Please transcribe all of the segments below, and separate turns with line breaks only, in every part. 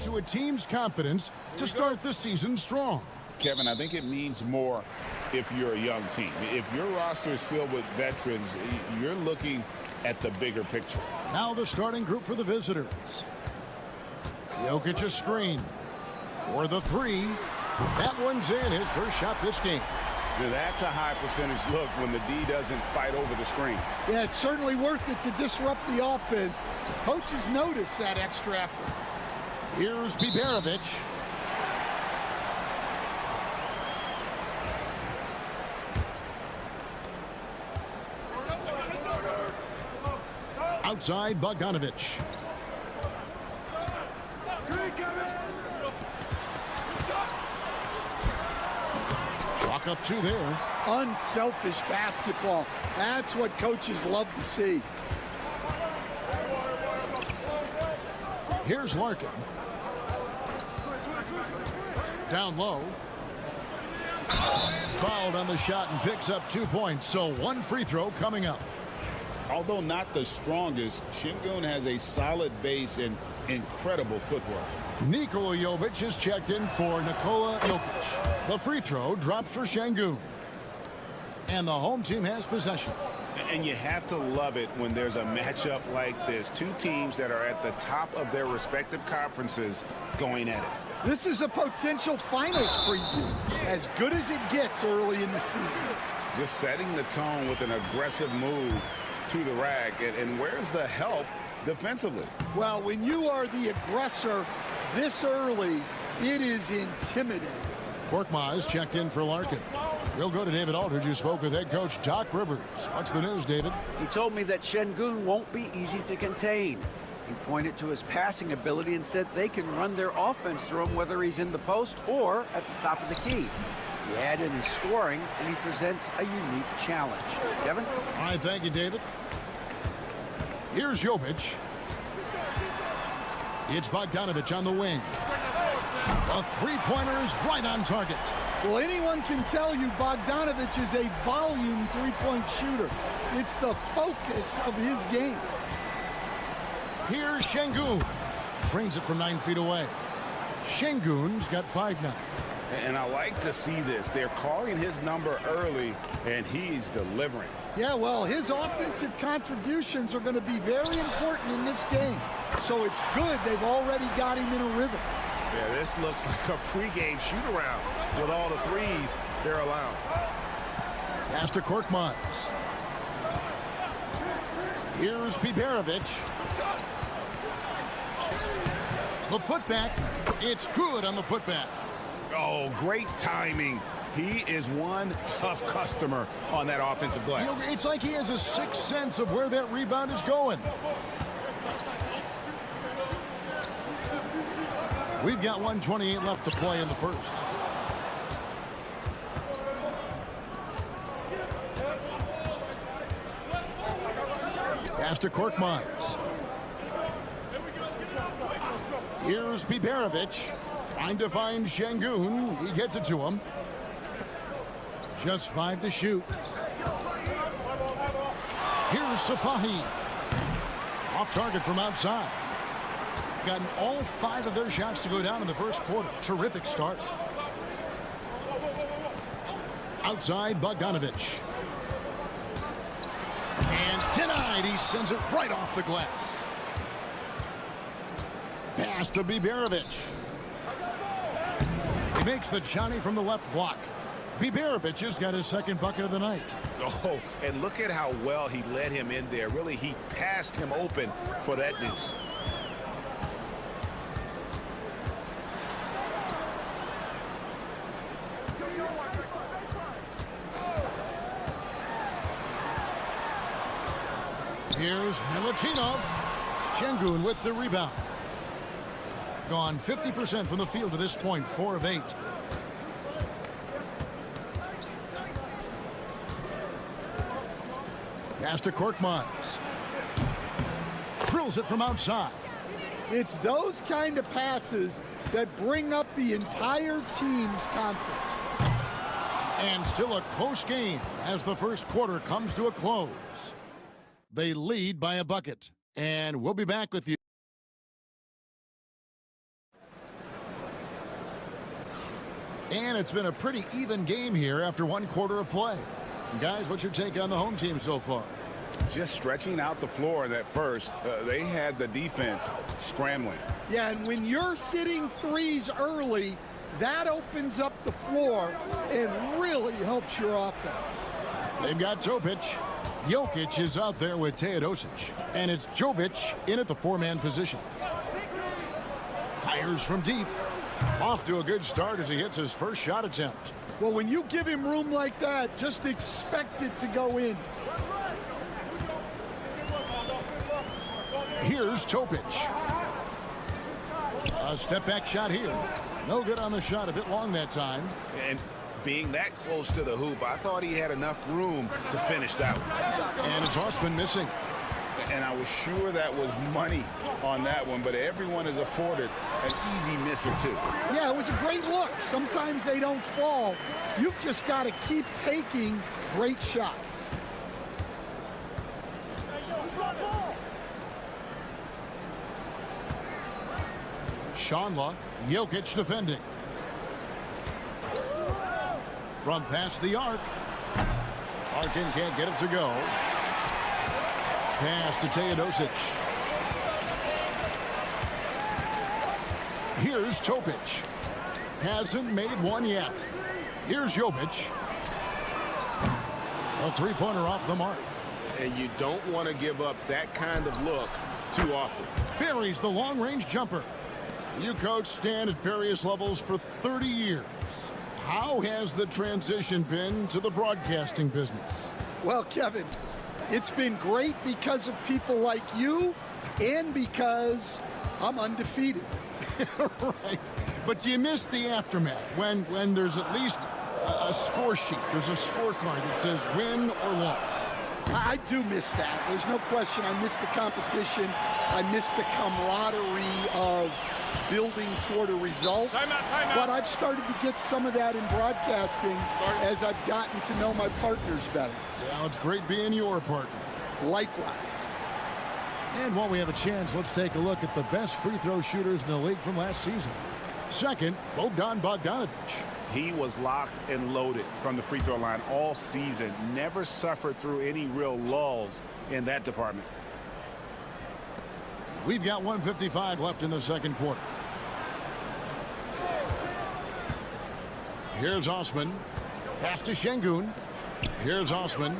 To a team's confidence to start the season strong.
Kevin, I think it means more if you're a young team. If your roster is filled with veterans, you're looking at the bigger picture.
Now the starting group for the visitors. Jokic a screen for the three. That one's in, his first shot this game.
Now that's a high percentage look when the D doesn't fight over the screen.
Yeah, it's certainly worth it to disrupt the offense. Coaches notice that extra effort.
Here's Biberovic. Outside Bogdanovic. Chalk up two there.
Unselfish basketball. That's what coaches love to see.
Here's Larkin. Down low. Fouled on the shot and picks up 2 points. So one free throw coming up.
Although not the strongest, Şengün has a solid base and incredible footwork.
Nikola Jovic is checked in for Nikola Jokic. The free throw drops for Şengün. And the home team has possession.
And you have to love it when there's a matchup like this. Two teams that are at the top of their respective conferences going at it.
This is a potential finals preview. As good as it gets early in the season.
Just setting the tone with an aggressive move to the rack. And where's the help defensively?
Well, when you are the aggressor this early, it is intimidating.
Korkmaz checked in for Larkin. We'll go to David Aldridge, who spoke with head coach Doc Rivers. What's the news, David?
He told me that Şengün won't be easy to contain. He pointed to his passing ability and said they can run their offense through him whether he's in the post or at the top of the key. He added his scoring, and he presents a unique challenge. Kevin?
All right, thank you, David. Here's Jovic. It's Bogdanovic on the wing. A three-pointer is right on target.
Well, anyone can tell you Bogdanovic is a volume three-point shooter. It's the focus of his game.
Here's Şengün. Trains it from 9 feet away. Şengün's got 5 now.
And I like to see this. They're calling his number early, and he's delivering.
Yeah, well, his offensive contributions are going to be very important in this game. So it's good they've already got him in a rhythm.
Yeah, this looks like a pregame shoot-around with all the threes they're allowing.
Pass to Korkmaz. Here's Biberovic. The putback. It's good on the putback.
Oh, great timing. He is one tough customer on that offensive glass.
You know, it's like he has a sixth sense of where that rebound is going. We've got 1:28 left to play in the first. Pass to Korkmaz. Here's Biberovic. Trying to find Şengün. He gets it to him. Just 5 to shoot. Here's Sapahi. Off target from outside. Gotten all 5 of their shots to go down in the first quarter. Terrific start. Outside Bogdanovich. And denied. He sends it right off the glass. Pass to Biberovic. He makes the Johnny from the left block. Biberovic has got his second bucket of the night.
Oh, and look at how well he led him in there. Really, he passed him open for that deuce.
Here's Milutinov. Şengün with the rebound. Gone 50% from the field to this point, 4 of 8. Pass to Korkmaz. Drills it from outside.
It's those kind of passes that bring up the entire team's confidence.
And still a close game as the first quarter comes to a close. They lead by a bucket. And we'll be back with you. And it's been a pretty even game here after one quarter of play. Guys, what's your take on the home team so far?
Just stretching out the floor that first. They had the defense scrambling.
Yeah, and when you're hitting threes early, that opens up the floor and really helps your offense.
They've got Topic. Jokic is out there with Teodosic. And it's Jovic in at the four-man position. Fires from deep. Off to a good start as he hits his first shot attempt.
Well, when you give him room like that, just expect it to go in.
Here's Topic. A step-back shot here. No good on the shot, a bit long that time.
And being that close to the hoop, I thought he had enough room to finish that one.
And it's Osman missing.
And I was sure that was money on that one, but everyone is afforded an easy misser too.
Yeah, it was a great look. Sometimes they don't fall. You've just got to keep taking great shots.
Shanla, Jokic defending. From past the arc. Arkin can't get it to go. Pass to Teodosic. Here's Topic. Hasn't made one yet. Here's Jovic. A three-pointer off the mark.
And you don't want to give up that kind of look too often.
Buries the long-range jumper. You coach Stan at various levels for 30 years. How has the transition been to the broadcasting business?
Well, Kevin, it's been great because of people like you and because I'm undefeated.
Right. But you miss the aftermath when there's at least a score sheet. There's a scorecard that says win or loss.
I do miss that. There's no question. I miss the competition. I miss the camaraderie of building toward a result.
Timeout.
But I've started to get some of that in broadcasting as I've gotten to know my partners better.
Well, it's great being your partner.
Likewise.
And while we have a chance, let's take a look at the best free throw shooters in the league from last season. Second, Bogdanovich.
He was locked and loaded from the free throw line all season. Never suffered through any real lulls in that department.
We've got 1:55 left in the second quarter. Here's Osman. Pass to Şengün. Here's Osman.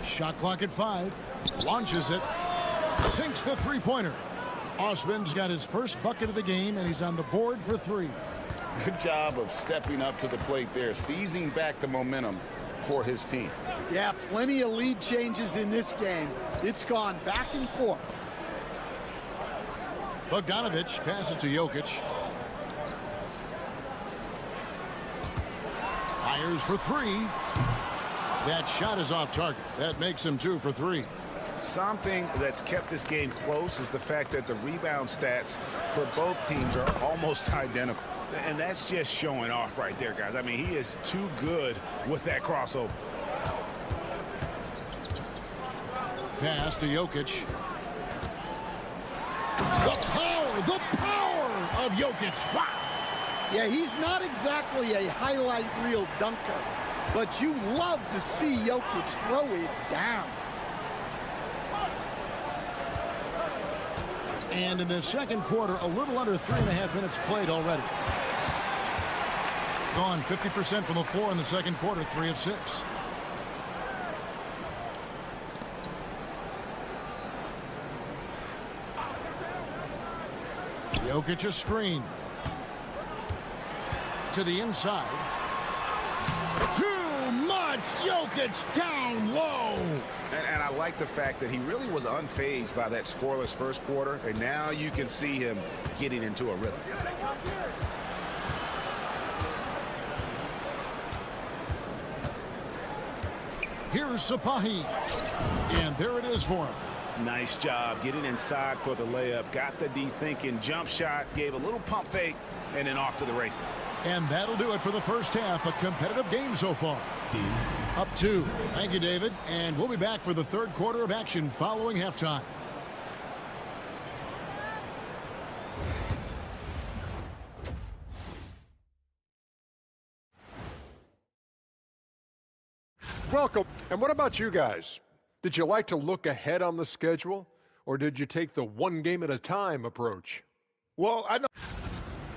Shot clock at 5. Launches it. Sinks the three-pointer. Osman's got his first bucket of the game, and he's on the board for 3.
Good job of stepping up to the plate there, seizing back the momentum for his team.
Yeah, plenty of lead changes in this game. It's gone back and forth.
Bogdanovich passes to Jokic. Fires for 3. That shot is off target. That makes him 2 for 3.
Something that's kept this game close is the fact that the rebound stats for both teams are almost identical. And that's just showing off right there, guys. I mean, he is too good with that crossover.
Pass to Jokic. The power of Jokic. Wow.
Yeah, he's not exactly a highlight reel dunker, but you love to see Jokic throw it down.
And in the second quarter, a little under 3.5 minutes played already. Gone 50% from the floor in the second quarter, 3 of 6. Jokic a screen. To the inside. Too much! Jokic down low!
And I like the fact that he really was unfazed by that scoreless first quarter, and now you can see him getting into a rhythm.
Here's Sapahi. And there it is for him.
Nice job getting inside for the layup. Got the D thinking, jump shot, gave a little pump fake, and then off to the races.
And that'll do it for the first half. A competitive game so far. Up 2. Thank you, David. And we'll be back for the third quarter of action following halftime.
Welcome. And what about you guys? Did you like to look ahead on the schedule, or did you take the one game at a time approach?
Well, I know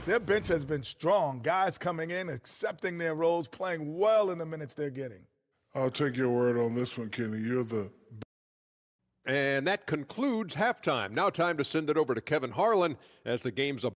their bench has been strong. Guys coming in, accepting their roles, playing well in the minutes they're getting.
I'll take your word on this one, Kenny. You're the...
And that concludes halftime. Now time to send it over to Kevin Harlan as the game's up.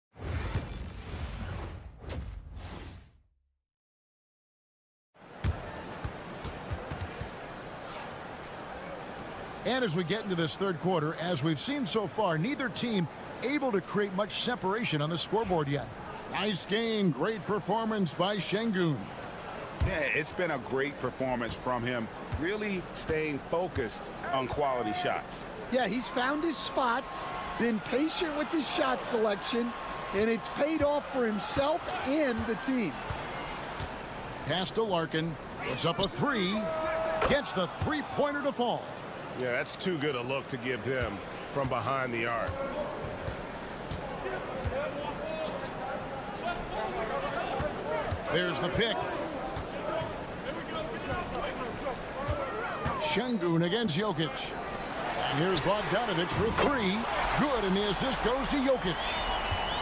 And as we get into this third quarter, as we've seen so far, neither team able to create much separation on the scoreboard yet. Nice game, great performance by Şengün.
Yeah, it's been a great performance from him, really staying focused on quality shots.
Yeah, he's found his spots, been patient with his shot selection, and it's paid off for himself and the team.
Pass to Larkin, puts up a 3, gets the three-pointer to fall.
Yeah, that's too good a look to give him from behind the arc.
There's the pick. Şengün against Jokic. And here's Bogdanović for 3. Good, and the assist goes to Jokic.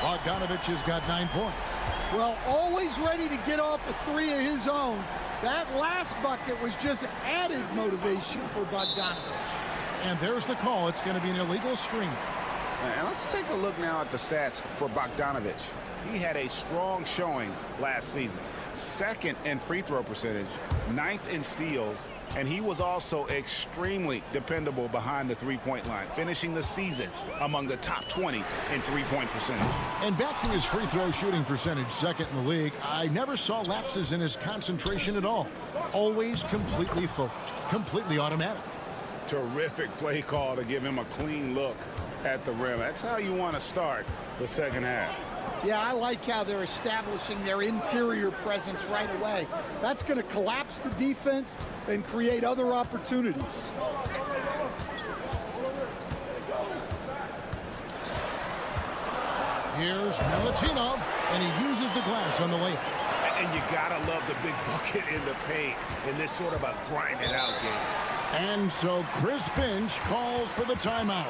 Bogdanović has got 9 points.
Well, always ready to get off a 3 of his own. That last bucket was just added motivation for Bogdanović.
And there's the call. It's going to be an illegal screen.
And let's take a look now at the stats for Bogdanović. He had a strong showing last season. 2nd in free throw percentage, 9th in steals, and he was also extremely dependable behind the three-point line, finishing the season among the top 20 in three-point percentage.
And back to his free throw shooting percentage, 2nd in the league. I never saw lapses in his concentration at all. Always completely focused, completely automatic.
Terrific play call to give him a clean look at the rim. That's how you want to start the second half.
Yeah, I like how they're establishing their interior presence right away. That's going to collapse the defense and create other opportunities.
Here's Milutinov, and he uses the glass on the layup.
And you gotta love the big bucket in the paint in this sort of a grind-it-out game.
And so Chris Finch calls for the timeout.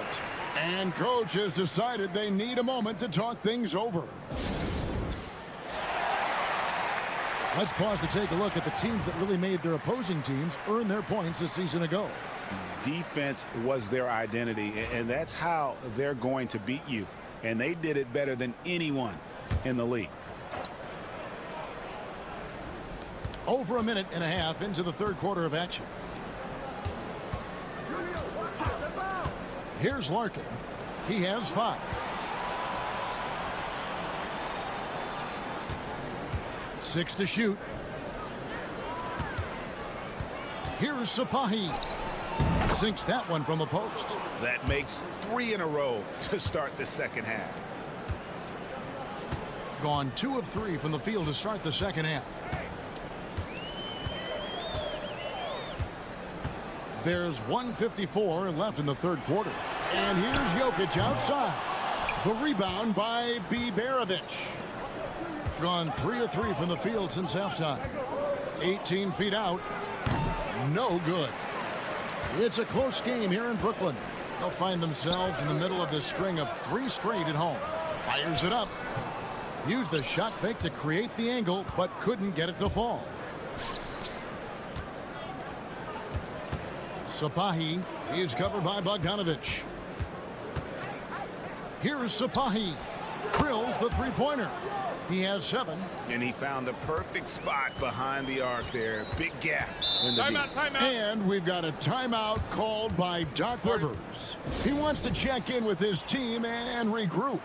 And coach has decided they need a moment to talk things over. Let's pause to take a look at the teams that really made their opposing teams earn their points a season ago.
Defense was their identity, and that's how they're going to beat you. And they did it better than anyone in the league.
Over a minute and a half into the third quarter of action. Here's Larkin. He has 5. Six to shoot. Here's Sapahi. Sinks that one from the post.
That makes 3 in a row to start the second half.
Gone 2 of 3 from the field to start the second half. There's 1:54 left in the third quarter. And here's Jokic outside. The rebound by Biberovic. gone 3 of 3 from the field since halftime. 18 feet out. No good. It's a close game here in Brooklyn. They'll find themselves in the middle of this string of 3 straight at home. Fires it up. Used the shot fake to create the angle, but couldn't get it to fall. Sapahi is covered by Bogdanovic. Here's Sapahi. Drills the three-pointer. He has 7.
And he found the perfect spot behind the arc there. Big gap in the
Timeout. And we've got a timeout called by Doc Rivers. He wants to check in with his team and regroup.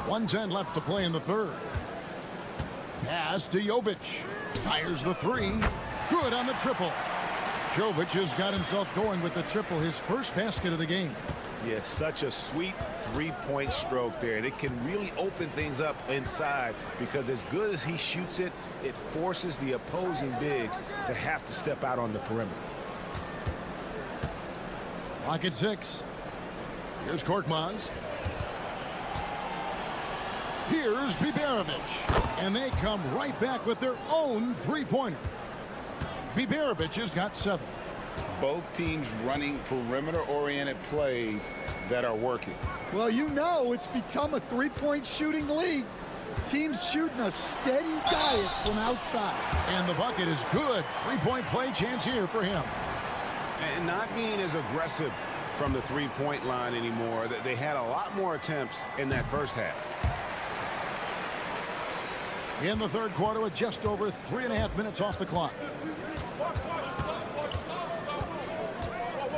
.110 left to play in the third. Pass to Jovic. Fires the 3. Good on the triple. Jovic has got himself going with the triple, his first basket of the game.
Yeah, such a sweet three-point stroke there. And it can really open things up inside because as good as he shoots it, it forces the opposing bigs to have to step out on the perimeter.
Clock at 6. Here's Korkmaz. Here's Biberovic. And they come right back with their own three-pointer. Biberovic has got 7.
Both teams running perimeter-oriented plays that are working.
Well, you know it's become a three-point shooting league. Teams shooting a steady diet from outside.
And the bucket is good. Three-point play chance here for him.
And not being as aggressive from the three-point line anymore. They had a lot more attempts in that first half.
In the third quarter with just over 3.5 minutes off the clock.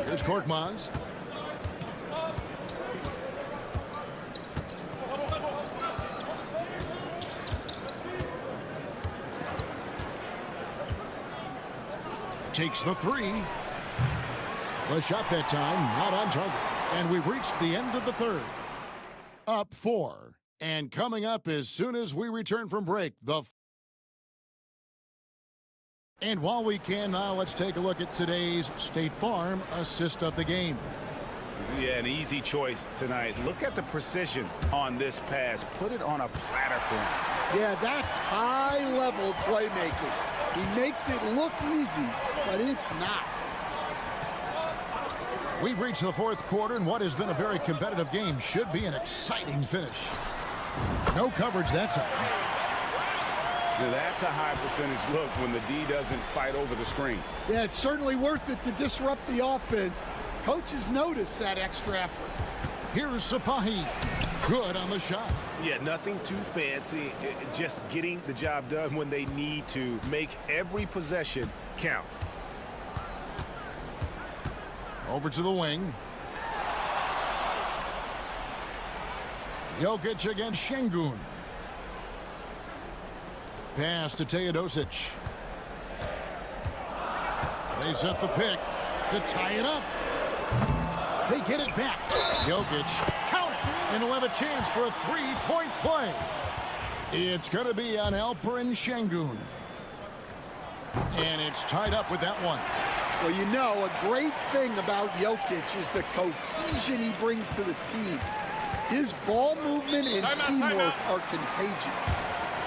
Here's Korkmaz. Takes the 3. The shot that time not on target. And we've reached the end of the third. Up 4. And coming up as soon as we return from break, And while we can now, let's take a look at today's State Farm assist of the game.
Yeah, an easy choice tonight. Look at the precision on this pass. Put it on a platter for him.
Yeah, that's high-level playmaking. He makes it look easy, but it's not.
We've reached the fourth quarter, and what has been a very competitive game should be an exciting finish. No coverage that time.
Now that's a high percentage look when the D doesn't fight over the screen.
Yeah, it's certainly worth it to disrupt the offense. Coaches notice that extra effort.
Here's Sapahi. Good on the shot.
Yeah, nothing too fancy. Just getting the job done when they need to. Make every possession count.
Over to the wing. Jokic against Şengün. Pass to Teodosic. They set the pick to tie it up. They get it back. Jokic, count it, and he'll have a chance for a three-point play. It's going to be on Alperen Şengün. And it's tied up with that one.
Well, you know, a great thing about Jokic is the cohesion he brings to the team. His ball movement and teamwork are contagious.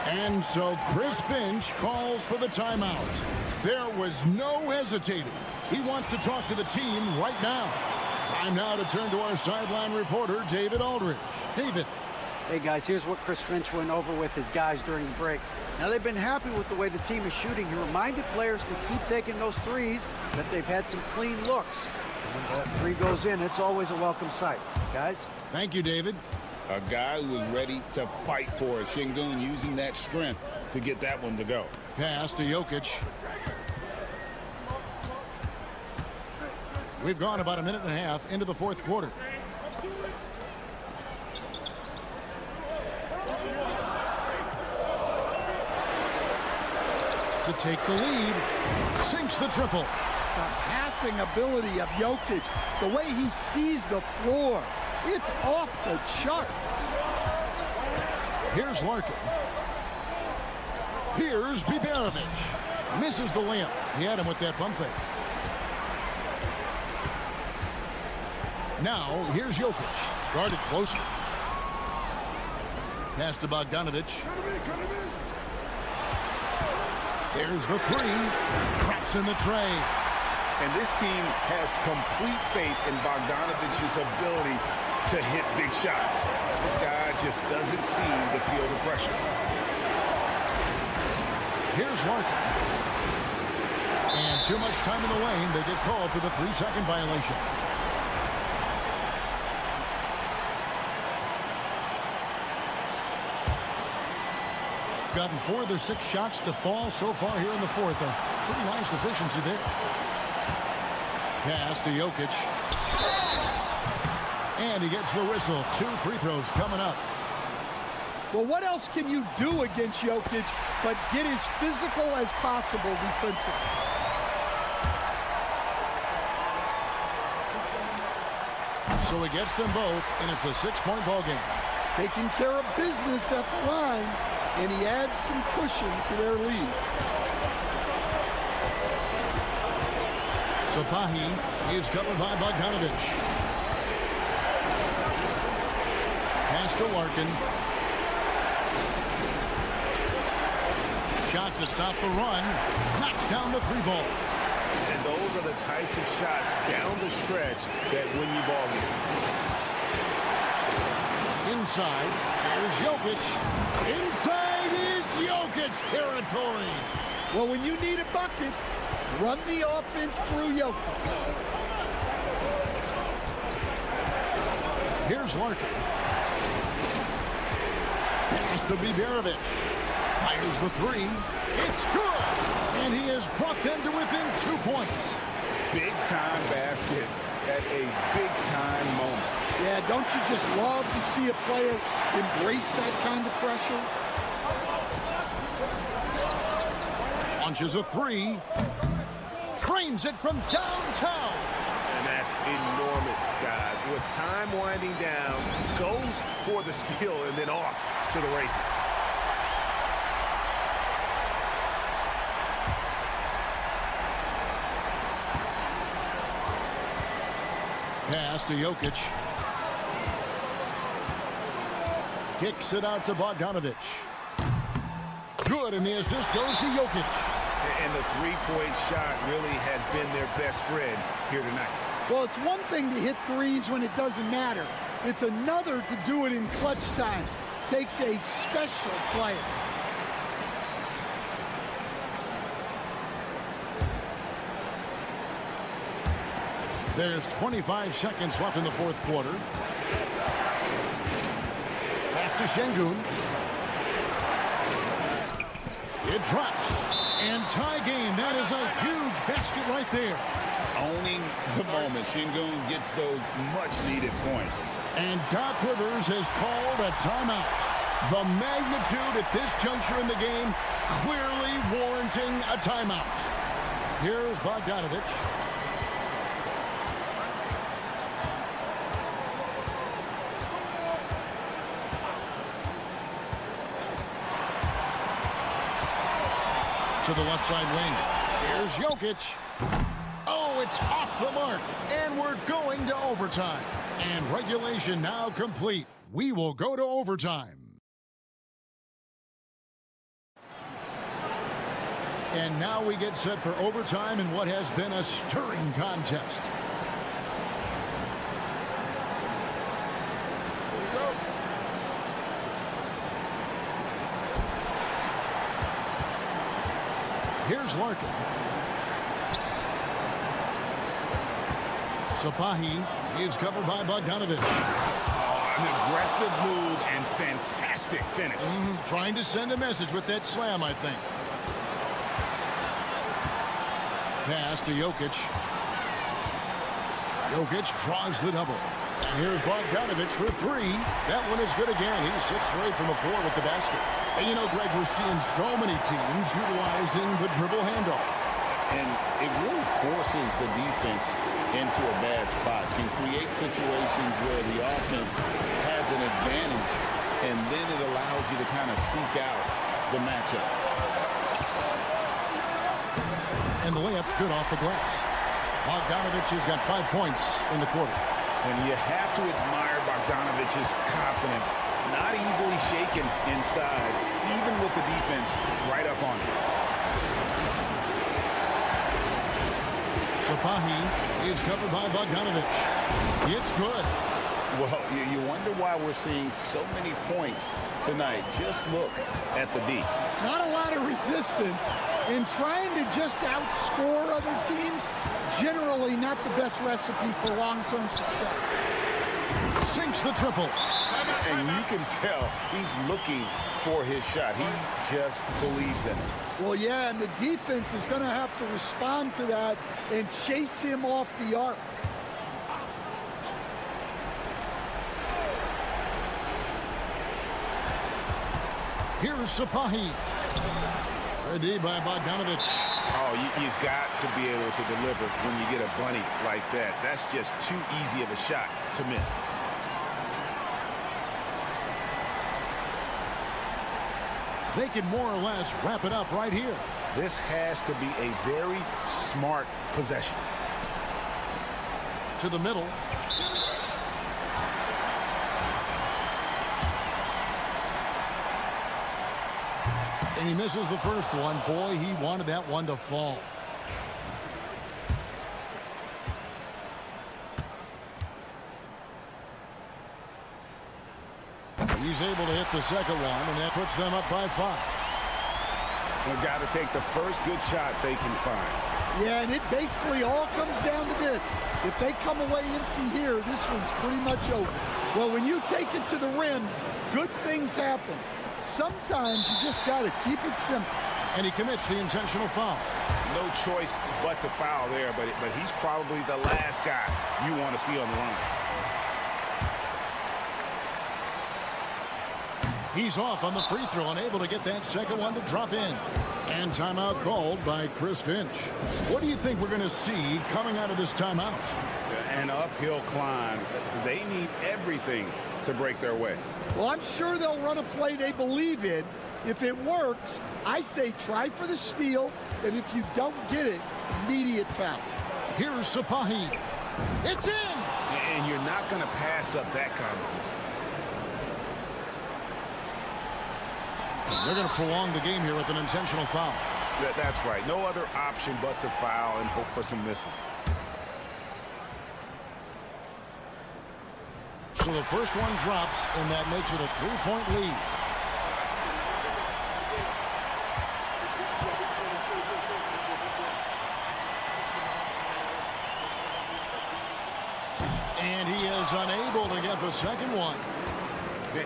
And so Chris Finch calls for the timeout. There was no hesitating. He wants to talk to the team right now. Time now to turn to our sideline reporter, David Aldridge. David.
Hey, guys, here's what Chris Finch went over with his guys during the break. Now, they've been happy with the way the team is shooting. He reminded players to keep taking those threes, that they've had some clean looks. When that 3 goes in, it's always a welcome sight. Guys?
Thank you, David.
A guy who was ready to fight for it. Şengün using that strength to get that one to go.
Pass to Jokic. We've gone about a minute and a half into the fourth quarter. To take the lead, sinks the triple.
The passing ability of Jokic, the way he sees the floor, it's off the charts.
Here's Larkin. Here's Biberovic. Misses the layup. He had him with that bump fake. Now, here's Jokic. Guarded closer. Pass to Bogdanovic. There's the three. Drops in the tray.
And this team has complete faith in Bogdanovic's ability to hit big shots. This guy just doesn't seem to feel the pressure.
Here's Larkin. And too much time in the lane. They get called for the 3-second violation. Gotten 4 of their 6 shots to fall so far here in the fourth. A pretty nice efficiency there. Pass to Jokic. And he gets the whistle. 2 free throws coming up.
Well, what else can you do against Jokic but get as physical as possible defensively?
So he gets them both, and it's a 6-point ball game.
Taking care of business at the line, and he adds some cushion to their lead.
Sapahi is covered by Bogdanovic. Pass to Larkin. Shot to stop the run. Knocks down the 3 ball.
And those are the types of shots down the stretch that win you ball game.
Inside, there's Jokic. Inside is Jokic territory.
Well, when you need a bucket, run the offense through Jokic.
Here's Larkin. Pass to Biberovic. Fires the 3. It's good. And he has brought them to within 2 points.
Big-time basket at a big-time moment.
Yeah, don't you just love to see a player embrace that kind of pressure?
Launches a 3. Trains it from downtown.
And that's enormous, guys. With time winding down, goes for the steal and then off to the races.
Pass to Jokic. Kicks it out to Bogdanovic. Good, and the assist goes to Jokic.
And the three-point shot really has been their best friend here tonight.
Well, it's one thing to hit threes when it doesn't matter. It's another to do it in clutch time. Takes a special player.
There's 25 seconds left in the fourth quarter. Pass to Şengün. It drops. And tie game. That is a huge basket right there.
Owning the moment. Şengün gets those much-needed points.
And Doc Rivers has called a timeout. The magnitude at this juncture in the game clearly warranting a timeout. Here's Bogdanovic. To the left side wing. Here's Jokic. Oh, it's off the mark. And we're going to overtime. And regulation now complete. We will go to overtime. And now we get set for overtime in what has been a stirring contest. Here's Larkin. Sapahi is covered by Bogdanovic.
An aggressive move and fantastic finish.
Trying to send a message with that slam, I think. Pass to Jokic. Jokic draws the double. And here's Bogdanovic for 3. That one is good again. He's 6 straight from the floor with the basket. And you know, Greg, we're seeing so many teams utilizing the dribble handoff.
And it really forces the defense into a bad spot. Can create situations where the offense has an advantage, and then it allows you to kind of seek out the matchup.
And the layup's good off the glass. Bogdanovic has got 5 points in the quarter.
And you have to admire Bogdanovic's confidence. Not easily shaken inside, even with the defense right up on him.
Sapahi is covered by Bogdanovic. It's good.
Well, you wonder why we're seeing so many points tonight. Just look at the D.
Not a lot of resistance, and trying to just outscore other teams, generally not the best recipe for long-term success.
Sinks the triple.
And you can tell he's looking for his shot. He just believes in it.
Well, yeah, and the defense is going to have to respond to that and chase him off the arc.
Here's Sapahi. Ready by Bogdanovic.
Oh, you've got to be able to deliver when you get a bunny like that. That's just too easy of a shot to miss.
They can more or less wrap it up right here.
This has to be a very smart possession.
To the middle. And he misses the first one. Boy, he wanted that one to fall. He's able to hit the second one, and that puts them up by 5.
They've got to take the first good shot they can find.
Yeah, and it basically all comes down to this. If they come away empty here, this one's pretty much over. Well, when you take it to the rim, good things happen. Sometimes you just got to keep it simple.
And he commits the intentional foul.
No choice but to foul there, but he's probably the last guy you want to see on the line.
He's off on the free throw, unable to get that second one to drop in. And timeout called by Chris Finch. What do you think we're going to see coming out of this timeout?
An uphill climb. They need everything to break their way.
Well, I'm sure they'll run a play they believe in. If it works, I say try for the steal, and if you don't get it, immediate foul.
Here's Sapahi. It's in!
And you're not going to pass up that kind of.
They're going to prolong the game here with an intentional foul.
That's right. No other option but to foul and hope for some misses.
So the first one drops, and that makes it a 3-point lead. And he is unable to get the second one.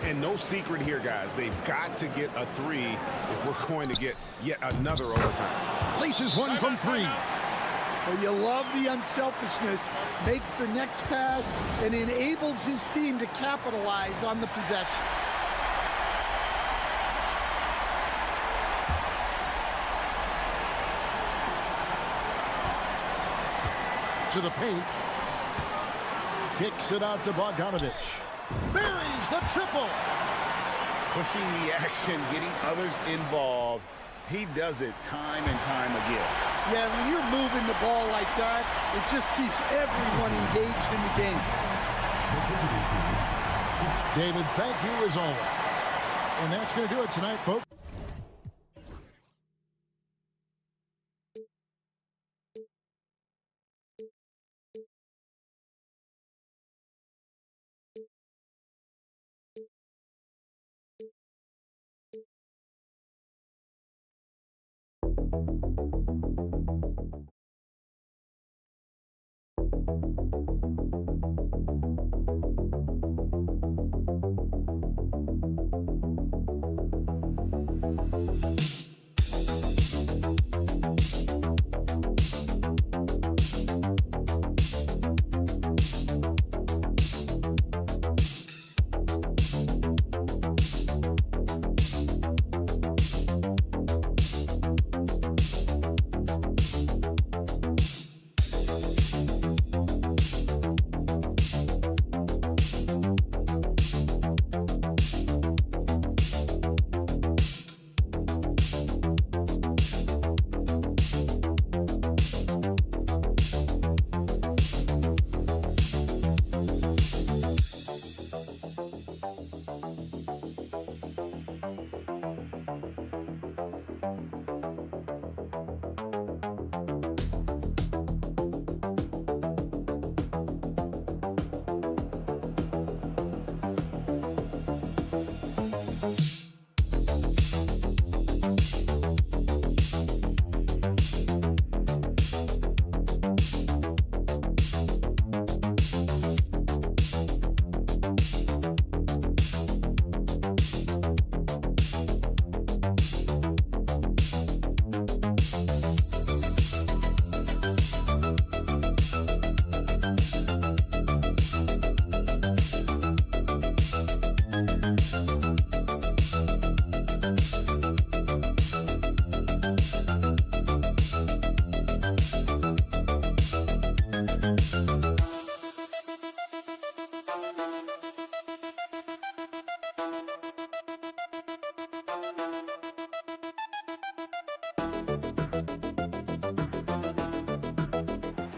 And no secret here, guys. They've got to get a 3 if we're going to get yet another overtime.
Laces one from 3.
Well, you love the unselfishness, makes the next pass, and enables his team to capitalize on the possession.
To the paint. Kicks it out to Bogdanovic. Buries the triple.
Pushing the action, getting others involved. He does it time and time again.
Yeah, when you're moving the ball like that, it just keeps everyone engaged in the game.
David, thank you as always. And that's going to do it tonight, folks.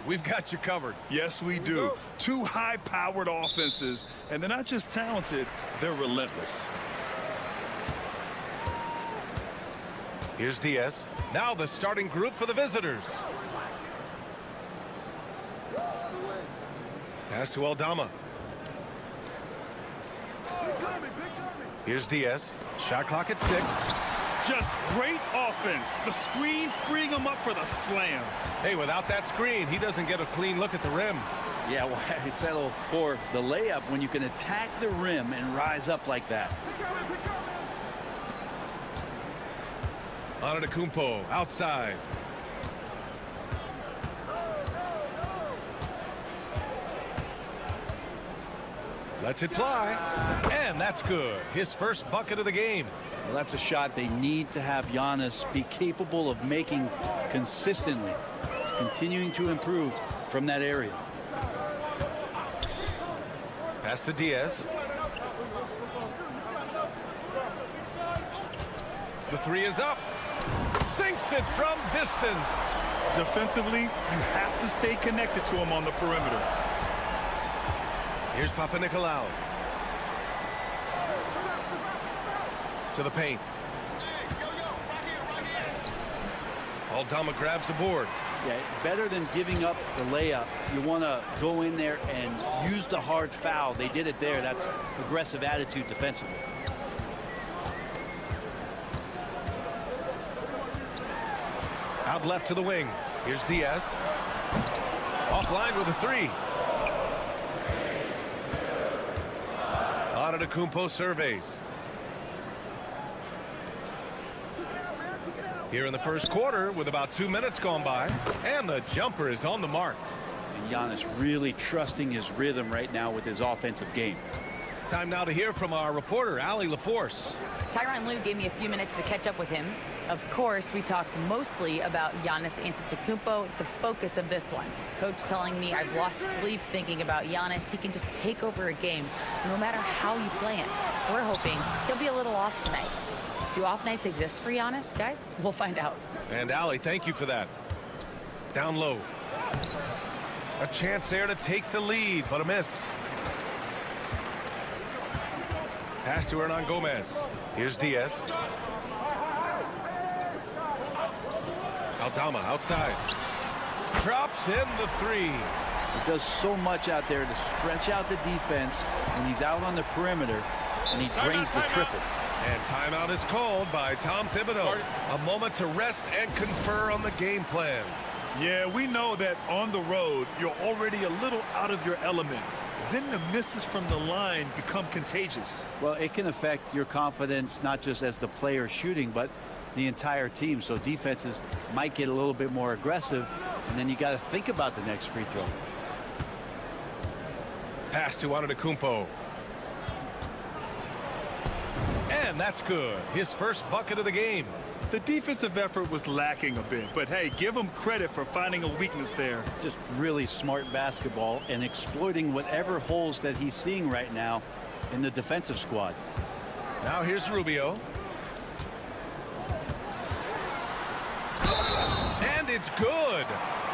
We've got you covered.
Yes, we do. Two high-powered offenses, and they're not just talented, they're relentless.
Here's Diaz. Now the starting group for the visitors. Pass to Aldama. Here's Diaz. Shot clock at 6.
Just great offense. The screen freeing him up for the slam.
Hey, without that screen, he doesn't get a clean look at the rim.
Yeah, well, I settle for the layup when you can attack the rim and rise up like that.
Antetokounmpo outside. Lets it fly. And that's good. His first bucket of the game.
Well, that's a shot they need to have Giannis be capable of making consistently. He's continuing to improve from that area.
Pass to Diaz. The three is up. Sinks it from distance.
Defensively, you have to stay connected to him on the perimeter.
Here's Papa Nicolau. To the paint. Aldama grabs the board.
Yeah, better than giving up the layup. You want to go in there and use the hard foul. They did it there. That's aggressive attitude defensively.
Out left to the wing. Here's Diaz. Offline with a three. Antetokounmpo surveys. Here in the first quarter with about 2 minutes gone by. And the jumper is on the mark.
And Giannis really trusting his rhythm right now with his offensive game.
Time now to hear from our reporter, Allie LaForce.
Tyronn Lue gave me a few minutes to catch up with him. Of course, we talked mostly about Giannis Antetokounmpo, the focus of this one. Coach telling me I've lost sleep thinking about Giannis. He can just take over a game, no matter how you play it. We're hoping he'll be a little off tonight. Do off nights exist for Giannis, guys? We'll find out.
And Allie, thank you for that. Down low. A chance there to take the lead, but a miss. Pass to Hernan Gomez. Here's Diaz. Aldama outside. Drops in the three.
He does so much out there to stretch out the defense when he's out on the perimeter, and he drains the triple.
And timeout is called by Tom Thibodeau. A moment to rest and confer on the game plan.
Yeah, we know that on the road, you're already a little out of your element. Then the misses from the line become contagious.
Well, it can affect your confidence, not just as the player shooting, but the entire team. So defenses might get a little bit more aggressive, and then you got to think about the next free throw.
Pass to Antetokounmpo. And that's good. His first bucket of the game.
The defensive effort was lacking a bit, but hey, give him credit for finding a weakness there.
Just really smart basketball and exploiting whatever holes that he's seeing right now in the defensive squad.
Now here's Rubio. And it's good.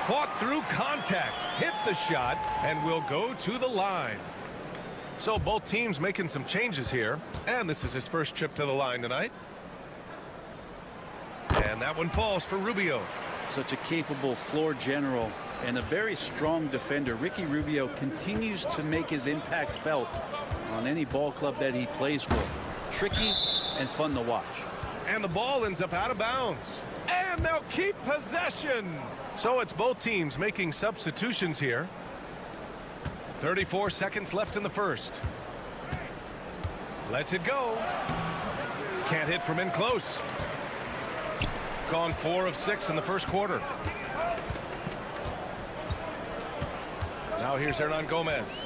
Fought through contact, hit the shot, and will go to the line. So both teams making some changes here. And this is his first trip to the line tonight. And that one falls for Rubio.
Such a capable floor general and a very strong defender. Ricky Rubio continues to make his impact felt on any ball club that he plays for. Tricky, and fun to watch.
And the ball ends up out of bounds. And they'll keep possession. So it's both teams making substitutions here. 34 seconds left in the first. Lets it go. Can't hit from in close. Gone 4 of 6 in the first quarter. Now here's Hernan Gomez.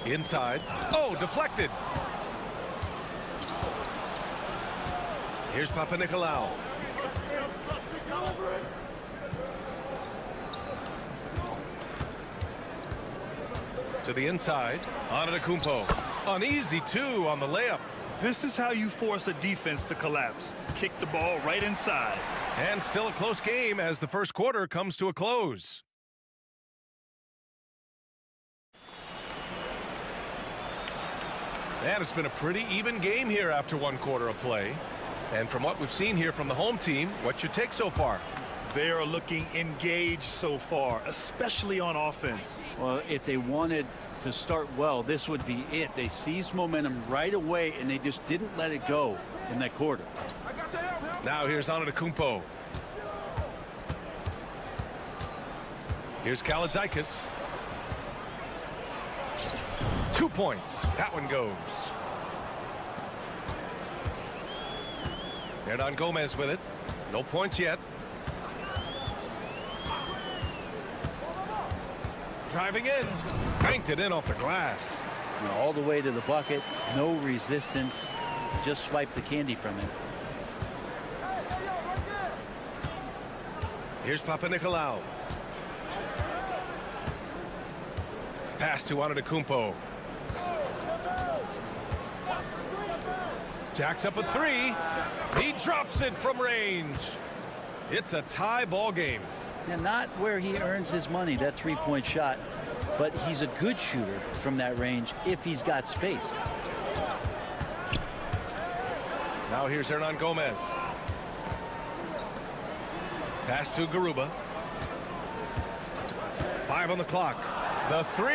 Inside. Oh, deflected. Here's Papanikolaou. To the inside. Antetokounmpo. An easy 2 on the layup.
This is how you force a defense to collapse. Kick the ball right inside.
And still a close game as the first quarter comes to a close. And it's been a pretty even game here after 1 quarter of play. And from what we've seen here from the home team, what's your take so far?
They are looking engaged so far, especially on offense.
Well, if they wanted to start well, this would be it. They seized momentum right away, and they just didn't let it go in that quarter.
Now here's Antetokounmpo. Here's Kalaitzakis. 2 points. That one goes. Hernan Gomez with it. No points yet. Driving in. Banked it in off the glass.
All the way to the bucket. No resistance. Just swipe the candy from it.
Here's Papanikolaou. Pass to Antetokounmpo. Jacks up a 3. He drops it from range. It's a tie ball game.
And not where he earns his money, that three-point shot. But he's a good shooter from that range if he's got space.
Now here's Hernan Gomez. Pass to Garuba. 5 on the clock. The 3.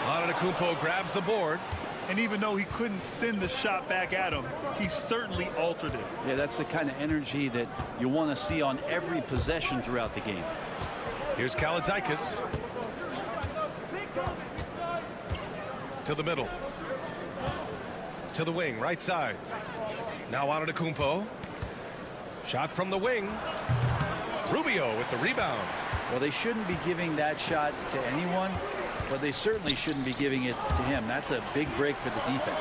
Antetokounmpo grabs the board.
And even though he couldn't send the shot back at him, he certainly altered it.
Yeah, that's the kind of energy that you want to see on every possession throughout the game.
Here's Kalaitzakis. To the middle. To the wing, right side. Now Antetokounmpo. Shot from the wing. Rubio with the rebound.
Well, they shouldn't be giving that shot to anyone, but they certainly shouldn't be giving it to him. That's a big break for the defense.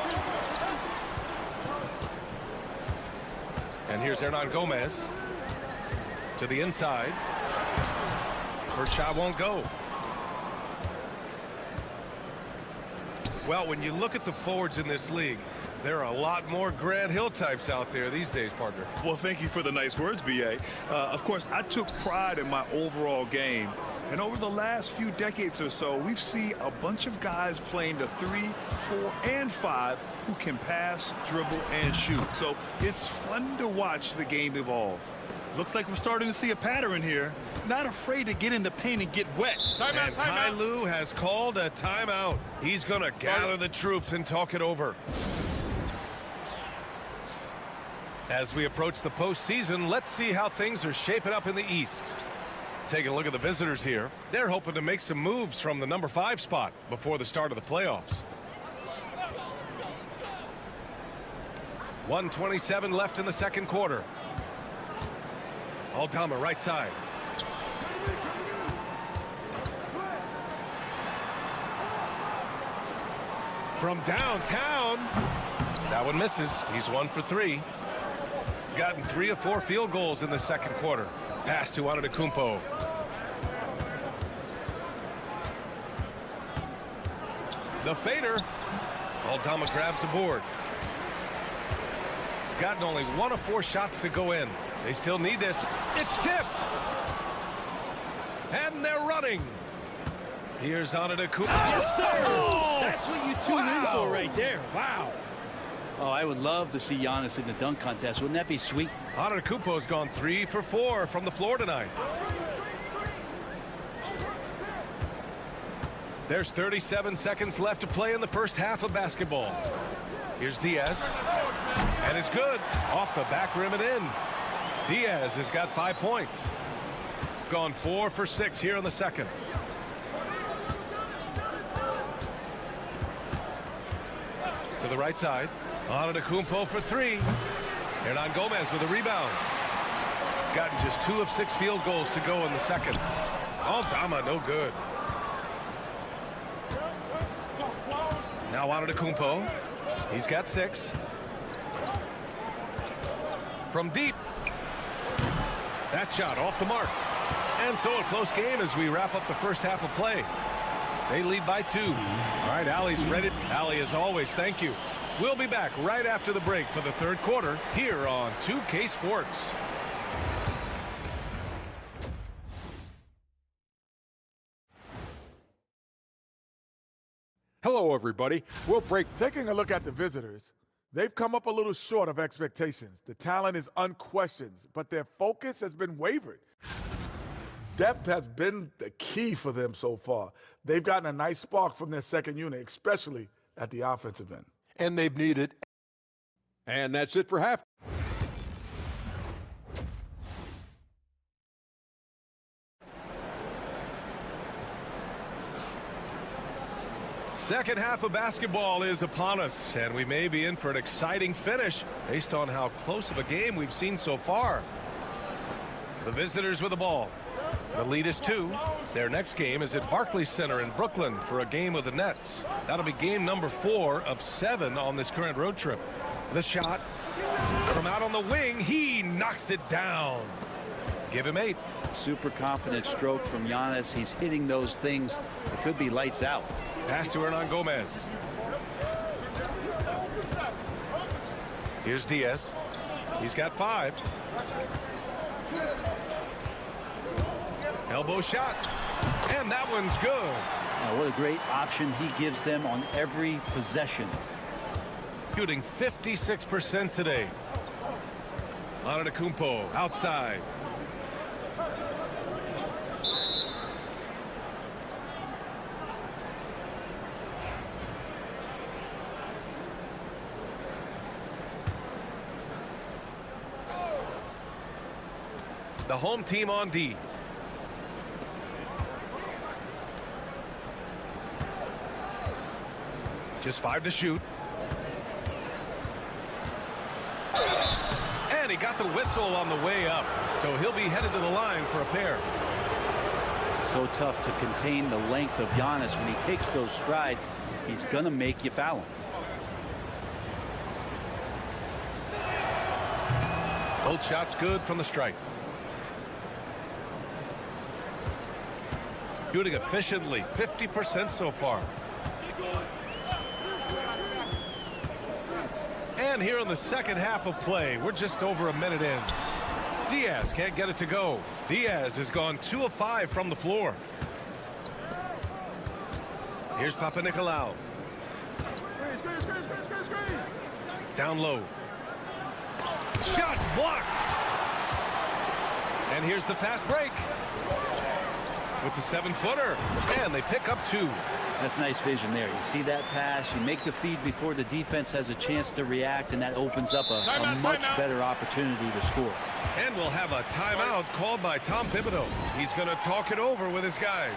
And here's Hernan Gomez. To the inside. First shot won't go. Well, when you look at the forwards in this league, there are a lot more Grant Hill types out there these days, partner.
Well, thank you for the nice words, B.A. Of course, I took pride in my overall game. And over the last few decades or so, we've seen a bunch of guys playing the 3, 4, and 5 who can pass, dribble, and shoot. So it's fun to watch the game evolve. Looks like we're starting to see a pattern here. Not afraid to get in the paint and get wet.
And Ty Lue has called a timeout. He's going to gather the troops and talk it over. As we approach the postseason, let's see how things are shaping up in the East. Taking a look at the visitors here. They're hoping to make some moves from the number 5 spot before the start of the playoffs. 1:27 left in the second quarter. Aldama right side. From downtown. That one misses. He's 1 for 3. Gotten 3 of 4 field goals in the second quarter. Pass to Antetokounmpo. The fader. Aldama grabs the board. Gotten only 1 of 4 shots to go in. They still need this. It's tipped. And they're running. Here's Antetokounmpo.
Yes, sir.
Oh!
That's what you tune in for right there. Wow. Oh, I would love to see Giannis in the dunk contest. Wouldn't that be sweet?
Antetokounmpo's gone 3 for 4 from the floor tonight. There's 37 seconds left to play in the first half of basketball. Here's Diaz. And it's good. Off the back rim and in. Diaz has got 5 points. Gone 4 for 6 here in the second. To the right side. Antetokounmpo for 3. Hernan Gomez with a rebound. Gotten just 2 of 6 field goals to go in the second. Aldama, no good. Now Antetokounmpo. He's got 6. From deep. That shot off the mark. And so a close game as we wrap up the first half of play. They lead by 2. All right, Allie's ready. Allie, as always, thank you. We'll be back right after the break for the third quarter here on 2K Sports.
Hello, everybody. We'll break.
Taking a look at the visitors, they've come up a little short of expectations. The talent is unquestioned, but their focus has been wavered. Depth has been the key for them so far. They've gotten a nice spark from their second unit, especially at the offensive end.
And they've needed. And that's it for half.
Second half of basketball is upon us, and we may be in for an exciting finish based on how close of a game we've seen so far. The visitors with the ball. The lead is 2. Their next game is at Barclays Center in Brooklyn for a game with the Nets. That'll be game number 4 of 7 on this current road trip. The shot from out on the wing. He knocks it down. Give him 8.
Super confident stroke from Giannis. He's hitting those things. It could be lights out.
Pass to Hernan Gomez. Here's Diaz. He's got 5. Elbow shot. And that one's good.
What a great option he gives them on every possession.
Shooting 56% today. Antetokounmpo outside. The home team on D. Just 5 to shoot. And he got the whistle on the way up. So he'll be headed to the line for a pair.
So tough to contain the length of Giannis. When he takes those strides, he's going to make you foul him.
Both shots good from the stripe. Shooting efficiently, 50% so far. And here in the second half of play, we're just over a minute in. Diaz can't get it to go. Diaz has gone 2 of 5 from the floor. Here's Papanikolaou. Down low. Shots blocked. And here's the fast break. With the 7-footer. And they pick up 2.
That's nice vision there. You see that pass, you make the feed before the defense has a chance to react, and that opens up a much better opportunity to score.
And we'll have a timeout called by Tom Thibodeau. He's going to talk it over with his guys.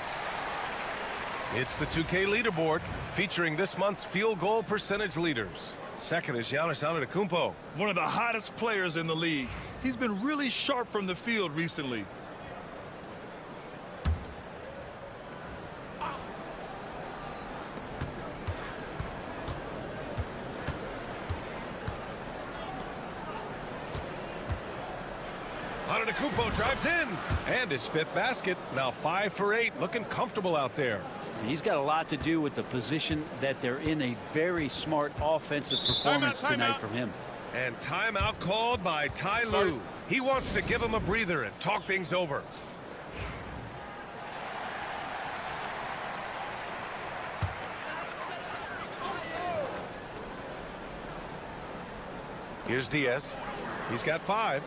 It's the 2K leaderboard featuring this month's field goal percentage leaders. Second is Giannis Antetokounmpo.
One of the hottest players in the league. He's been really sharp from the field recently.
Antetokounmpo drives in. And his 5th basket. Now 5 for 8. Looking comfortable out there.
He's got a lot to do with the position that they're in. A very smart offensive performance tonight from him.
And timeout called by Ty Lue. He wants to give him a breather and talk things over. Here's Diaz. He's got 5.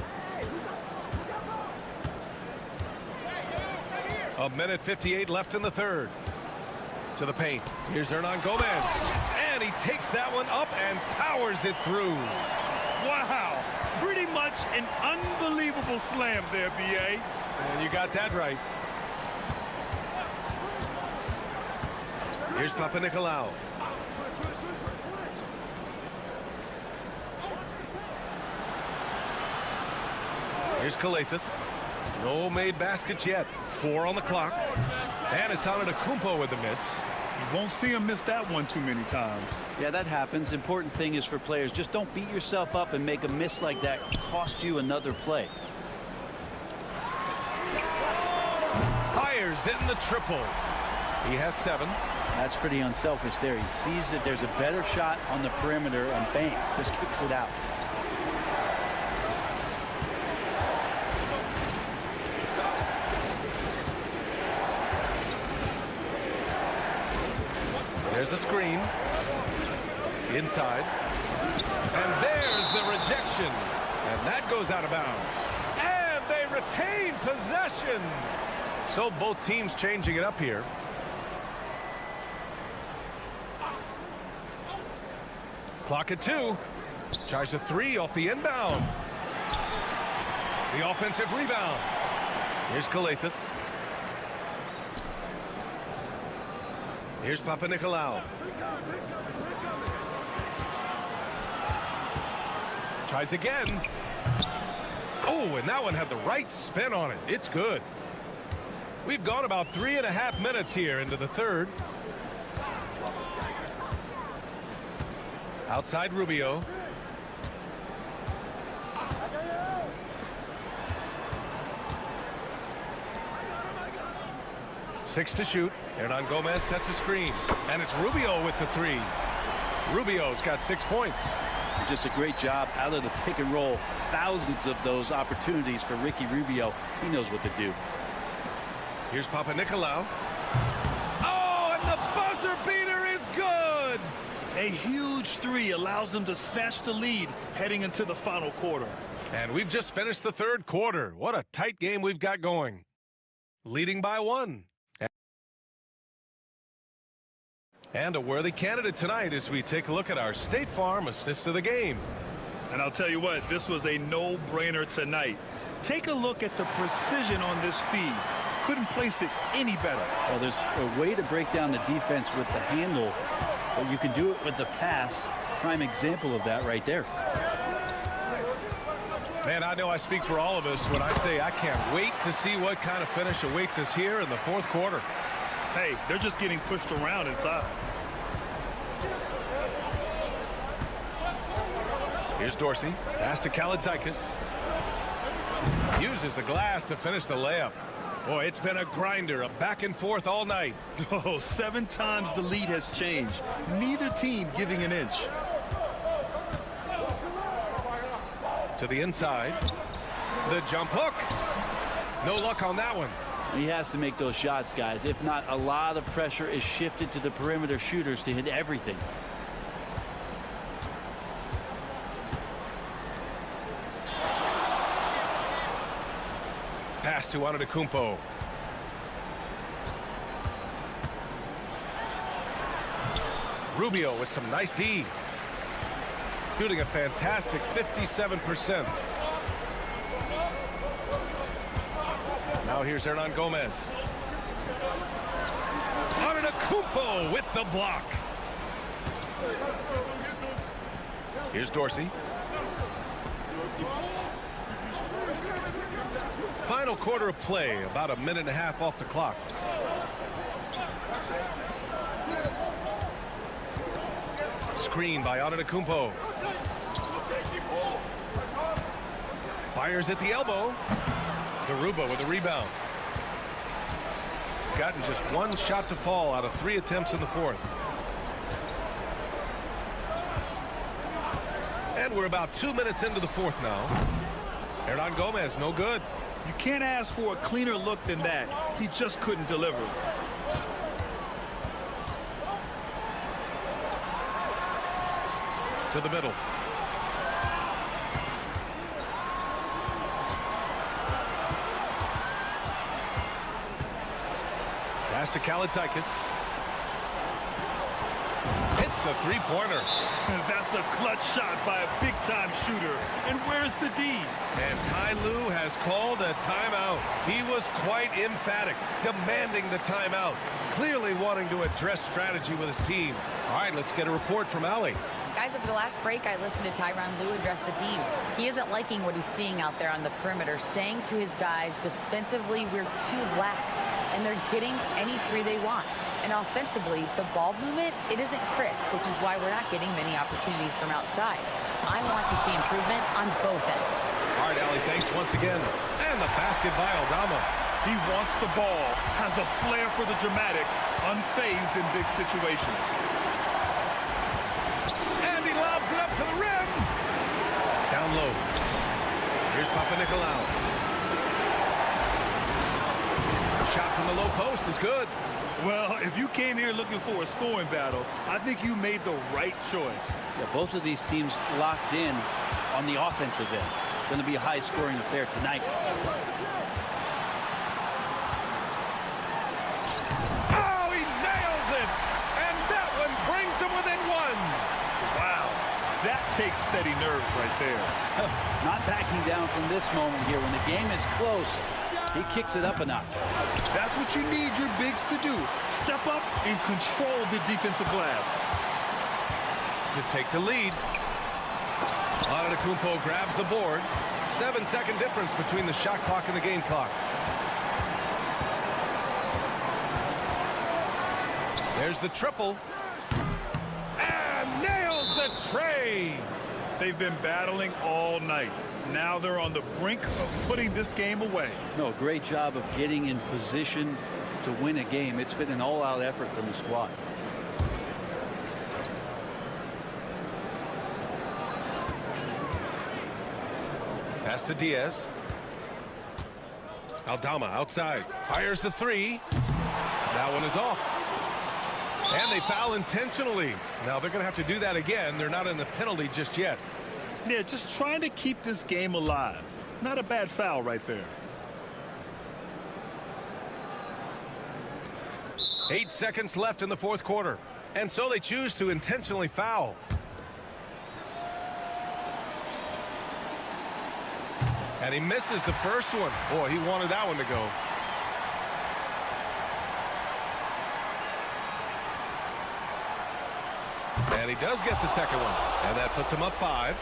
A minute 58 left in the third. To the paint. Here's Hernan Gomez. And he takes that one up and powers it through.
Wow. Pretty much an unbelievable slam there, B.A.
And you got that right. Here's Papanikolaou. Here's Kalathis. No made baskets yet. 4 on the clock. And it's Antetokounmpo with the miss.
You won't see him miss that one too many times.
Yeah, that happens. Important thing is for players, just don't beat yourself up and make a miss like that cost you another play.
Fires in the triple. He has 7.
That's pretty unselfish there. He sees that there's a better shot on the perimeter and bang, just kicks it out.
There's a screen. Inside. And there's the rejection. And that goes out of bounds. And they retain possession. So both teams changing it up here. Clock at 2. Tries a 3 off the inbound. The offensive rebound. Here's Kalathis. Here's Papanikolaou. Tries again. Oh, and that one had the right spin on it. It's good. We've gone about 3.5 minutes here into the third. Outside Rubio. Six to shoot. Hernan Gomez sets a screen. And it's Rubio with the 3. Rubio's got 6 points.
Just a great job out of the pick and roll. Thousands of those opportunities for Ricky Rubio. He knows what to do.
Here's Papanikolaou. Oh, and the buzzer beater is good.
A huge 3 allows them to snatch the lead heading into the final quarter.
And we've just finished the third quarter. What a tight game we've got going. Leading by 1. And a worthy candidate tonight as we take a look at our State Farm assist of the game.
And I'll tell you what, this was a no-brainer tonight. Take a look at the precision on this feed. Couldn't place it any better.
Well, there's a way to break down the defense with the handle, but you can do it with the pass. Prime example of that right there.
Man, I know I speak for all of us when I say I can't wait to see what kind of finish awaits us here in the fourth quarter.
Hey, they're just getting pushed around inside.
Here's Dorsey. Pass to Kalaitzakis. Uses the glass to finish the layup. Boy, it's been a grinder, a back and forth all night.
Oh, 7 times the lead has changed. Neither team giving an inch.
To the inside. The jump hook. No luck on that one.
He has to make those shots, guys. If not, a lot of pressure is shifted to the perimeter shooters to hit everything.
Pass to Antetokounmpo. Rubio with some nice D. Shooting a fantastic 57%. Now here's Hernan Gomez. Antetokounmpo with the block. Here's Dorsey. Final quarter of play, about a minute and a half off the clock. Screen by Antetokounmpo. Fires at the elbow. Garuba with a rebound. Gotten just 1 shot to fall out of 3 attempts in the fourth. And we're about 2 minutes into the fourth now. Hernan Gomez, no good.
You can't ask for a cleaner look than that. He just couldn't deliver.
To the middle. Pass to Kalaitzakis. a three-pointer.
That's a clutch shot by a big-time shooter. And where's the D?
And Ty Lue has called a timeout. He was quite emphatic, demanding the timeout, clearly wanting to address strategy with his team. All right, let's get a report from Allie.
Guys, over the last break, I listened to Tyronn Lue address the team. He isn't liking what he's seeing out there on the perimeter, saying to his guys, defensively, we're too lax, and they're getting any three they want. And offensively, the ball movement, it isn't crisp, which is why we're not getting many opportunities from outside. I want to see improvement on both ends.
All right, Allie, thanks once again. And the basket by Aldama.
He wants the ball, has a flair for the dramatic, unfazed in big situations.
Lobs it up to the rim. Down low. Here's Papanikolaou. Shot from the low post is good.
Well, if you came here looking for a scoring battle, I think you made the right choice.
Yeah, both of these teams locked in on the offensive end. Going to be a high-scoring affair tonight.
Oh, he nails it. And that one brings him within one.
Wow, that takes steady nerves right there.
Not backing down from this moment here. When the game is close, he kicks it up a notch.
That's what you need your bigs to do. Step up and control the defensive glass.
To take the lead. Antetokounmpo grabs the board. 7-second difference between the shot clock and the game clock. There's the triple. And nails the tray.
They've been battling all night. Now they're on the brink of putting this game away.
No, great job of getting in position to win a game. It's been an all-out effort from the squad.
Pass to Diaz. Aldama outside. Fires the three. That one is off. And they foul intentionally. Now they're going to have to do that again. They're not in the penalty just yet.
Yeah, just trying to keep this game alive. Not a bad foul right there.
8 seconds left in the fourth quarter. And so they choose to intentionally foul. And he misses the first one. Boy, he wanted that one to go. And he does get the second one. And that puts him up 5.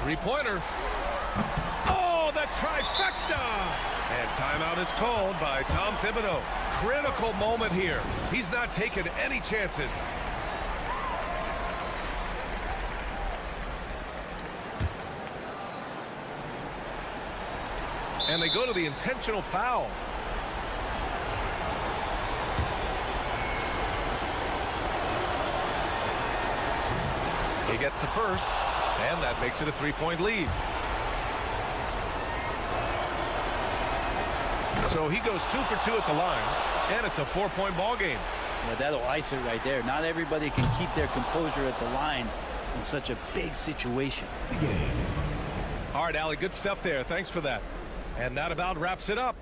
Three-pointer. Oh, the trifecta! And timeout is called by Tom Thibodeau. Critical moment here. He's not taking any chances. And they go to the intentional foul. He gets the first, and that makes it a 3-point lead. So he goes 2 for 2 at the line, and it's a 4-point ball game.
Yeah, that'll ice it right there. Not everybody can keep their composure at the line in such a big situation.
All right, Allie, good stuff there. Thanks for that. And that about wraps it up.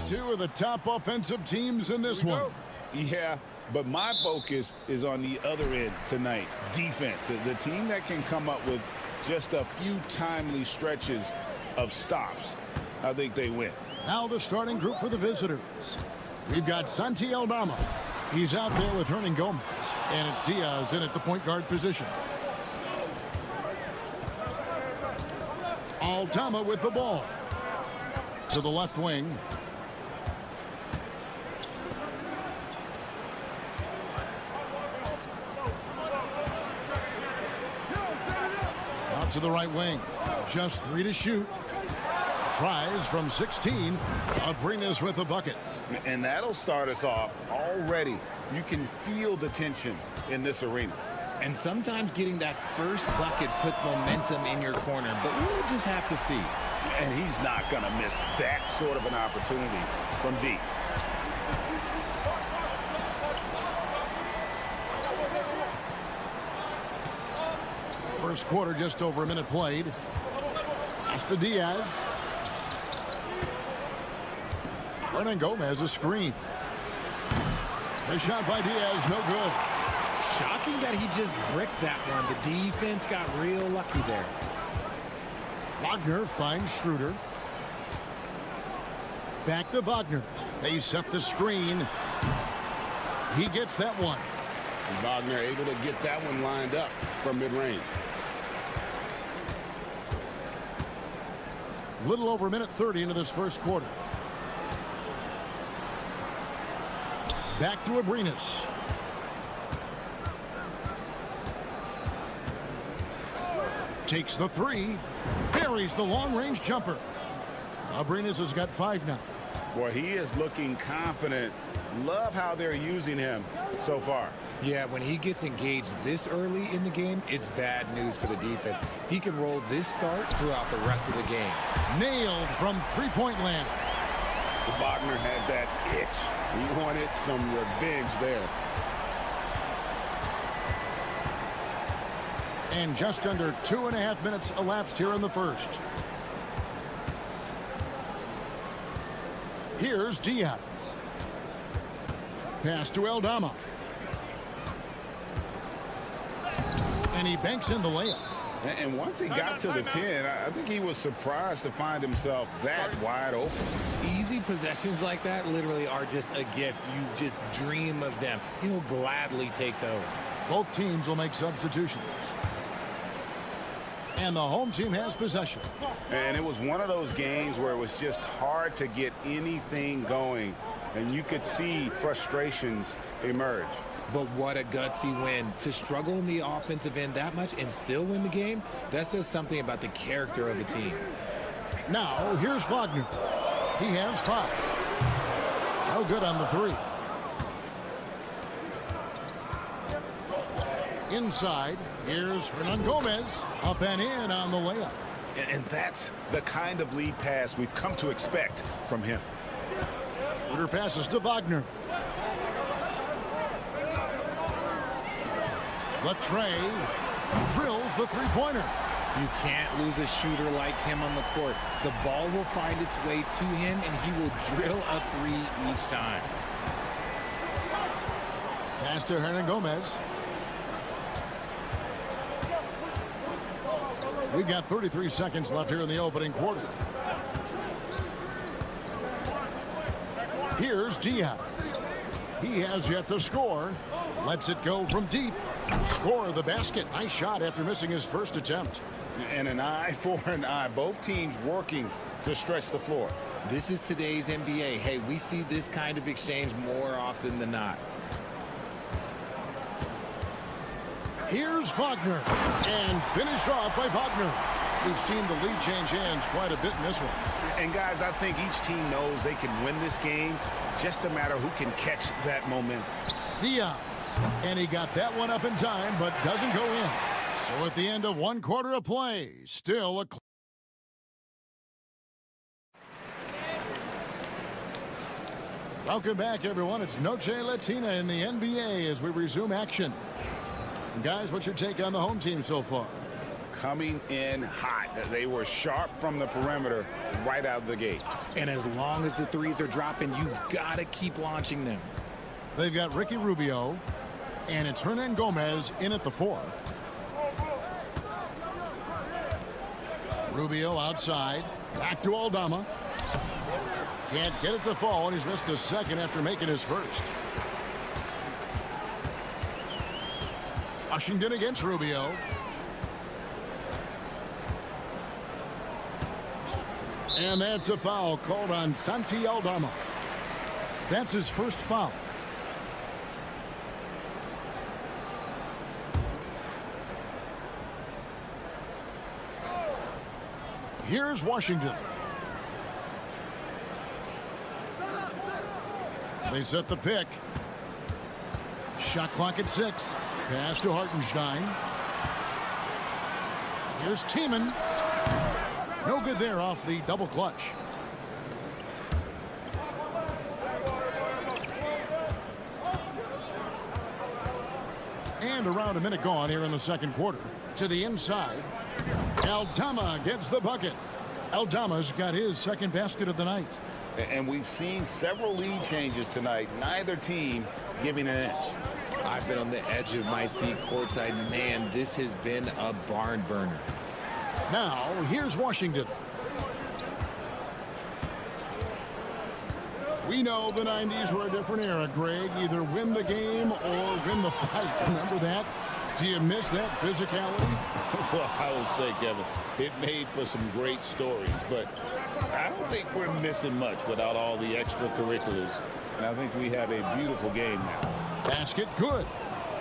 Two of the top offensive teams in this one.
Yeah, but my focus is on the other end tonight, defense. The team that can come up with just a few timely stretches of stops, I think they win.
Now the starting group for the visitors. We've got Santi Aldama. He's out there with Hernan Gomez. And it's Diaz in at the point guard position. Aldama with the ball. To the left wing. Out to the right wing. Just 3 to shoot. Tries from 16. Abrinas with the bucket.
And that'll start us off already. You can feel the tension in this arena.
And sometimes getting that first bucket puts momentum in your corner, but we'll just have to see.
And he's not going to miss that sort of an opportunity from deep.
First quarter, just over a minute played. Pass to Diaz. Hernan Gomez, a screen. The shot by Diaz, no good.
Shocking that he just bricked that one. The defense got real lucky there.
Wagner finds Schroeder. Back to Wagner. They set the screen. He gets that one.
And Wagner able to get that one lined up from mid-range.
Little over a minute 30 into this first quarter. Back to Abrinas. Takes the three. Buries the long-range jumper. Abrinas has got 5 now.
Boy, he is looking confident. Love how they're using him so far.
Yeah, when he gets engaged this early in the game, it's bad news for the defense. He can roll this start throughout the rest of the game.
Nailed from three-point land.
Wagner had that itch. He wanted some revenge there.
And just under 2.5 minutes elapsed here in the first. Here's Diaz. Pass to Aldama. And he banks in the layup.
And once he got to the 10, I think he was surprised to find himself that wide open.
Easy possessions like that literally are just a gift. You just dream of them. He'll gladly take those.
Both teams will make substitutions. And the home team has possession.
And it was one of those games where it was just hard to get anything going. And you could see frustrations emerge.
But what a gutsy win. To struggle in the offensive end that much and still win the game, that says something about the character of a team.
Now, here's Wagner. He has 5. No good on the 3. Inside, here's Hernan Gomez. Up and in on the layup.
And that's the kind of lead pass we've come to expect from him.
Schroeder passes to Wagner. Latrey Drills the three-pointer.
You can't lose a shooter like him on the court. The ball will find its way to him, and he will drill a three each time.
Pass to Hernan Gomez. We've got 33 seconds left here in the opening quarter. Here's Diaz. He has yet to score. Lets it go from deep. Score the basket. Nice shot after missing his first attempt.
And an eye for an eye. Both teams working to stretch the floor.
This is today's NBA. Hey, we see this kind of exchange more often than not.
Here's Wagner. And finished off by Wagner. We've seen the lead change hands quite a bit in this one.
And guys, I think each team knows they can win this game. Just a matter who can catch that momentum.
Diaz. And he got that one up in time, but doesn't go in. So at the end of one quarter of play, still a... Welcome back, everyone. It's Noche Latina in the NBA as we resume action. And guys, what's your take on the home team so far?
Coming in hot. They were sharp from the perimeter right out of the gate.
And as long as the threes are dropping, you've got to keep launching them.
They've got Ricky Rubio, and it's Hernan Gomez in at the 4. Rubio outside. Back to Aldama. Can't get it to fall, and he's missed the second after making his first. Washington against Rubio. And that's a foul called on Santi Aldama. That's his first foul. Here's Washington. They set the pick. Shot clock at 6. Pass to Hartenstein. Here's Tiemann. No good there off the double clutch. And around a minute gone here in the second quarter. To the inside. Aldama gets the bucket. Aldama's got his second basket of the night.
And we've seen several lead changes tonight. Neither team giving an inch.
I've been on the edge of my seat courtside. Man, this has been a barn burner.
Now, here's Washington. We know the 90s were a different era, Greg. Either win the game or win the fight. Remember that? Do you miss that physicality?
Well, I will say, Kevin, it made for some great stories, but I don't think we're missing much without all the extracurriculars. And I think we have a beautiful game now.
Basket good.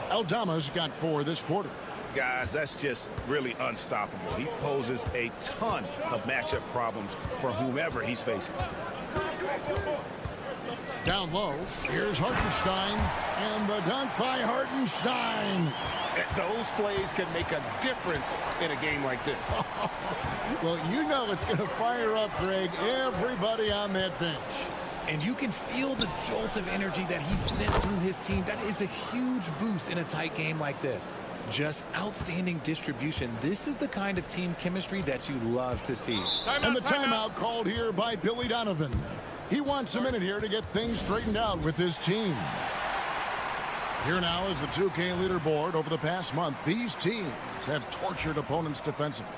Aldama's got 4 this quarter.
Guys, that's just really unstoppable. He poses a ton of matchup problems for whomever he's facing.
Down low, here's Hartenstein, and the dunk by Hartenstein.
Those plays can make a difference in a game like this.
Well, you know it's going to fire up, Greg, everybody on that bench.
And you can feel the jolt of energy that he sent through his team. That is a huge boost in a tight game like this. Just outstanding distribution. This is the kind of team chemistry that you love to see.
And the timeout called here by Billy Donovan. He wants a minute here to get things straightened out with his team. Here now is the 2K leaderboard. Over the past month, these teams have tortured opponents defensively.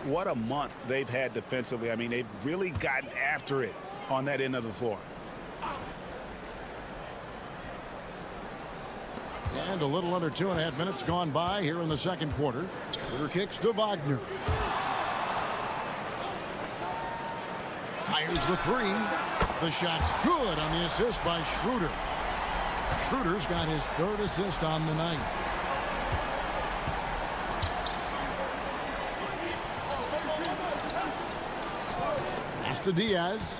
What a month they've had defensively. I mean, they've really gotten after it on that end of the floor.
And a little under 2.5 minutes gone by here in the second quarter. Schroeder kicks to Wagner. Fires the 3. The shot's good on the assist by Schroeder. Schroeder's got his 3rd assist on the night. Pass to Diaz.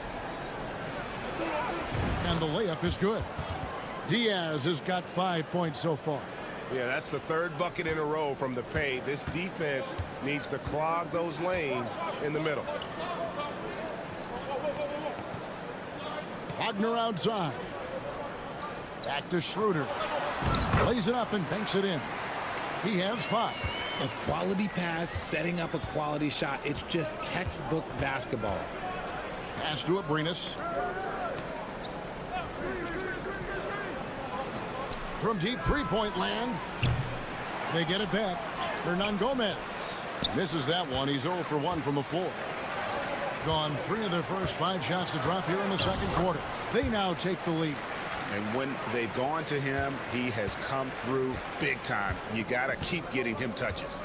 And the layup is good. Diaz has got 5 points so far.
Yeah, that's the 3rd bucket in a row from the paint. This defense needs to clog those lanes in the middle.
Wagner outside. Back to Schroeder. Plays it up and banks it in. He has 5.
A quality pass, setting up a quality shot. It's just textbook basketball.
Pass to Abrinas. From deep three-point land, they get it back. Hernan Gomez misses that one. He's 0 for 1 from the floor. Gone 3 of their first 5 shots to drop here in the second quarter. They now take the lead.
And when they've gone to him, he has come through big time. You got to keep getting him touches.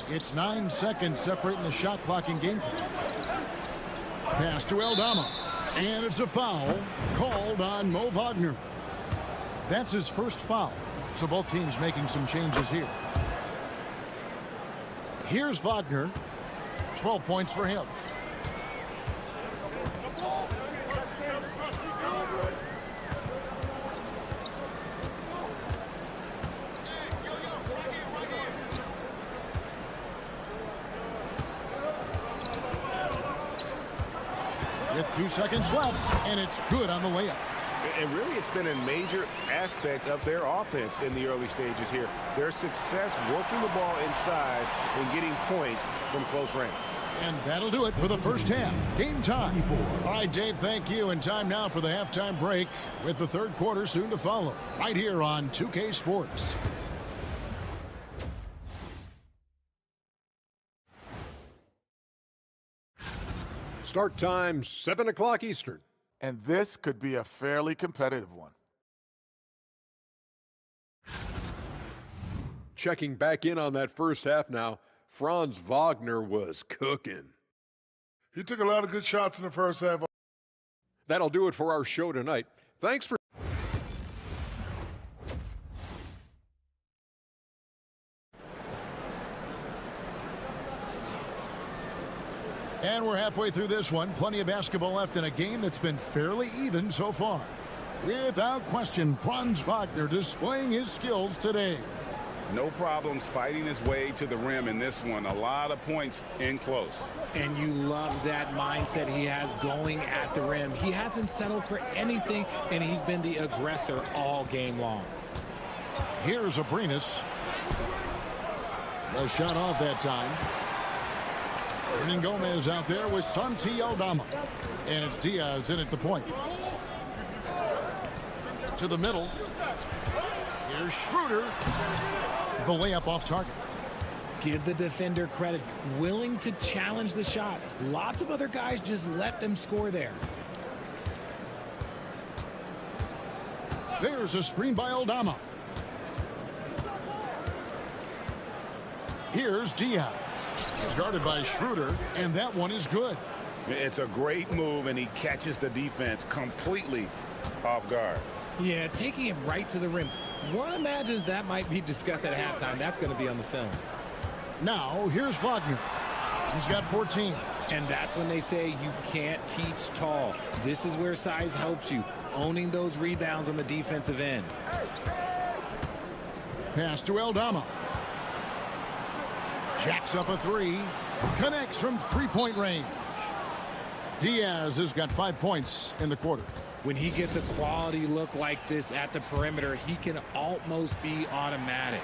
It's 9 seconds separating the shot clock and game clock. Pass to Aldama. And it's a foul called on Mo Wagner. That's his first foul. So both teams making some changes here. Here's Wagner. 12 points for him. With 2 seconds left, and it's good on the layup.
And really, it's been a major aspect of their offense in the early stages here. Their success working the ball inside and getting points from close range.
And that'll do it for the first half. Game time. All right, Dave, thank you. And time now for the halftime break with the third quarter soon to follow. Right here on 2K Sports.
Start time, 7 o'clock Eastern.
And this could be a fairly competitive one.
Checking back in on that first half now, Franz Wagner was cooking.
He took a lot of good shots in the first half.
That'll do it for our show tonight. Thanks for...
And we're halfway through this one. Plenty of basketball left in a game that's been fairly even so far. Without question, Franz Wagner displaying his skills today.
No problems fighting his way to the rim in this one. A lot of points in close.
And you love that mindset he has going at the rim. He hasn't settled for anything, and he's been the aggressor all game long.
Here's Abrinas. The shot off that time. Hernan Gomez out there with Santi Aldama. And it's Diaz in at the point. To the middle. Here's Schroeder. The layup off target.
Give the defender credit. Willing to challenge the shot. Lots of other guys just let them score there.
There's a screen by Aldama. Here's Diaz. He's guarded by Schroeder, and that one is good.
It's a great move, and he catches the defense completely off guard.
Yeah, taking it right to the rim. One imagines that might be discussed at halftime. That's going to be on the film.
Now, here's Wagner. He's got 14.
And that's when they say you can't teach tall. This is where size helps you, owning those rebounds on the defensive end.
Pass to Aldama. Jacks up a three. Connects from three-point range. Diaz has got 5 points in the quarter.
When he gets a quality look like this at the perimeter, he can almost be automatic.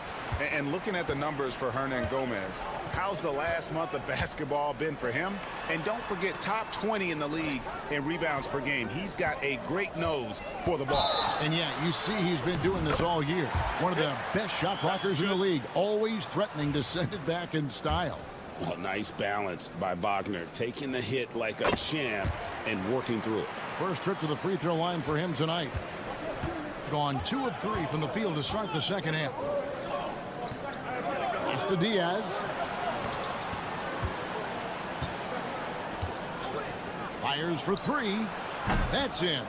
And looking at the numbers for Hernan Gomez, how's the last month of basketball been for him? And don't forget, top 20 in the league in rebounds per game. He's got a great nose for the ball.
And yeah, you see he's been doing this all year. One of the best shot blockers in the league, always threatening to send it back in style.
Well, nice balance by Wagner, taking the hit like a champ and working through it.
First trip to the free throw line for him tonight. Gone 2 of 3 from the field to start the second half. Pass to Diaz. Fires for 3. That's in.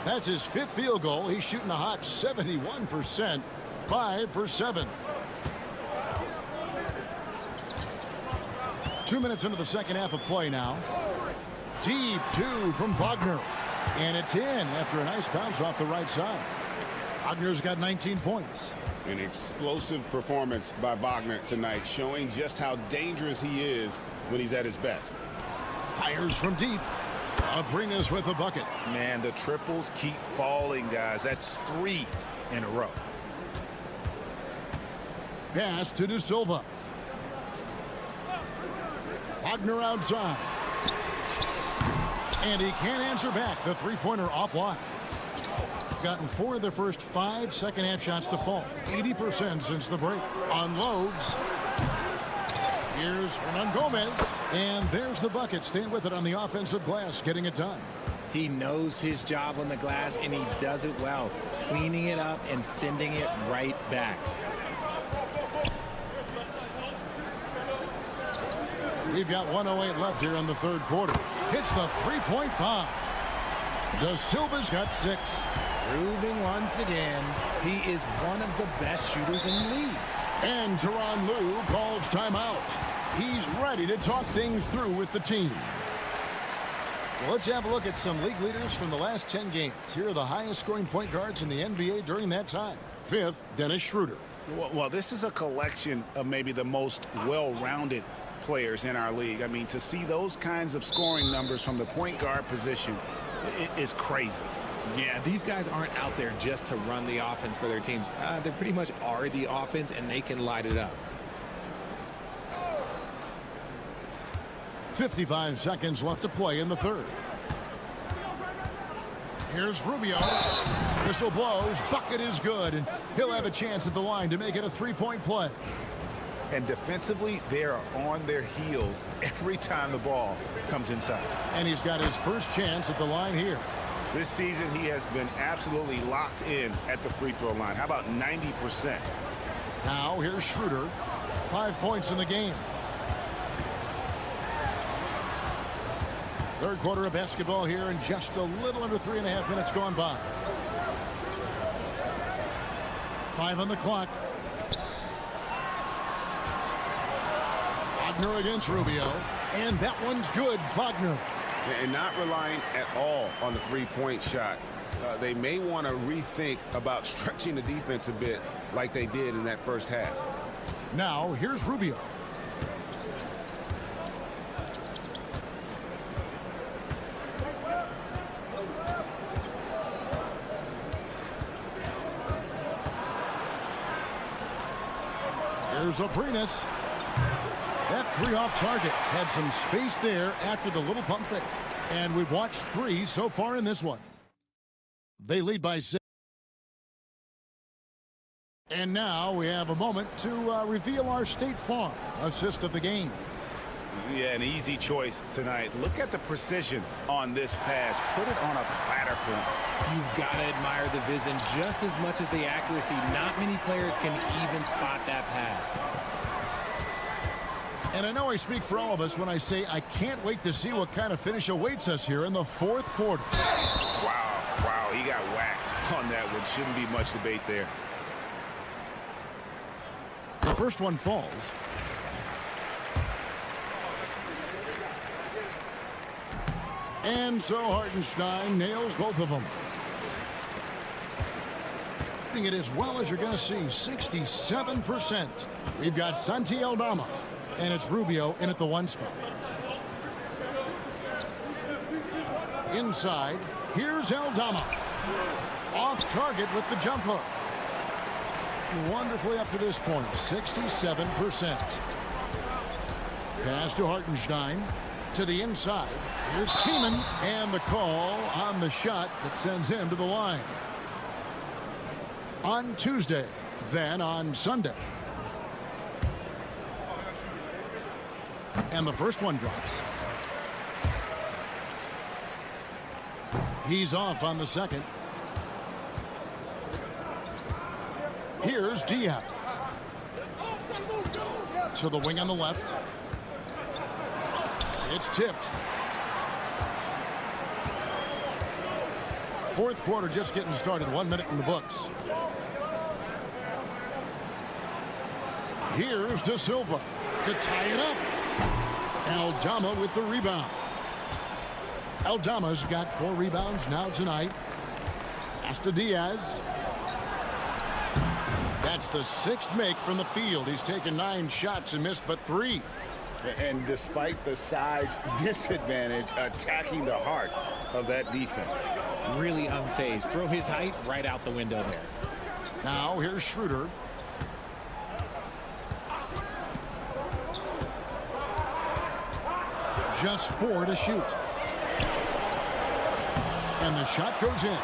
That's his 5th field goal. He's shooting a hot 71%. 5 for 7. 2 minutes into the second half of play now. Deep 2 from Wagner. And it's in after a nice bounce off the right side. Wagner's got 19 points.
An explosive performance by Wagner tonight, showing just how dangerous he is when he's at his best.
Fires from deep. Bring us with a bucket.
Man, the triples keep falling, guys. That's 3 in a row.
Pass to De Silva. Wagner outside. And he can't answer back. The three-pointer offline. Gotten 4 of their first 5 second-half shots to fall. 80% since the break. Unloads. Here's Hernan Gomez. And there's the bucket. Staying with it on the offensive glass. Getting it done.
He knows his job on the glass, and he does it well. Cleaning it up and sending it right back.
We've got 1:08 left here in the third quarter. Hits the three-point bomb. Da Silva's got 6.
Proving once again, he is one of the best shooters in the league.
And Tyronn Lue calls timeout. He's ready to talk things through with the team. Well, let's have a look at some league leaders from the last 10 games. Here are the highest scoring point guards in the NBA during that time. 5th, Dennis Schroeder.
Well, this is a collection of maybe the most well-rounded players in our league. I mean, to see those kinds of scoring numbers from the point guard position is crazy.
Yeah, these guys aren't out there just to run the offense for their teams. They pretty much are the offense, and they can light it up.
55 seconds left to play in the third. Here's Rubio. Whistle blows. Bucket is good, and he'll have a chance at the line to make it a three-point play.
And defensively, they are on their heels every time the ball comes inside.
And he's got his first chance at the line here.
This season, he has been absolutely locked in at the free throw line. How about 90%?
Now, here's Schroeder. 5 points in the game. Third quarter of basketball here, and just a little under 3.5 minutes gone by. 5 on the clock. Wagner against Rubio. And that one's good, Wagner.
And not relying at all on the three-point shot. They may want to rethink about stretching the defense a bit like they did in that first half.
Now, here's Rubio. Here's Abrinas. That 3 off target had some space there after the little pump fake. And we've watched 3 so far in this one. They lead by 6. And now we have a moment to reveal our State Farm assist of the game.
Yeah, an easy choice tonight. Look at the precision on this pass. Put it on a platter for him.
You've got to admire the vision just as much as the accuracy. Not many players can even spot that pass.
And I know I speak for all of us when I say I can't wait to see what kind of finish awaits us here in the fourth quarter.
Wow, he got whacked on that one. Shouldn't be much debate there.
The first one falls. And so Hartenstein nails both of them. It as well as you're going to see, 67%. We've got Santi Aldama, and it's Rubio in at the 1 spot. Inside, here's Aldama. Off target with the jump hook. Wonderfully up to this point, 67%. Pass to Hartenstein. To the inside. Here's Tiemann, and the call on the shot that sends him to the line. On Tuesday, then on Sunday. And the first one drops. He's off on the second. Here's Diaz. To the wing on the left. It's tipped. Fourth quarter just getting started. 1 minute in the books. Here's Da Silva to tie it up. Aldama with the rebound. Aldama's got 4 rebounds now tonight. Pass to Diaz. That's the 6th make from the field. He's taken 9 shots and missed but 3.
And despite the size disadvantage, attacking the heart of that defense.
Really unfazed. Throw his height right out the window there.
Now here's Schroeder. just 4 to shoot. And the shot goes in.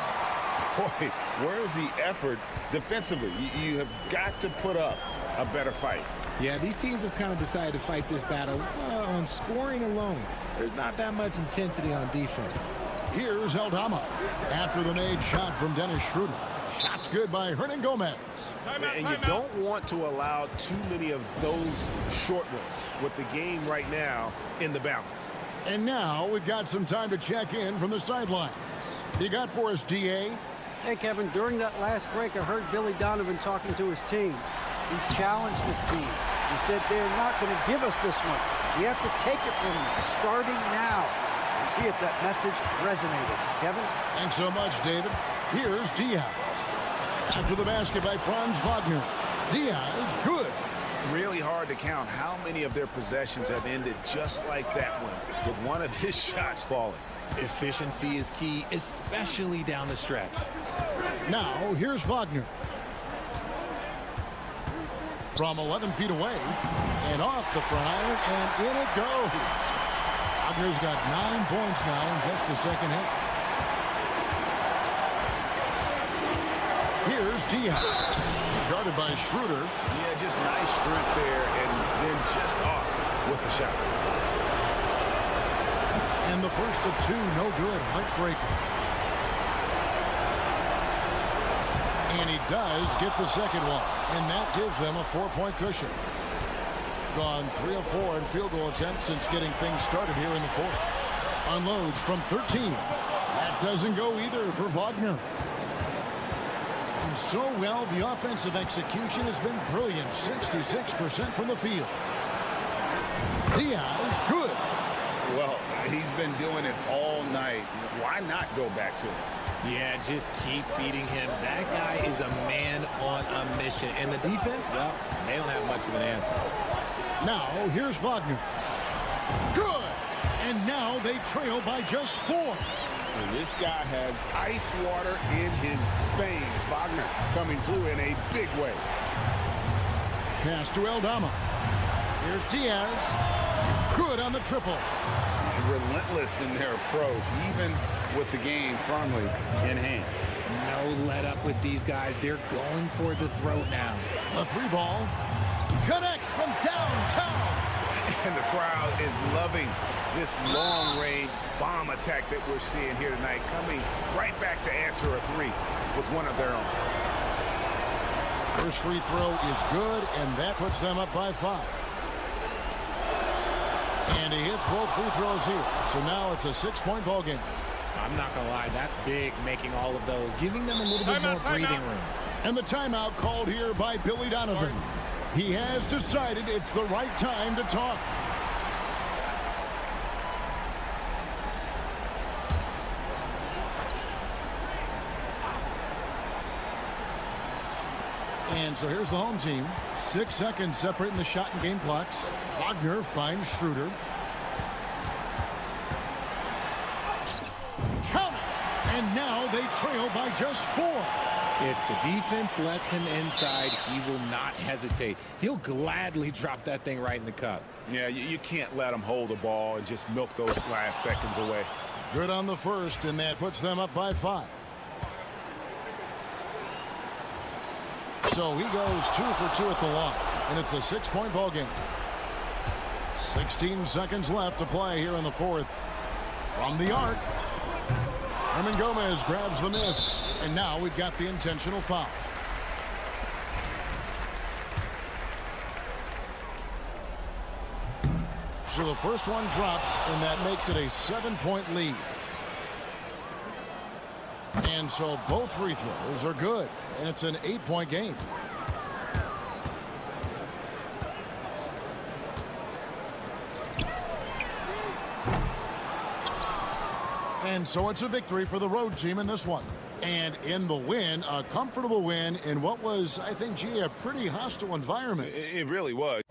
Boy, where's the effort defensively? You have got to put up a better fight.
Yeah, these teams have kind of decided to fight this battle on scoring alone. There's not that much intensity on defense.
Here's Aldama. After the made shot from Dennis Schroeder. Shot's good by Hernan Gomez.
And you don't want to allow too many of those short ones with the game right now in the balance.
And now we've got some time to check in from the sidelines. You got for us, DA?
Hey, Kevin, during that last break, I heard Billy Donovan talking to his team. He challenged his team. He said they're not going to give us this one. We have to take it from them, starting now. We'll see if that message resonated. Kevin?
Thanks so much, David. Here's Diaz. After the basket by Franz Wagner. Diaz, good.
Really hard to count how many of their possessions have ended just like that one, with one of his shots falling.
Efficiency is key, especially down the stretch.
Now, here's Wagner. From 11 feet away, and off the front, and in it goes. Wagner's got 9 points now in just the second half. Here's Diaz. He's guarded by Schroeder.
Yeah, just nice strength there, and then just off with the shot.
And the first of 2, no good. Heartbreaker. And he does get the second one. And that gives them a 4-point cushion. Gone 3 of 4 in field goal attempts since getting things started here in the fourth. Unloads from 13. That doesn't go either for Wagner. And so well, the offensive execution has been brilliant. 66% from the field. Diaz, good.
Well, he's been doing it all night. Why not go back to it?
Yeah, just keep feeding him. That guy is a man on a mission. And the defense, well, they don't have much of an answer.
Now, here's Wagner. Good! And now they trail by just 4.
And this guy has ice water in his veins. Wagner coming through in a big way.
Pass to Aldama. Here's Diaz. Good on the triple.
Relentless in their approach, even with the game firmly in hand.
No let up with these guys. They're going for the throat now.
A 3 ball. Connects from downtown.
And the crowd is loving this long-range bomb attack that we're seeing here tonight, coming right back to answer a 3 with one of their own.
First free throw is good, and that puts them up by 5. And he hits both free throws here. So now it's a 6-point ball game.
I'm not going to lie, that's big, making all of those, giving them a little bit more breathing room.
And the timeout called here by Billy Donovan. He has decided it's the right time to talk. And so here's the home team. 6 seconds separating the shot and game clocks. Wagner finds Schroeder. Count it! And now they trail by just 4.
If the defense lets him inside, he will not hesitate. He'll gladly drop that thing right in the cup.
Yeah, you can't let him hold the ball and just milk those last seconds away.
Good on the first, and that puts them up by 5. So he goes 2 for 2 at the line, and it's a 6-point ball game. 16 seconds left to play here in the fourth. From the arc, Hernan Gomez grabs the miss, and now we've got the intentional foul. So the first one drops, and that makes it a 7-point lead. And so both free throws are good, and it's an 8-point game. And so it's a victory for the road team in this one. And in the win, a comfortable win in what was, I think, gee, a pretty hostile environment.
It really was.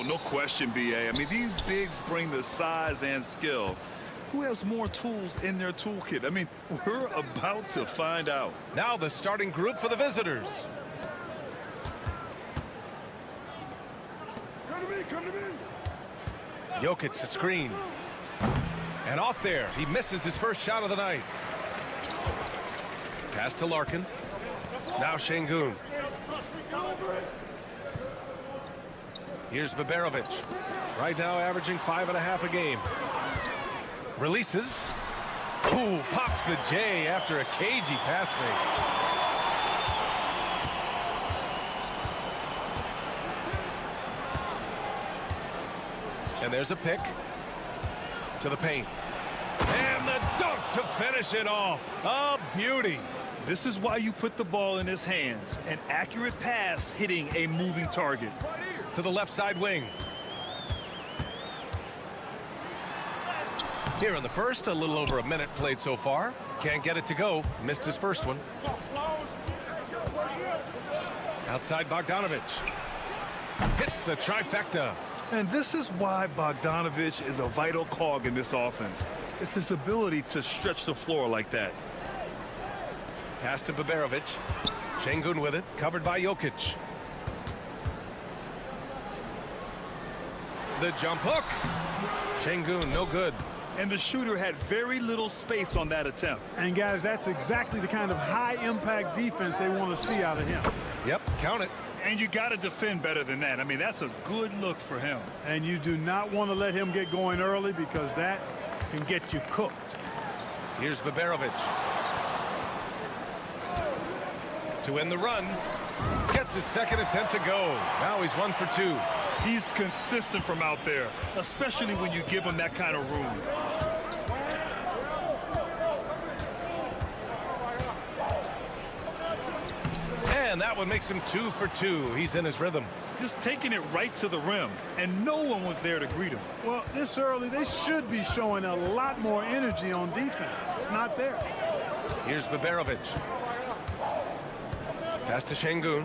No question, BA. I mean, these bigs bring the size and skill. Who has more tools in their toolkit? I mean, we're about to find out.
Now the starting group for the visitors.
Come to me.
Jokic to screen. And off there, he misses his first shot of the night. Pass to Larkin. Now Şengün. Here's Baberovic. Right now averaging 5.5 a game. Releases. Ooh, pops the J after a cagey pass fake. And there's a pick to the paint. And the dunk to finish it off. A beauty.
This is why you put the ball in his hands. An accurate pass hitting a moving target.
To the left side wing. Here in the first, a little over a minute played so far. Can't get it to go. Missed his first one. Outside Bogdanovic. Hits the trifecta.
And this is why Bogdanovic is a vital cog in this offense. It's his ability to stretch the floor like that.
Pass to Baberovic. Şengün with it, covered by Jokic. The jump hook. Şengün, no good.
And the shooter had very little space on that attempt.
And guys, that's exactly the kind of high-impact defense they want to see out of him.
Yep, count it.
And you got to defend better than that. I mean, that's a good look for him.
And you do not want to let him get going early because that can get you cooked.
Here's Baberovic. To win the run. Gets his second attempt to go. Now he's 1 for 2.
He's consistent from out there, especially when you give him that kind of room.
And that one makes him 2 for 2. He's in his rhythm.
Just taking it right to the rim, and no one was there to greet him.
Well, this early, they should be showing a lot more energy on defense. It's not there.
Here's Baberovic. Pass to Şengün.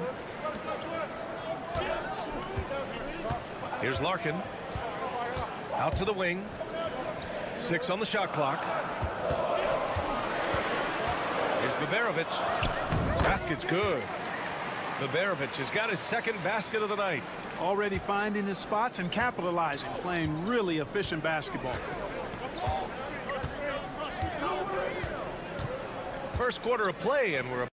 Here's Larkin. Out to the wing. 6 on the shot clock. Here's Baberovic. Basket's good. Baberovic has got his second basket of the night.
Already finding his spots and capitalizing, playing really efficient basketball.
First quarter of play, and we're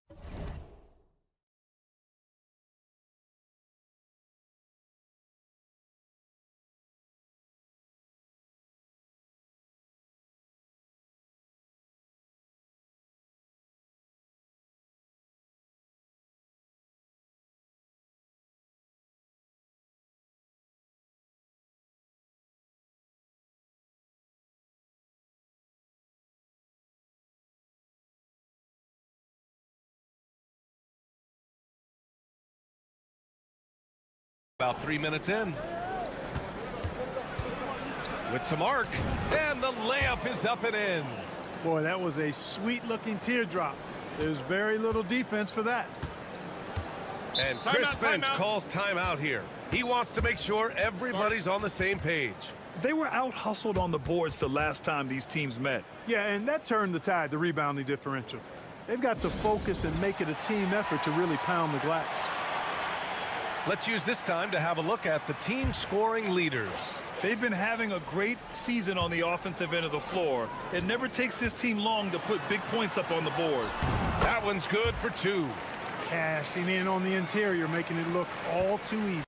about 3 minutes in. With some arc, and the layup is up and in.
Boy, that was a sweet-looking teardrop. There's very little defense for that.
And Chris Finch calls timeout here. He wants to make sure everybody's on the same page.
They were out-hustled on the boards the last time these teams met.
Yeah, and that turned the tide, the rebounding differential. They've got to focus and make it a team effort to really pound the glass.
Let's use this time to have a look at the team scoring leaders.
They've been having a great season on the offensive end of the floor. It never takes this team long to put big points up on the board.
That one's good for 2.
Cashing in on the interior, making it look all too easy.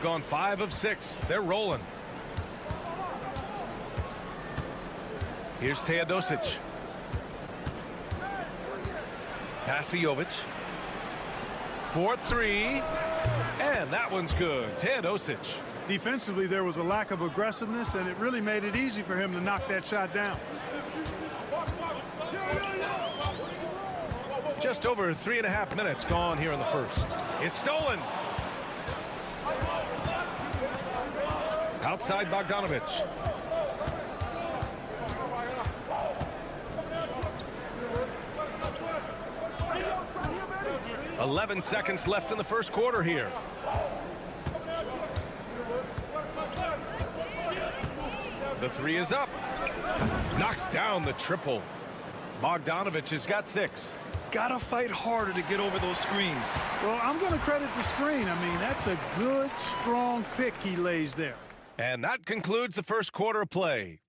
Gone 5 of 6. They're rolling. Here's Teodosic. Pass to Jovic. 4-3. And that one's good. Teodosic.
Defensively, there was a lack of aggressiveness, and it really made it easy for him to knock that shot down.
Just over 3.5 minutes gone here in the first. It's stolen. Outside Bogdanovic. 11 seconds left in the first quarter here. The three is up. Knocks down the triple. Bogdanovic has got 6.
Gotta fight harder to get over those screens.
Well, I'm going to credit the screen. I mean, that's a good, strong pick he lays there.
And that concludes the first quarter of play.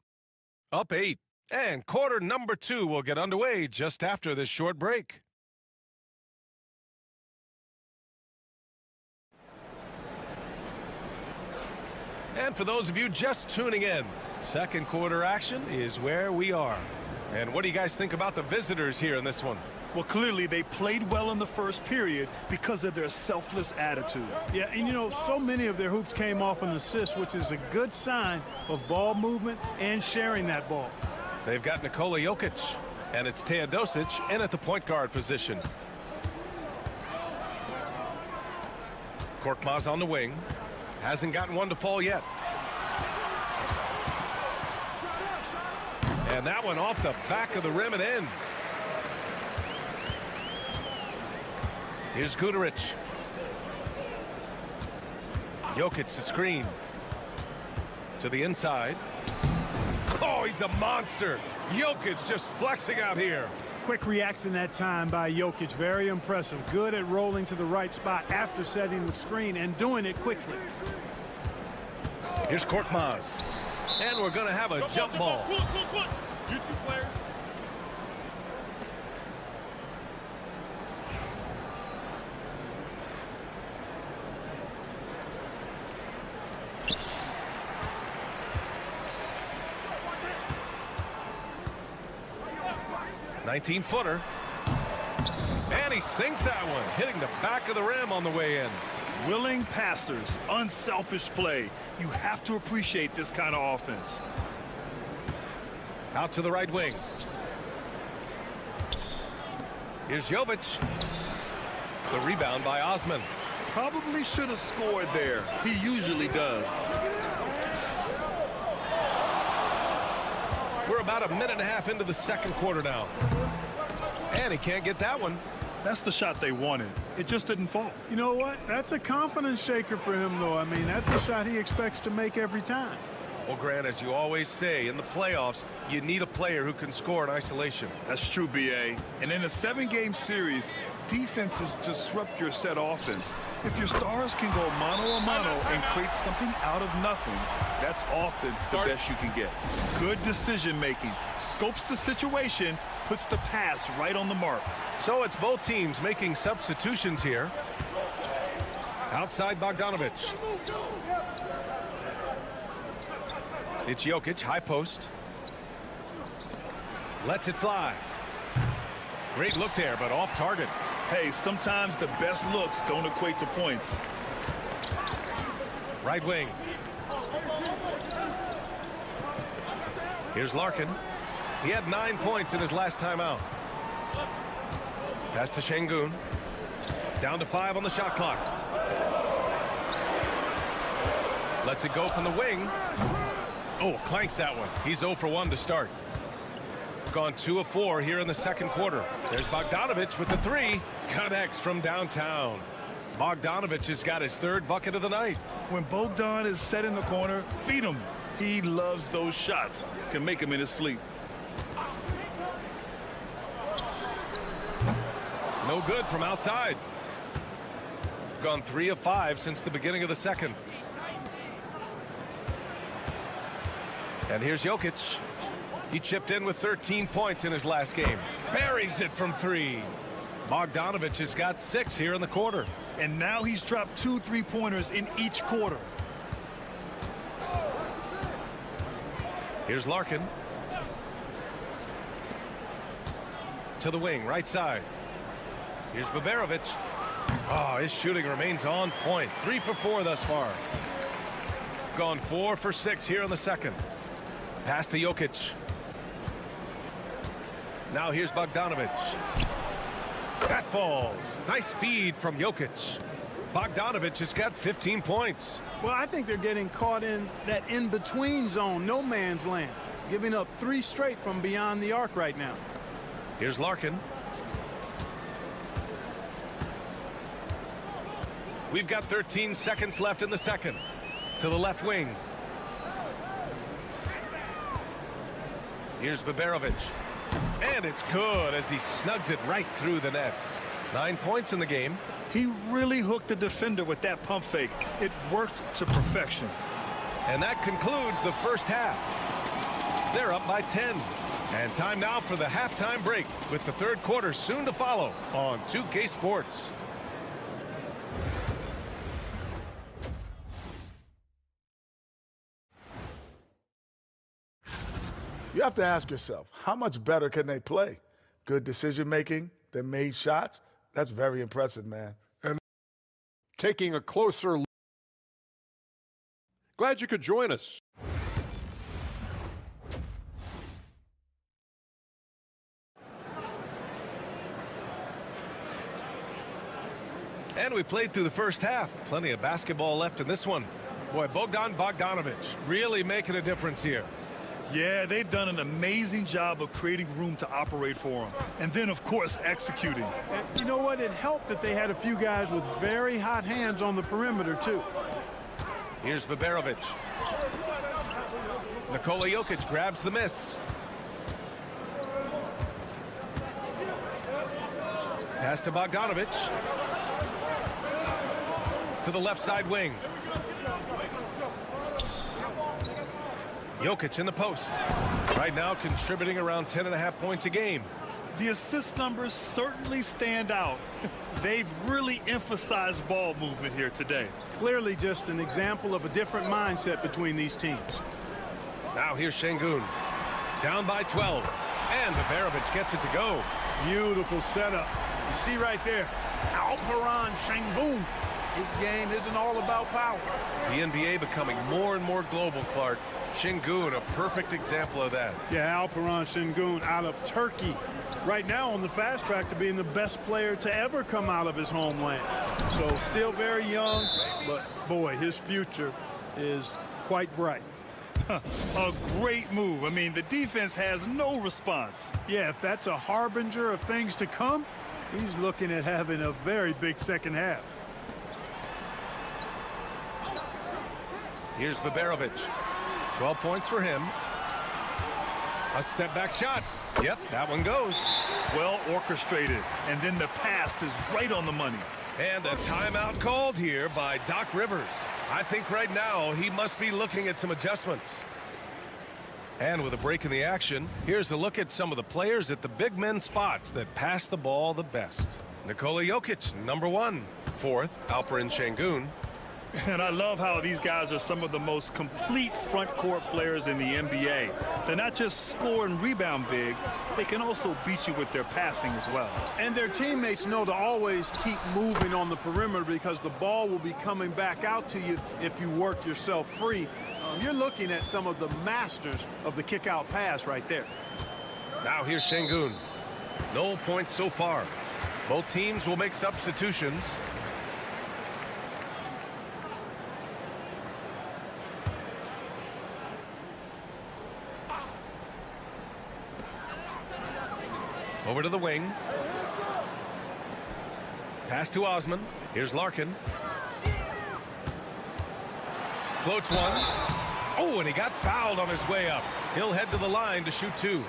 Up 8. And quarter number 2 will get underway just after this short break. And for those of you just tuning in, second quarter action is where we are. And what do you guys think about the visitors here in this one?
Well, clearly they played well in the first period because of their selfless attitude.
Yeah, and you know, so many of their hoops came off an assist, which is a good sign of ball movement and sharing that ball.
They've got Nikola Jokic, and it's Teodosic in at the point guard position. Korkmaz on the wing. Hasn't gotten one to fall yet. And that one off the back of the rim and in. Here's Guduric. Jokic the screen. To the inside. Oh, he's a monster. Jokic just flexing out here.
Quick reaction that time by Jokic. Very impressive. Good at rolling to the right spot after setting the screen and doing it quickly.
Here's Korkmaz. And we're going to have a jump ball.
You two players.
$19-footer. And he sinks that one, hitting the back of the rim on the way in.
Willing passers, unselfish play. You have to appreciate this kind of offense.
Out to the right wing. Here's Jovic. The rebound by Osman.
Probably should have scored there. He usually does.
We're about a minute and a half into the second quarter now. And he can't get that one.
That's the shot they wanted. It just didn't fall.
You know what? That's a confidence shaker for him, though. I mean, that's a shot he expects to make every time.
Well, Grant, as you always say, in the playoffs, you need a player who can score in isolation.
That's true, B.A. And in a 7-game series, defenses disrupt your set offense. If your stars can go mano-a-mano and create something out of nothing, that's often the best you can get. Good decision-making. Scopes the situation, puts the pass right on the mark.
So it's both teams making substitutions here. Outside Bogdanovic. It's Jokic, high post. Lets it fly. Great look there, but off target.
Hey, sometimes the best looks don't equate to points.
Right wing. Here's Larkin. He had 9 points in his last time out. Pass to Şengün. Down to 5 on the shot clock. Lets it go from the wing. Oh, clanks that one. He's 0 for 1 to start. Gone 2 of 4 here in the second quarter. There's Bogdanovic with the 3. Connects from downtown. Bogdanovic has got his 3rd bucket of the night.
When Bogdan is set in the corner, feed him. He loves those shots. Can make him in his sleep.
No good from outside. Gone 3 of 5 since the beginning of the second. And here's Jokic. He chipped in with 13 points in his last game. Buries it from 3. Bogdanovic has got 6 here in the quarter.
And now he's dropped 2 3-pointers in each quarter.
Here's Larkin. To the wing, right side. Here's Baberovic. Oh, his shooting remains on point. 3 for 4 thus far. Gone 4 for 6 here in the second. Pass to Jokic. Now here's Bogdanovic. That falls. Nice feed from Jokic. Bogdanovic has got 15 points.
Well, I think they're getting caught in that in-between zone, no man's land, giving up 3 straight from beyond the arc right now.
Here's Larkin. We've got 13 seconds left in the second. To the left wing. Here's Baberovic. And it's good as he snugs it right through the net. 9 points in the game.
He really hooked the defender with that pump fake. It worked to perfection.
And that concludes the first half. They're up by 10. And time now for the halftime break with the third quarter soon to follow on 2K Sports.
You have to ask yourself, how much better can they play? Good decision-making, they made shots. That's very impressive, man.
And taking a closer look. Glad you could join us.
And we played through the first half. Plenty of basketball left in this one. Boy, Bogdan Bogdanovic really making a difference here.
Yeah, they've done an amazing job of creating room to operate for him. And then, of course, executing.
And you know what? It helped that they had a few guys with very hot hands on the perimeter, too.
Here's Baberovic. Nikola Jokic grabs the miss. Pass to Bogdanovic. To the left side wing. Jokic in the post. Right now contributing around 10.5 points a game.
The assist numbers certainly stand out. They've really emphasized ball movement here today.
Clearly just an example of a different mindset between these teams.
Now here's Şengün. Down by 12. And Baberovic gets it to go.
Beautiful setup. You see right there, Alperen Şengün. His game isn't all about power.
The NBA becoming more and more global, Clark. Şengün, a perfect example of that.
Yeah, Alperen Şengün out of Turkey. Right now on the fast track to being the best player to ever come out of his homeland. So still very young, but boy, his future is quite bright.
A great move. I mean, the defense has no response.
Yeah, if that's a harbinger of things to come, he's looking at having a very big second half.
Here's Baberovic. 12 points for him. A step back shot. Yep, that one goes.
Well orchestrated. And then the pass is right on the money.
And a timeout called here by Doc Rivers. I think right now he must be looking at some adjustments. And with a break in the action, here's a look at some of the players at the big men spots that pass the ball the best. Nikola Jokic, number 1. 4th, Alperen Şengün.
And I love how these guys are some of the most complete front court players in the NBA. They're not just score and rebound bigs, they can also beat you with their passing as well.
And their teammates know to always keep moving on the perimeter because the ball will be coming back out to you if you work yourself free. You're looking at some of the masters of the kick-out pass right there.
Now here's Şengün. No points so far. Both teams will make substitutions. Over to the wing. Pass to Osman. Here's Larkin. Floats one. Oh, and he got fouled on his way up. He'll head to the line to shoot 2.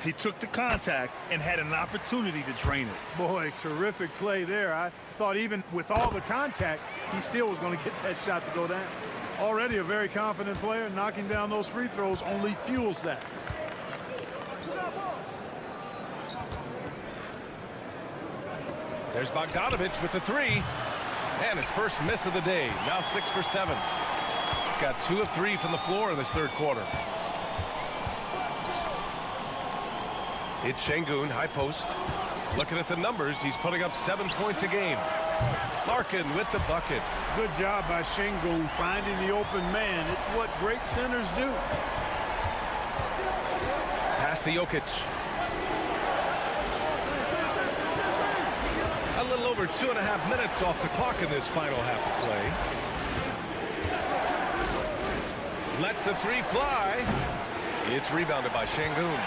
He took the contact and had an opportunity to drain it.
Boy, terrific play there. I thought even with all the contact, he still was going to get that shot to go down. Already a very confident player. Knocking down those free throws only fuels that.
There's Bogdanovic with the 3. And his first miss of the day. Now 6 for 7. Got 2 of 3 from the floor in this third quarter. It's Şengün, high post. Looking at the numbers, he's putting up 7 points a game. Larkin with the bucket.
Good job by Şengün finding the open man. It's what great centers do.
Pass to Jokic. A little over 2.5 minutes off the clock in this final half of play. Lets the 3 fly. It's rebounded by Şengün.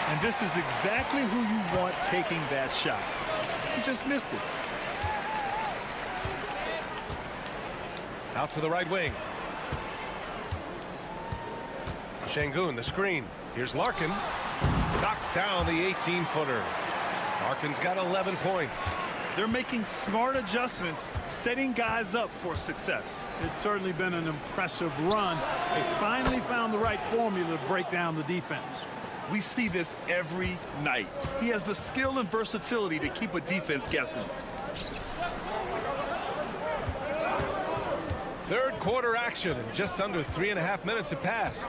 And this is exactly who you want taking that shot. He just missed it.
Out to the right wing. Şengün, the screen. Here's Larkin. Knocks down the 18-footer. Larkin's got 11 points.
They're making smart adjustments, setting guys up for success.
It's certainly been an impressive run. They finally found the right formula to break down the defense.
We see this every night. He has the skill and versatility to keep a defense guessing.
Third quarter action, and just under 3.5 minutes have passed.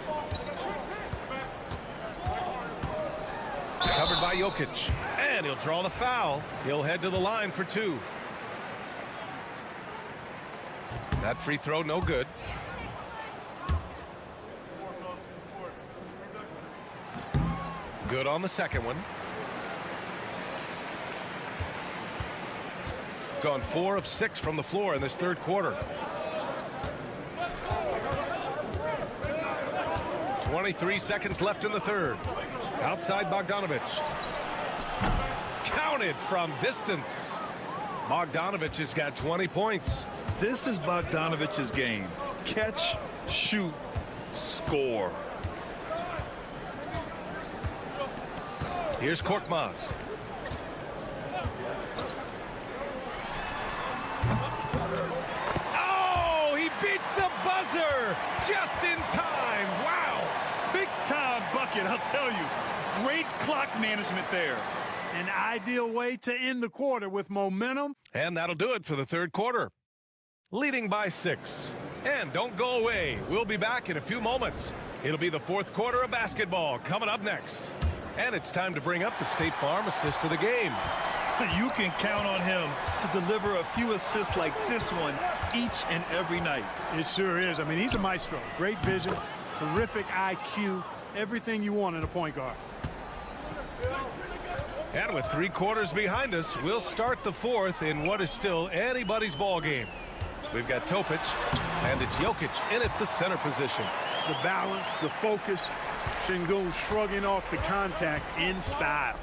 Covered by Jokic, and he'll draw the foul. He'll head to the line for 2. That free throw, no good. Good on the second one. Gone 4 of 6 from the floor in this third quarter. 23 seconds left in the third. Outside Bogdanovic. Counted from distance. Bogdanovic has got 20 points.
This is Bogdanovic's game. Catch, shoot, score.
Here's Korkmaz. Oh, he beats the buzzer just in time. Wow.
Big time bucket, I'll tell you. Great clock management there.
An ideal way to end the quarter with momentum.
And that'll do it for the third quarter. Leading by 6. And don't go away. We'll be back in a few moments. It'll be the fourth quarter of basketball coming up next. And it's time to bring up the State Farm assist of the game.
You can count on him to deliver a few assists like this one each and every night.
It sure is. I mean, he's a maestro. Great vision, terrific IQ, everything you want in a point guard.
And with 3 quarters behind us, we'll start the fourth in what is still anybody's ball game. We've got Topic, and it's Jokic in at the center position.
The balance, the focus, Şengün shrugging off the contact in style.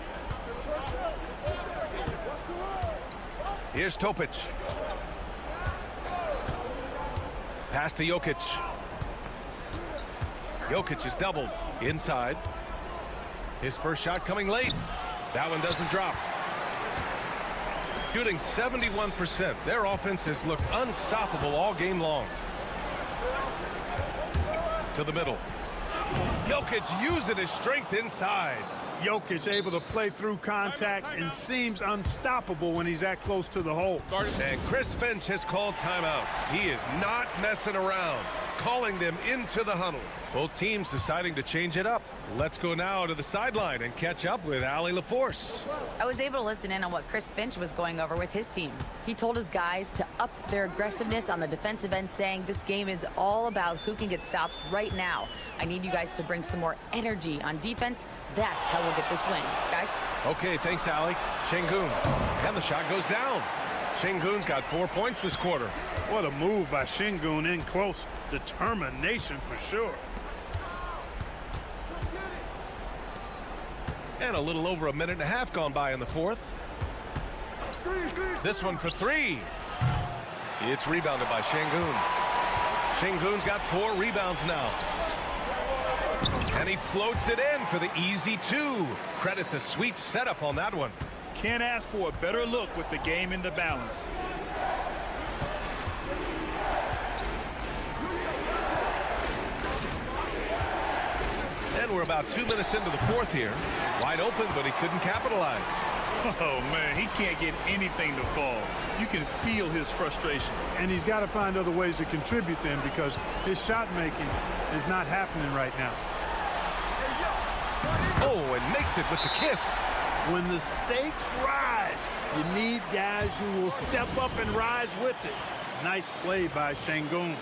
Here's Topic. Pass to Jokic. Jokic is doubled inside. His first shot coming late. That one doesn't drop. Shooting 71%. Their offense has looked unstoppable all game long. To the middle. Jokic using his strength inside.
Jokic able to play through contact and seems unstoppable when he's that close to the hole.
And Chris Finch has called timeout. He is not messing around, calling them into the huddle. Both teams deciding to change it up. Let's go now to the sideline and catch up with Allie LaForce.
I was able to listen in on what Chris Finch was going over with his team. He told his guys to up their aggressiveness on the defensive end, saying this game is all about who can get stops right now. I need you guys to bring some more energy on defense. That's how we'll get this win. Guys?
Okay, thanks, Allie. Şengün. And the shot goes down. Şengün's got 4 points this quarter.
What a move by Şengün in close. Determination for sure.
And a little over 1.5 minutes gone by in the fourth. This one for 3. It's rebounded by Şengün. Şengün's got 4 rebounds now. And he floats it in for the easy 2. Credit the sweet setup on that one.
Can't ask for a better look with the game in the balance.
And we're about 2 minutes into the fourth here. Wide open, but he couldn't capitalize.
Oh, man, he can't get anything to fall. You can feel his frustration.
And he's got to find other ways to contribute then, because his shot making is not happening right now.
Oh, and makes it with the kiss.
When the stakes rise, you need guys who will step up and rise with it. Nice play by Şengün.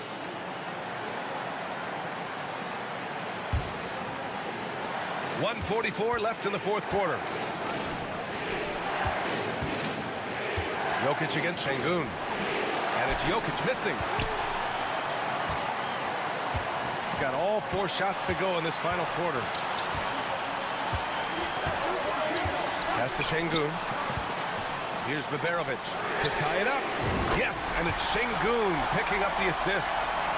.144 left in the fourth quarter. Jokic against Şengün. And it's Jokic missing. Got all 4 shots to go in this final quarter. Pass to Şengün. Here's Baberovic to tie it up. Yes, and it's Şengün picking up the assist.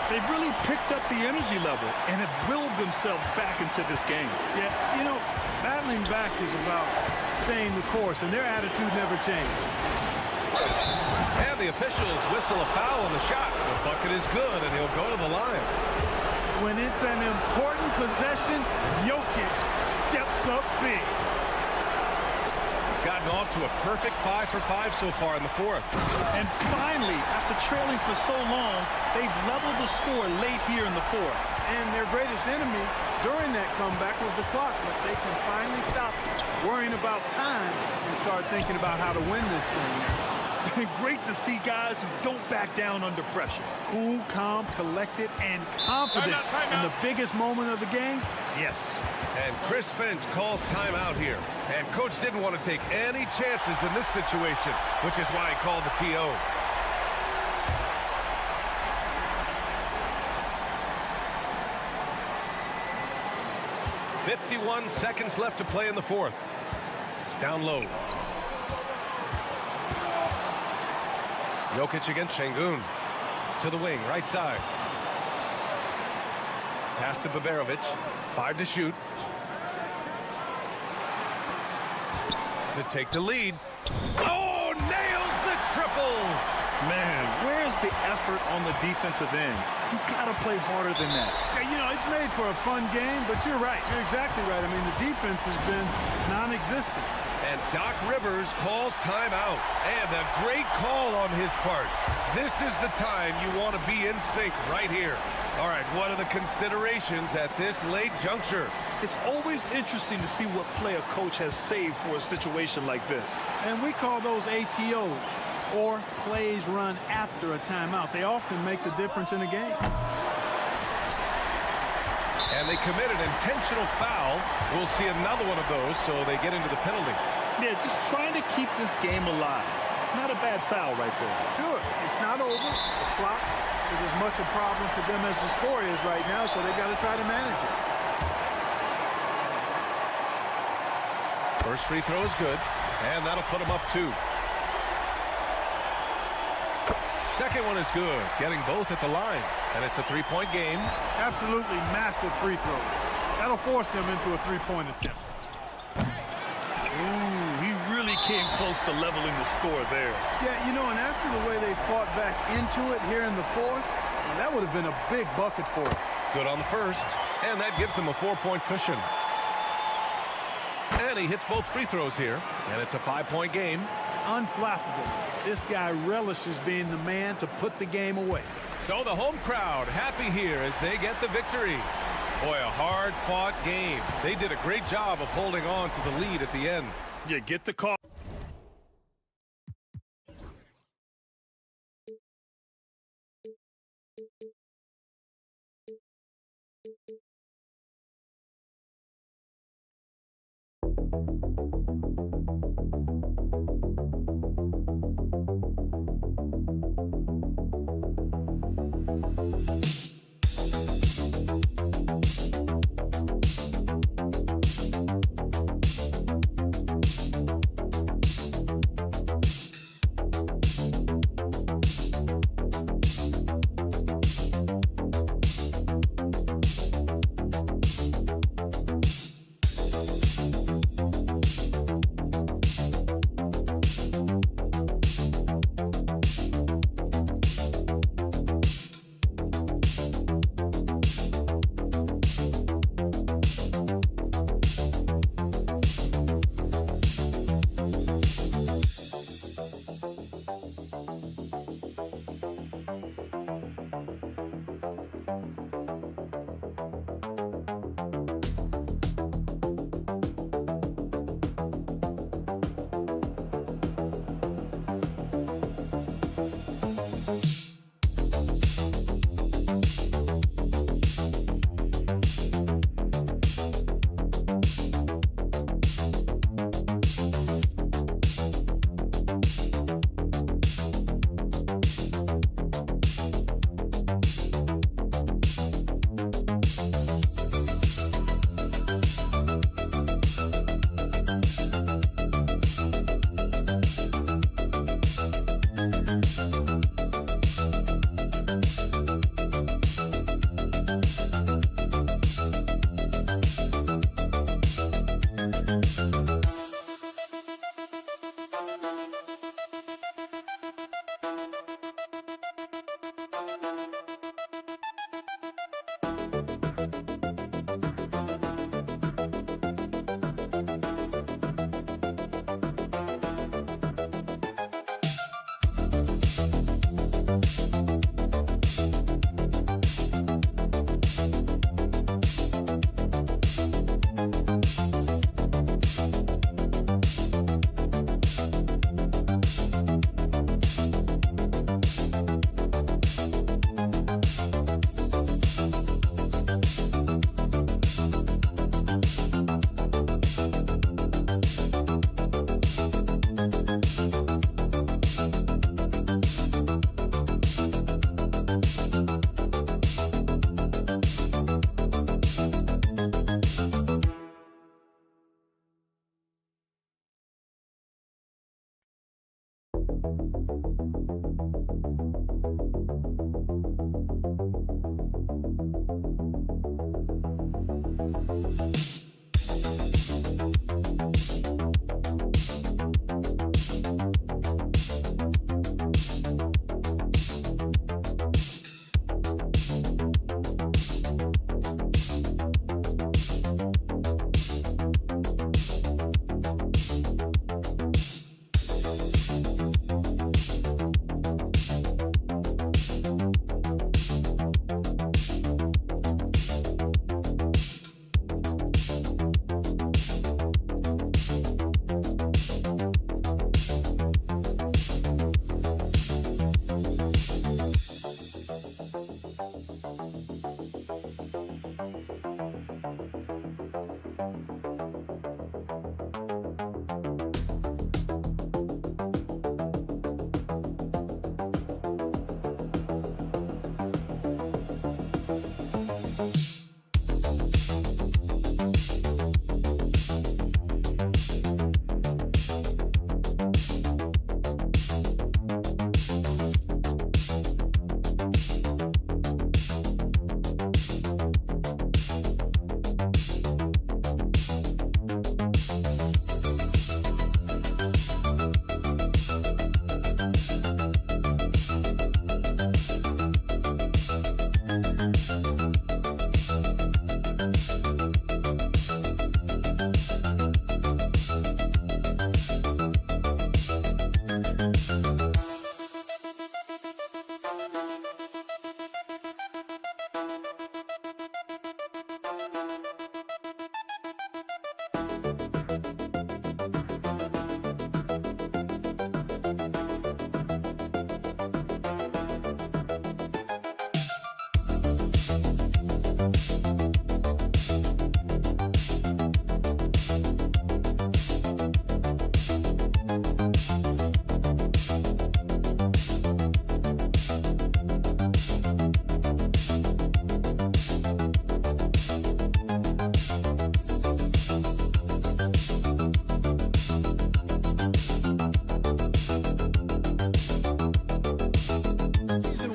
They've really picked up the energy level and have willed themselves back into this game.
Yeah, you know, battling back is about staying the course, and their attitude never changed.
And the officials whistle a foul on the shot. The bucket is good, and he'll go to the line.
When it's an important possession, Jokic steps up big.
Gotten off to a perfect 5 for 5 so far in the fourth.
And finally, after trailing for so long, they've leveled the score late here in the fourth.
And their greatest enemy during that comeback was the clock, but they can finally stop worrying about time and start thinking about how to win this thing.
Great to see guys who don't back down under pressure.
Cool, calm, collected, and confident in the biggest moment of the game.
Yes. And Chris Finch calls timeout here. And coach didn't want to take any chances in this situation, which is why he called the TO. "51 seconds left to play in the fourth." Down low. Jokic against Şengün. To the wing, right side. Pass to Baberovic. 5 to shoot. To take the lead. Oh, nails the triple!
Man, where's the effort on the defensive end? You gotta play harder than that.
Yeah, you know, it's made for a fun game, but you're right. You're exactly right. I mean, the defense has been non-existent.
And Doc Rivers calls timeout. And a great call on his part. This is the time you want to be in sync right here. All right, what are the considerations at this late juncture?
It's always interesting to see what play a coach has saved for a situation like this.
And we call those ATOs, or plays run after a timeout. They often make the difference in a game.
And they commit an intentional foul. We'll see another one of those, so they get into the penalty.
Yeah, just trying to keep this game alive. Not a bad foul right there.
Sure, it's not over. The clock is as much a problem for them as the score is right now, so they've got to try to manage it.
First free throw is good, and that'll put them up 2. Second one is good, getting both at the line, and it's a 3-point game.
Absolutely massive free throw. That'll force them into a 3-point attempt.
Ooh, he really came close to leveling the score there.
Yeah, you know, and after the way they fought back into it here in the fourth, well, that would have been a big bucket for them.
Good on the first, and that gives him a 4-point cushion. And he hits both free throws here, and it's a 5-point game.
Unflappable. This guy relishes being the man to put the game away.
So the home crowd happy here as they get the victory. Boy, a hard-fought game. They did a great job of holding on to the lead at the end.
Yeah, get the call.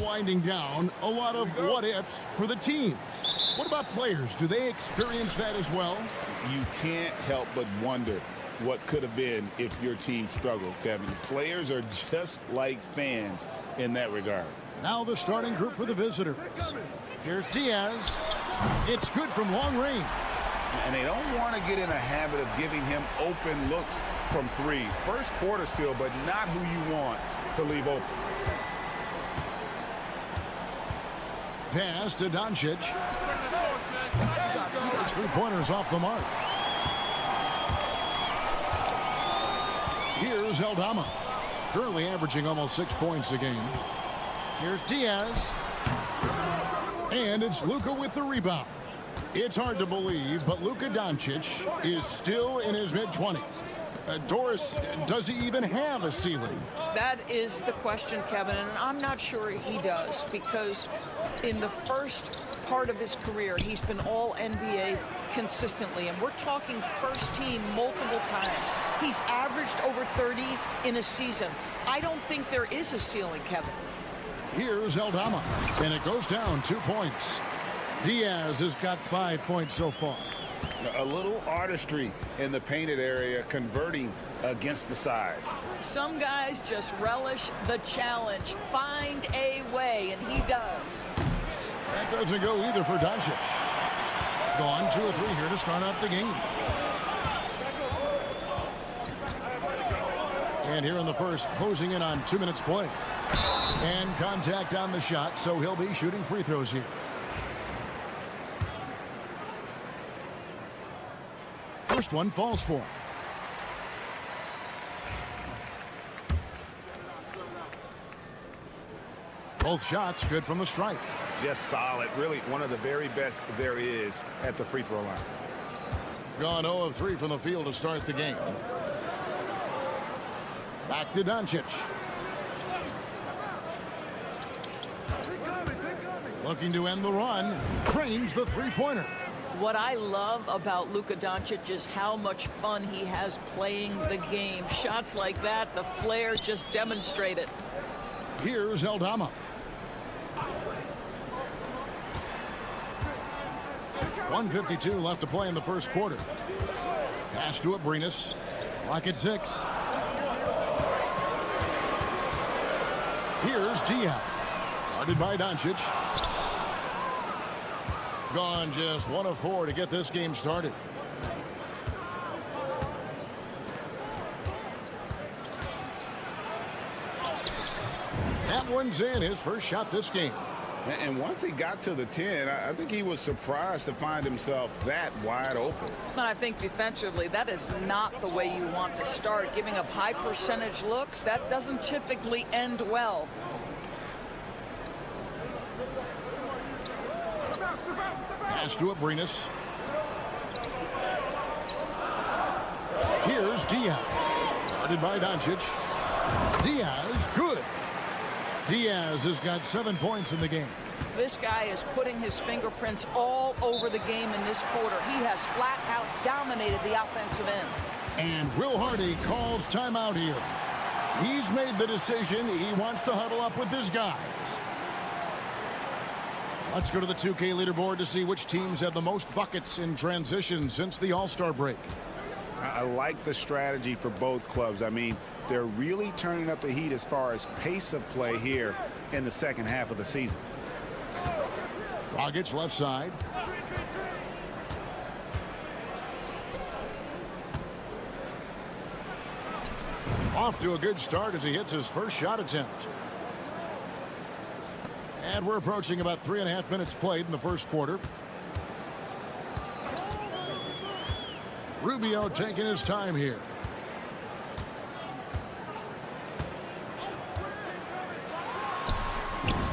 Winding down, a lot of what-ifs for the teams. What about players? Do they experience that as well?
You can't help but wonder what could have been if your team struggled, Kevin. Players are just like fans in that regard.
Now the starting group for the visitors. Here's Diaz. It's good from long range.
And they don't want to get in a habit of giving him open looks from three. First quarter still, but not who you want to leave open.
Pass to Doncic. His three-pointers off the mark. Here's Aldama. Currently averaging almost 6 points a game. Here's Diaz. And it's Luka with the rebound. It's hard to believe, but Luka Doncic is still in his mid-20s. Doris, does he even have a ceiling?
That is the question, Kevin, and I'm not sure he does, because in the first part of his career, he's been all NBA consistently, and we're talking first team multiple times. He's averaged over 30 in a season. I don't think there is a ceiling, Kevin.
Here's Aldama, and it goes down 2 points. Diaz has got 5 points so far.
A little artistry in the painted area, converting against the size.
Some guys just relish the challenge. Find a way, and he does.
That doesn't go either for Doncic. Gone 2 or 3 here to start out the game. And here in the first, closing in on 2 minutes play. And contact on the shot, so he'll be shooting free throws here. First one falls for him. Both shots good from the stripe.
Just solid. Really one of the very best there is at the free throw line.
Gone 0 of 3 from the field to start the game. Back to Doncic. Looking to end the run. Trains the three-pointer.
What I love about Luka Doncic is how much fun he has playing the game. Shots like that, the flair just demonstrated.
Here's Aldama. .152 left to play in the first quarter. Pass to Abrinas. Clock at 6. Here's Diaz. Guarded by Doncic. Gone just 1 of 4 to get this game started. That one's in, his first shot this game.
And once he got to the 10, I think he was surprised to find himself that wide open.
I think defensively, that is not the way you want to start. Giving up high percentage looks, that doesn't typically end well.
Pass to Abrinas. Here's Diaz. Guarded by Doncic. Diaz, good. Diaz has got 7 points in the game.
This guy is putting his fingerprints all over the game in this quarter. He has flat out dominated the offensive end.
And Will Hardy calls timeout here. He's made the decision. He wants to huddle up with his guys. Let's go to the 2K leaderboard to see which teams have the most buckets in transition since the All-Star break.
I like the strategy for both clubs. I mean, they're really turning up the heat as far as pace of play here in the second half of the season.
Dragic left side. Off to a good start as he hits his first shot attempt. And we're approaching about 3.5 minutes played in the first quarter. Rubio taking his time here.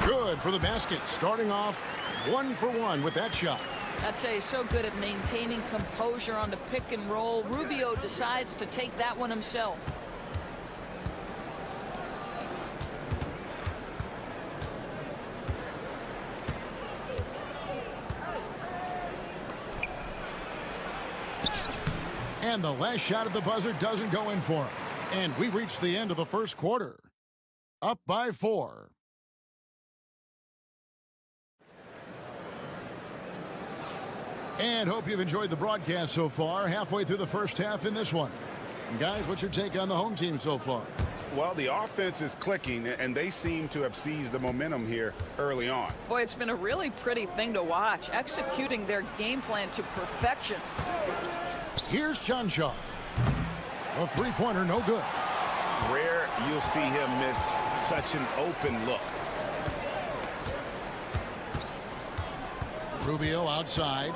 Good for the basket. Starting off 1 for 1 with that shot.
I'd say he's so good at maintaining composure on the pick and roll. Rubio decides to take that one himself.
And the last shot at the buzzer doesn't go in for him. And we reached the end of the first quarter. Up by 4. And hope you've enjoyed the broadcast so far. Halfway through the first half in this one. And guys, what's your take on the home team so far?
Well, the offense is clicking, and they seem to have seized the momentum here early on.
Boy, it's been a really pretty thing to watch, executing their game plan to perfection.
Here's Chanshaw. A three-pointer, no good.
Rare you'll see him miss such an open look.
Rubio outside.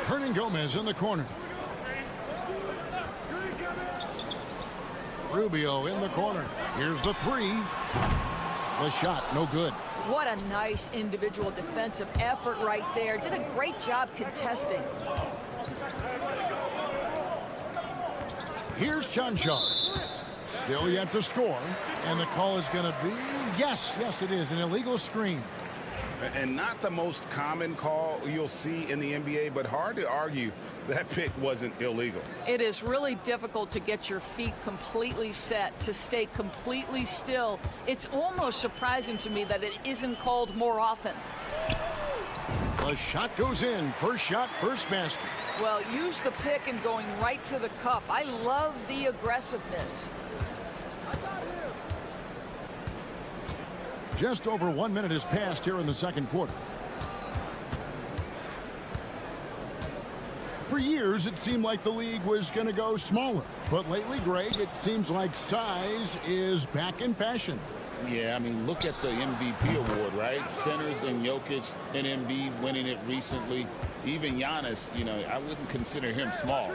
Hernangomez in the corner. Rubio in the corner. Here's the 3. The shot, no good.
What a nice individual defensive effort right there. Did a great job contesting.
Here's Chanshaw. Still yet to score. And the call is going to be, yes, it is, an illegal screen.
And not the most common call you'll see in the NBA, but hard to argue that pick wasn't illegal.
It is really difficult to get your feet completely set, to stay completely still. It's almost surprising to me that it isn't called more often.
The shot goes in. First shot, first basket.
Well, use the pick and going right to the cup. I love the aggressiveness.
Just over 1 minute has passed here in the second quarter. For years, it seemed like the league was going to go smaller. But lately, Greg, it seems like size is back in fashion.
Yeah, I mean, look at the MVP award, right? Centers and Jokic and Embiid winning it recently. Even Giannis, you know, I wouldn't consider him small.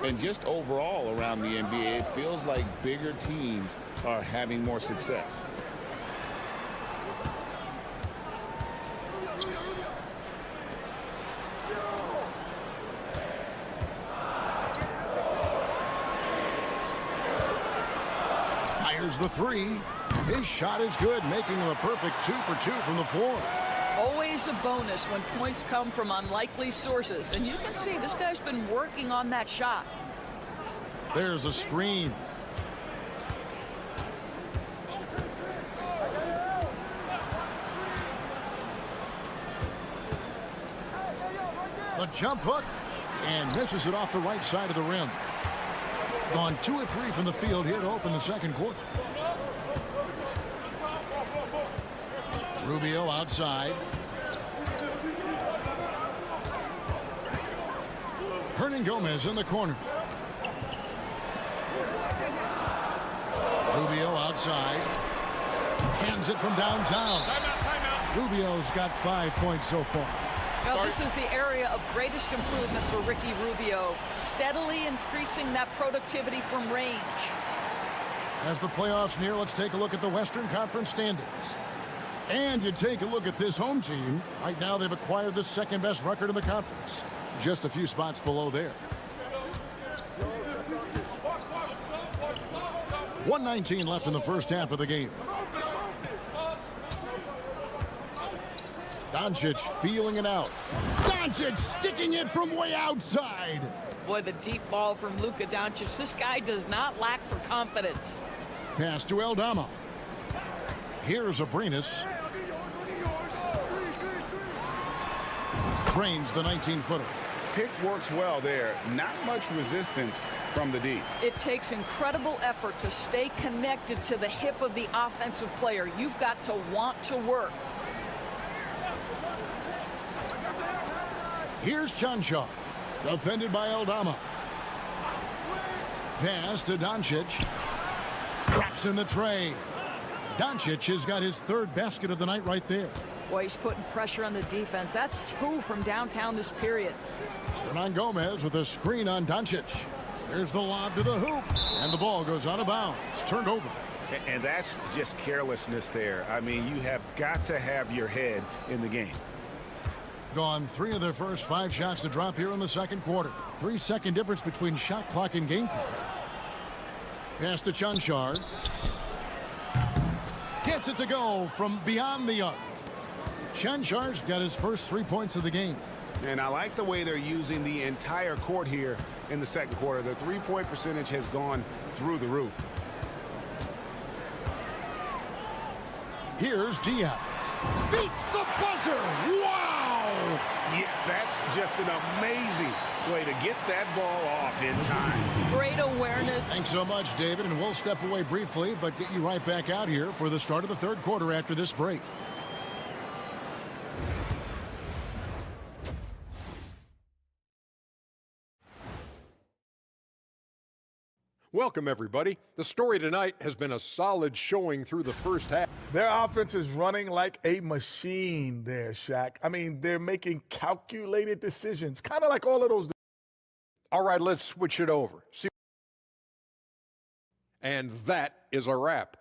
And just overall around the NBA, it feels like bigger teams are having more success.
The 3. His shot is good, making him a perfect 2 for 2 from the floor.
Always a bonus when points come from unlikely sources. And you can see this guy's been working on that shot.
There's a screen. The jump hook, and misses it off the right side of the rim. Gone 2 of 3 from the field here to open the second quarter. Rubio outside. Hernangomez in the corner. Rubio outside. Hands it from downtown. Rubio's got 5 points so far.
Well, this is the area of greatest improvement for Ricky Rubio, steadily increasing that productivity from range.
As the playoffs near, let's take a look at the Western Conference standings. And you take a look at this home team. Right now, they've acquired the second best record in the conference. Just a few spots below there. 1:19 left in the first half of the game. Doncic feeling it out. Doncic sticking it from way outside.
Boy, the deep ball from Luka Doncic. This guy does not lack for confidence.
Pass to Aldama. Here's Abrinas. Drains the 19-footer.
Pick works well there. Not much resistance from the D.
It takes incredible effort to stay connected to the hip of the offensive player. You've got to want to work.
Here's Chanshaw, defended by Aldama. Pass to Doncic. Drops in the tray. Doncic has got his third basket of the night right there.
Boy, he's putting pressure on the defense. That's 2 from downtown this period.
Hernangomez with a screen on Doncic. There's the lob to the hoop, and the ball goes out of bounds. It's turned over.
And that's just carelessness there. I mean, you have got to have your head in the game.
Gone 3 of their first 5 shots to drop here in the second quarter. 3-second difference between shot clock and game clock. Pass to Chanchard. Gets it to go from beyond the arc. Chanchard's got his first 3 points of the game.
And I like the way they're using the entire court here in the second quarter. The three-point percentage has gone through the roof.
Here's Diaz. Beats the buzzer. Wow!
Yeah, that's just an amazing way to get that ball off in time.
Great awareness.
Thanks so much, David, and we'll step away briefly, but get you right back out here for the start of the third quarter after this break.
Welcome, everybody. The story tonight has been a solid showing through the first half.
Their offense is running like a machine there, Shaq. I mean, they're making calculated decisions, kind of like all of those.
All right, let's switch it over. See, and that is a wrap.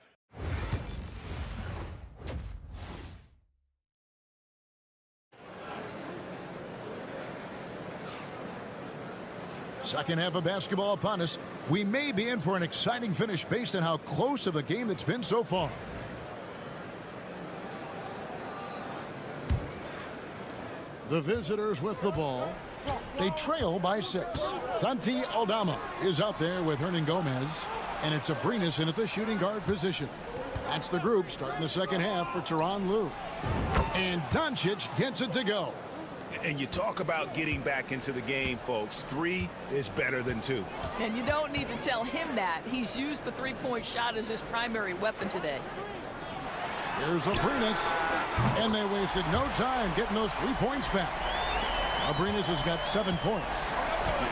Second half of basketball upon us. We may be in for an exciting finish based on how close of a game that's been so far. The visitors with the ball. They trail by 6. Santi Aldama is out there with Hernangomez, and it's Abrinas in at the shooting guard position. That's the group starting the second half for Tyronn Lue. And Doncic gets it to go.
And you talk about getting back into the game, folks. 3 is better than 2.
And you don't need to tell him that. He's used the three-point shot as his primary weapon today.
Here's Abrinas. And they wasted no time getting those 3 points back. Abrinas has got 7 points.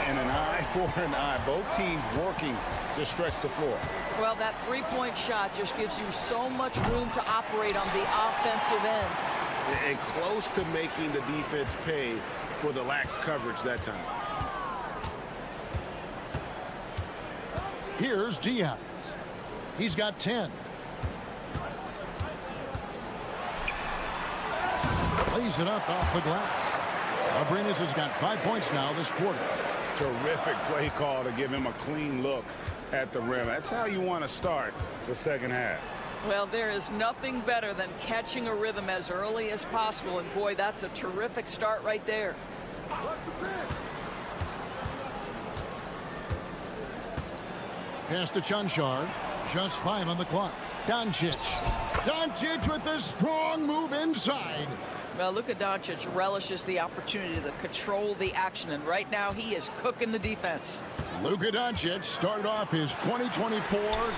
And an eye for an eye. Both teams working to stretch the floor.
Well, that three-point shot just gives you so much room to operate on the offensive end.
And close to making the defense pay for the lax coverage that time.
Here's Diaz. He's got 10. Lays it up off the glass. Abrinas has got 5 points now this quarter.
Terrific play call to give him a clean look at the rim. That's how you want to start the second half.
Well, there is nothing better than catching a rhythm as early as possible, and boy, that's a terrific start right there.
Pass to Chanchar. Just 5 on the clock. Doncic. Doncic with a strong move inside.
Well, Luka Doncic relishes the opportunity to control the action, and right now he is cooking the defense.
Luka Doncic started off his 2024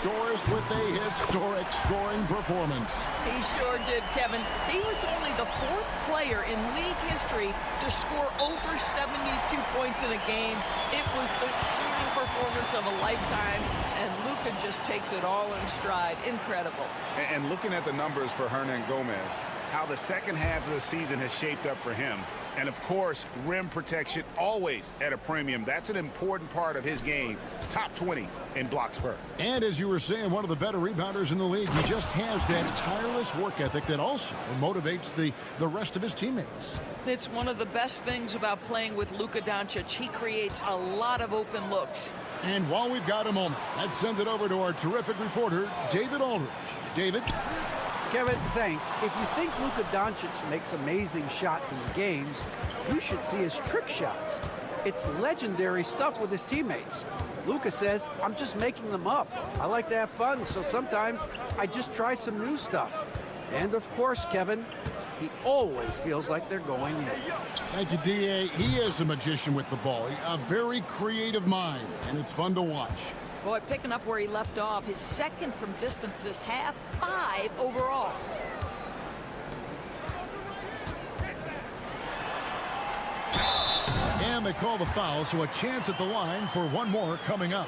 Doris with a historic scoring performance.
He sure did, Kevin. He was only the 4th player in league history to score over 72 points in a game. It was the shooting performance of a lifetime, and Luka just takes it all in stride. Incredible.
And looking at the numbers for Hernan Gomez, how the second half of the season has shaped up for him. And, of course, rim protection always at a premium. That's an important part of his game. Top 20 in block spurt.
And as you were saying, one of the better rebounders in the league. He just has that tireless work ethic that also motivates the rest of his teammates.
It's one of the best things about playing with Luka Doncic. He creates a lot of open looks.
And while we've got a moment, let's send it over to our terrific reporter, David Aldridge. David?
Kevin, thanks. If you think Luka Doncic makes amazing shots in the games, you should see his trick shots. It's legendary stuff with his teammates. Luka says, I'm just making them up. I like to have fun, so sometimes I just try some new stuff. And of course, Kevin, he always feels like they're going in.
Thank you, D.A. He is a magician with the ball. A very creative mind, and it's fun to watch.
Boy, picking up where he left off, his second from distance this half, 5 overall.
And they call the foul, so a chance at the line for one more coming up.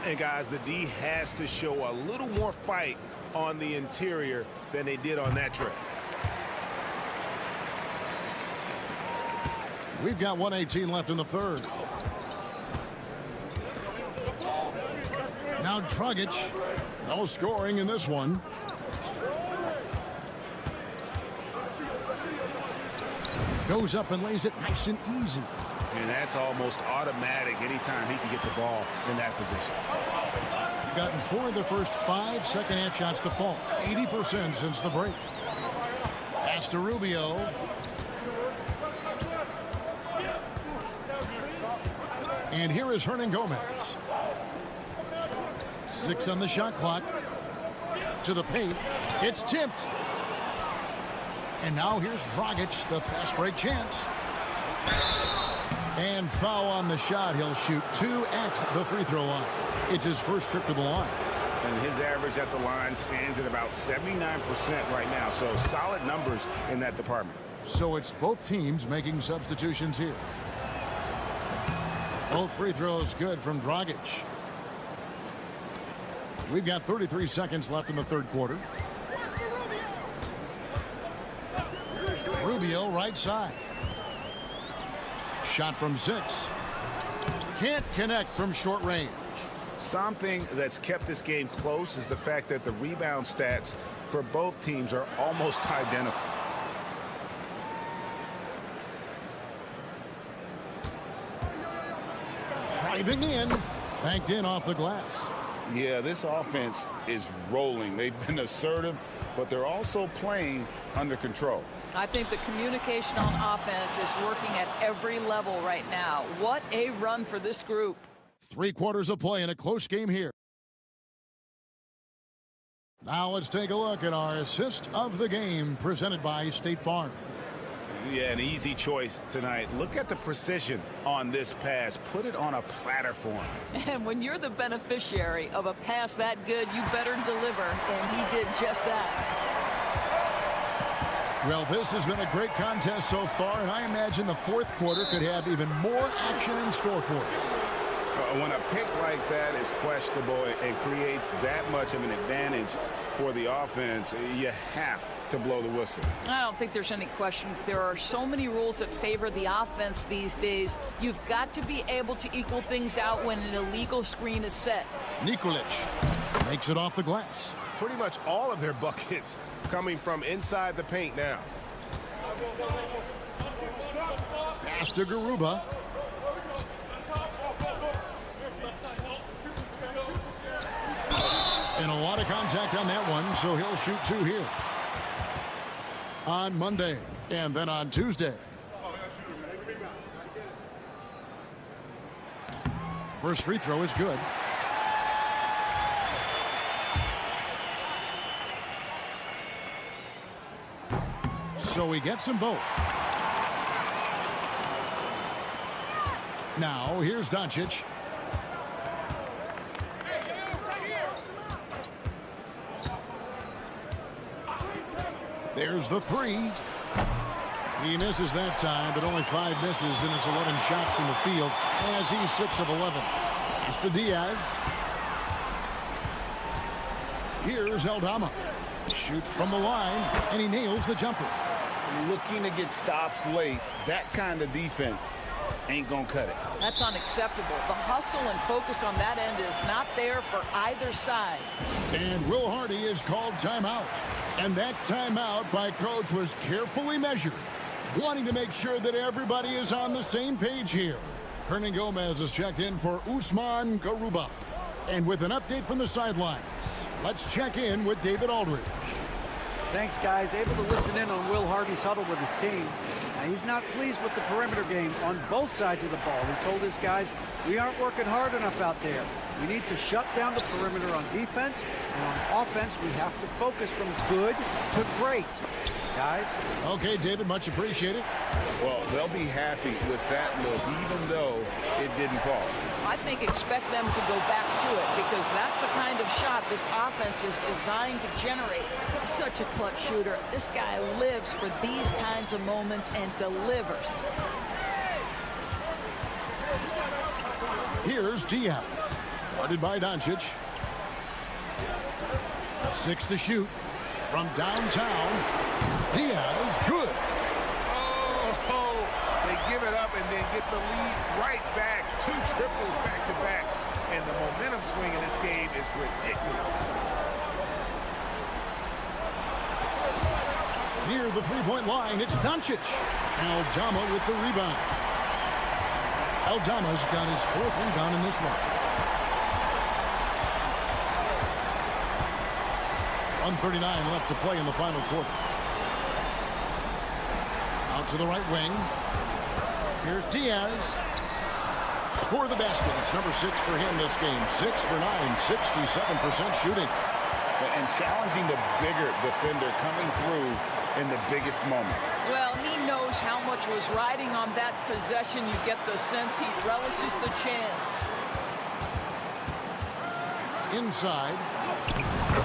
And, guys, the D has to show a little more fight on the interior than they did on that trip.
We've got 1:18 left in the third. Now Dragic. No scoring in this one. Goes up and lays it nice and easy.
And that's almost automatic anytime he can get the ball in that position.
We've gotten 4 of the first 5 second-half shots to fall. 80% since the break. Pass to Rubio. And here is Hernan Gomez. 6 on the shot clock. To the paint. It's tipped. And now here's Dragic, the fast break chance. And foul on the shot. He'll shoot 2 at the free throw line. It's his first trip to the line.
And his average at the line stands at about 79% right now. So solid numbers in that department.
So it's both teams making substitutions here. Both free throws good from Dragic. We've got 33 seconds left in the third quarter. Rubio right side. Shot from 6. Can't connect from short range.
Something that's kept this game close is the fact that the rebound stats for both teams are almost identical.
Driving in. Banked in off the glass.
Yeah, this offense is rolling. They've been assertive, but they're also playing under control.
I think the communication on offense is working at every level right now. What a run for this group.
3 quarters of play in a close game here. Now let's take a look at our assist of the game presented by State Farm.
Yeah, an easy choice tonight. Look at the precision on this pass. Put it on a platter for him.
And when you're the beneficiary of a pass that good, you better deliver, and he did just that.
Well, this has been a great contest so far, and I imagine the fourth quarter could have even more action in store for us.
When a pick like that is questionable and creates that much of an advantage for the offense, you have to blow the whistle.
I don't think there's any question. There are so many rules that favor the offense these days. You've got to be able to equal things out when an illegal screen is set.
Nikolic makes it off the glass.
Pretty much all of their buckets coming from inside the paint now.
Pass to Garuba. And And a lot of contact on that one, so he'll shoot 2 here. On Monday, and then on Tuesday. First free throw is good. So he gets them both. Now, here's Doncic. There's the 3. He misses that time, but only 5 misses in his 11 shots from the field as he's 6 of 11. It's to Diaz. Here's Aldama. Shoots from the line, and he nails the jumper.
Looking to get stops late, that kind of defense ain't gonna cut it.
That's unacceptable. The hustle and focus on that end is not there for either side.
And Will Hardy is called timeout. And that timeout by coach was carefully measured, wanting to make sure that everybody is on the same page here. Hernan Gomez is checked in for Usman Garuba. And with an update from the sidelines, let's check in with David Aldridge.
Thanks, guys. Able to listen in on Will Hardy's huddle with his team. Now, he's not pleased with the perimeter game on both sides of the ball. He told his guys, we aren't working hard enough out there. We need to shut down the perimeter on defense, and on offense, we have to focus from good to great. Guys?
Okay, David, much appreciated.
Well, they'll be happy with that look, even though it didn't fall.
I think expect them to go back to it because that's the kind of shot this offense is designed to generate. Such a clutch shooter. This guy lives for these kinds of moments and delivers.
Here's Diaz. Guarded by Doncic. 6 to shoot from downtown. Diaz, good.
Oh, they give it up and then get the lead right back. 2 triples back to back. And the momentum swing in this game is ridiculous.
Near the three-point line, it's Doncic. Aldama with the rebound. Aldama's got his 4th rebound in this one. 1:39 left to play in the final quarter. Out to the right wing. Here's Diaz. Score the basket. It's number 6 for him this game. 6 for 9, 67% shooting.
And challenging the bigger defender coming through in the biggest moment.
Well, he knows how much was riding on that possession. You get the sense he relishes the chance.
Inside.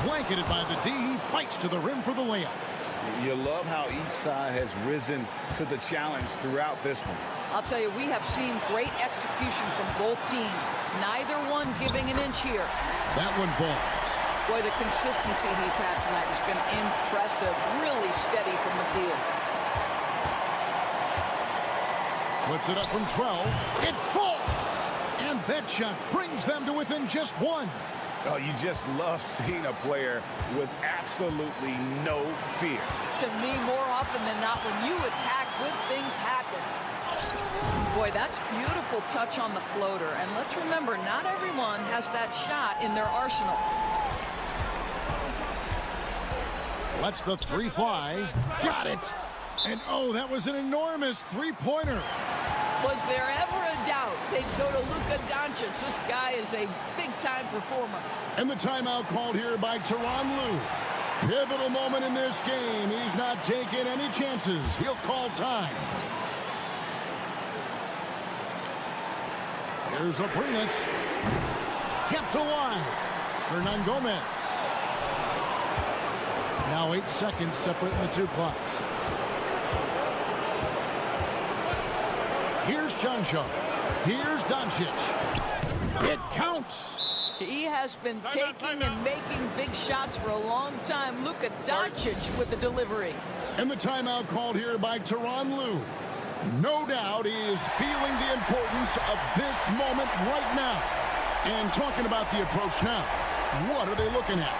Blanketed by the D. He fights to the rim for the layup.
You love how each side has risen to the challenge throughout this one.
I'll tell you, we have seen great execution from both teams. Neither one giving an inch here.
That one falls.
Boy, the consistency he's had tonight has been impressive. Really steady from the field.
Puts it up from 12. It falls! And that shot brings them to within just 1.
Oh, you just love seeing a player with absolutely no fear.
To me, more often than not, when you attack, good things happen. Boy, that's beautiful touch on the floater. And let's remember, not everyone has that shot in their arsenal.
Lets the 3 fly. Got it! And oh, that was an enormous 3-pointer.
Was there ever a doubt they'd go to Luka Doncic? This guy is a big-time performer.
And the timeout called here by Tyronn Lue. Pivotal moment in this game. He's not taking any chances. He'll call time. Here's Abrinas. Kept alive. Hernan Gomez. Now 8 seconds separating the 2 clocks. Here's Chancho. Here's Doncic. It counts.
He has been taking and making big shots for a long time. Luka Doncic with the delivery.
And the timeout called here by Tyronn Lue. No doubt he is feeling the importance of this moment right now. And talking about the approach now, what are they looking at?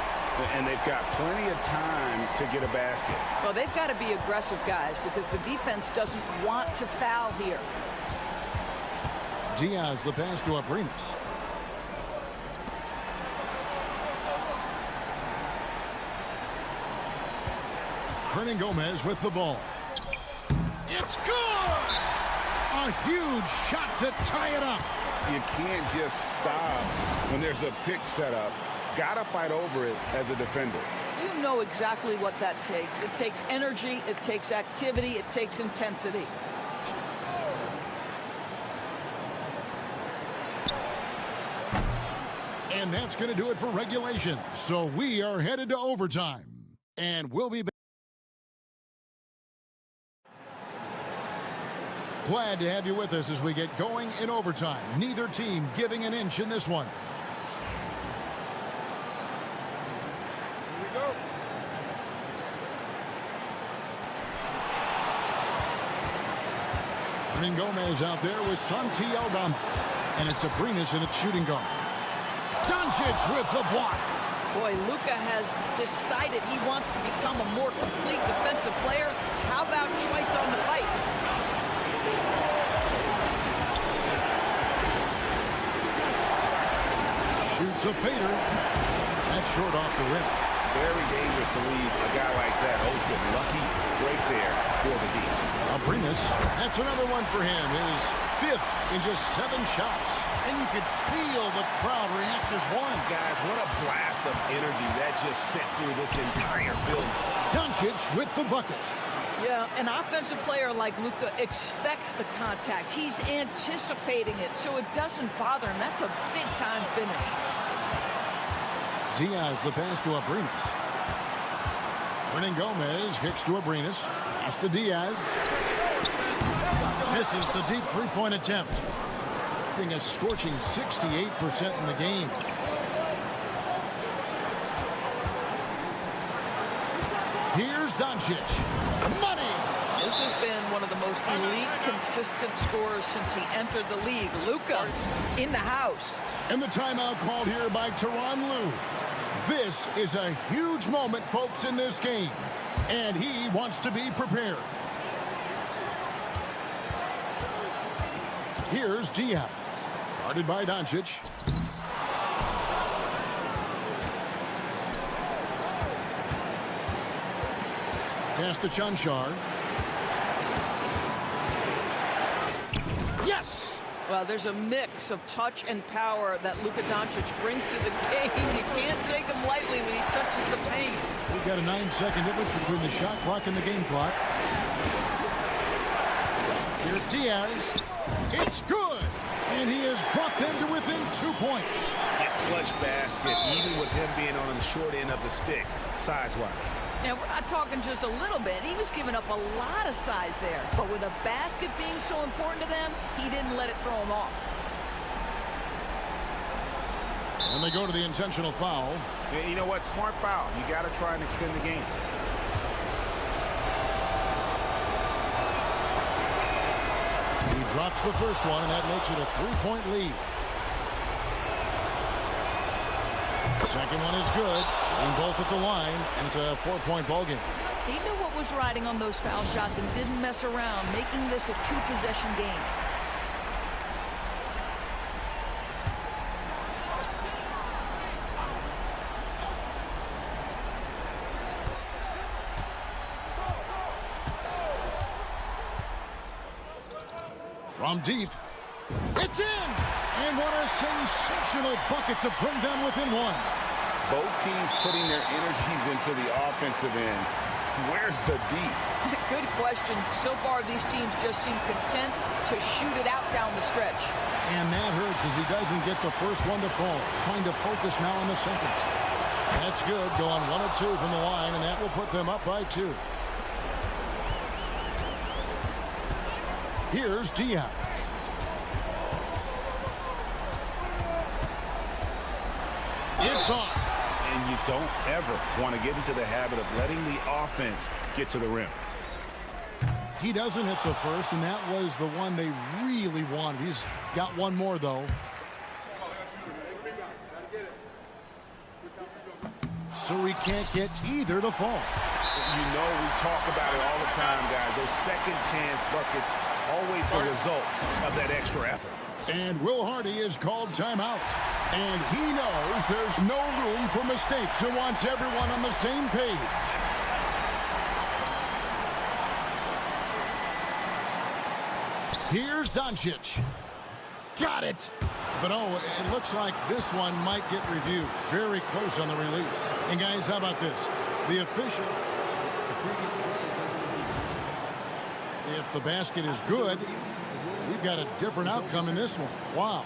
And they've got plenty of time to get a basket.
Well, they've got to be aggressive, guys, because the defense doesn't want to foul here.
Diaz, the pass to Abrinas. Gomez with the ball. It's good! A huge shot to tie it up.
You can't just stop when there's a pick set up. Gotta fight over it as a defender.
You know exactly what that takes. It takes energy, it takes activity, it takes intensity.
And that's going to do it for regulation. So we are headed to overtime. And we'll be back. Glad to have you with us as we get going in overtime. Neither team giving an inch in this one.
Here we go.
Gomez out there with Santi Aldama. And it's Abrinas in its shooting guard. Doncic with the block.
Boy, Luka has decided he wants to become a more complete defensive player. How about choice on the pipes?
Shoots a fader. That's short off the rim.
Very dangerous to leave a guy like that open. Lucky right there for the D.
Abrinas, that's another one for him. His fifth in just 7 shots. And you could feel the crowd react as one.
Guys, what a blast of energy that just sent through this entire building.
Doncic with the bucket.
Yeah, an offensive player like Luka expects the contact. He's anticipating it, so it doesn't bother him. That's a big-time finish.
Diaz the pass to Abrinas. Gomez kicks to Abrinas. Pass to Diaz. Misses the deep three-point attempt. Being a scorching 68% in the game. Here's Doncic. Money!
This has been one of the most elite, consistent scorers since he entered the league. Luka in the house.
And the timeout called here by Tyronn Lue. This is a huge moment, folks, in this game. And he wants to be prepared. Here's Diaz. Guarded by Doncic. Pass to Chanchar. Yes!
Well, there's a mix of touch and power that Luka Doncic brings to the game. You can't take him lightly when he touches the paint.
We've got a 9-second difference between the shot clock and the game clock. Here's Diaz. It's good! And he has brought them to within 2 points.
That clutch basket, even with him being on the short end of the stick, size-wise.
Now, we're not talking just a little bit. He was giving up a lot of size there. But with a basket being so important to them, he didn't let it throw him off.
And they go to the intentional foul.
Yeah, you know what? Smart foul. You got to try and extend the game.
He drops the first one, and that makes it a 3-point lead. Second one is good. And both at the line, and it's a 4-point ball game.
He knew what was riding on those foul shots and didn't mess around, making this a 2-possession game.
From deep, it's in! And what a sensational bucket to bring them within one.
Both teams putting their energies into the offensive end. Where's the D?
Good question. So far, these teams just seem content to shoot it out down the stretch.
And that hurts as he doesn't get the first one to fall. Trying to focus now on the second. That's good. Going 1 of 2 from the line, and that will put them up by 2. Here's Diaz. It's off.
And you don't ever want to get into the habit of letting the offense get to the rim.
He doesn't hit the first, and that was the one they really wanted. He's got one more, though. So he can't get either to fall.
You know, we talk about it all the time, guys. Those second chance buckets, always the result of that extra effort.
And Will Hardy is called timeout. And he knows there's no room for mistakes and wants everyone on the same page. Here's Doncic. Got it. But, oh, it looks like this one might get reviewed. Very close on the release. And, guys, how about this? The official, if the basket is good, we've got a different outcome in this one. Wow.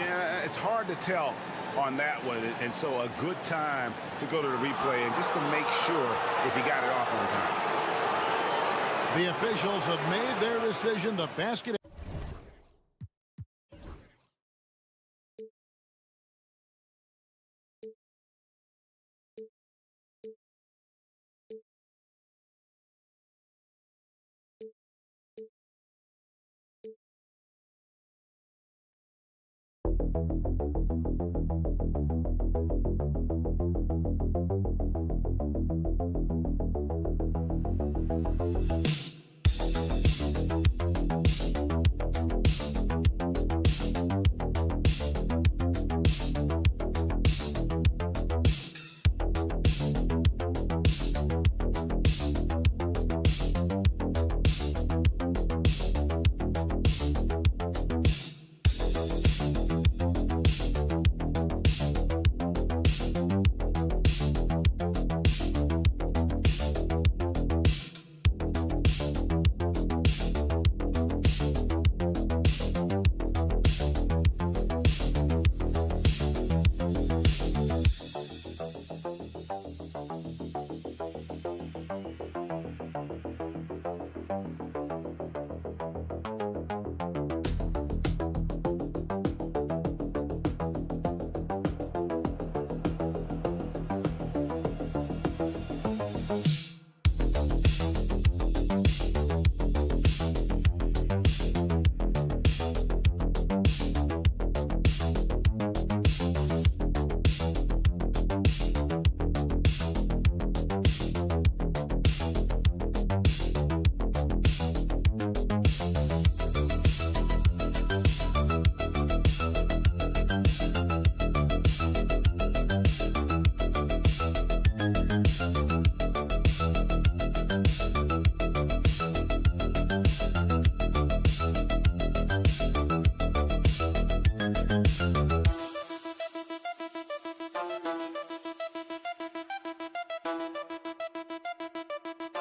Yeah, it's hard to tell on that one. And so a good time to go to the replay and just to make sure if he got it off on time.
The officials have made their decision. The basket.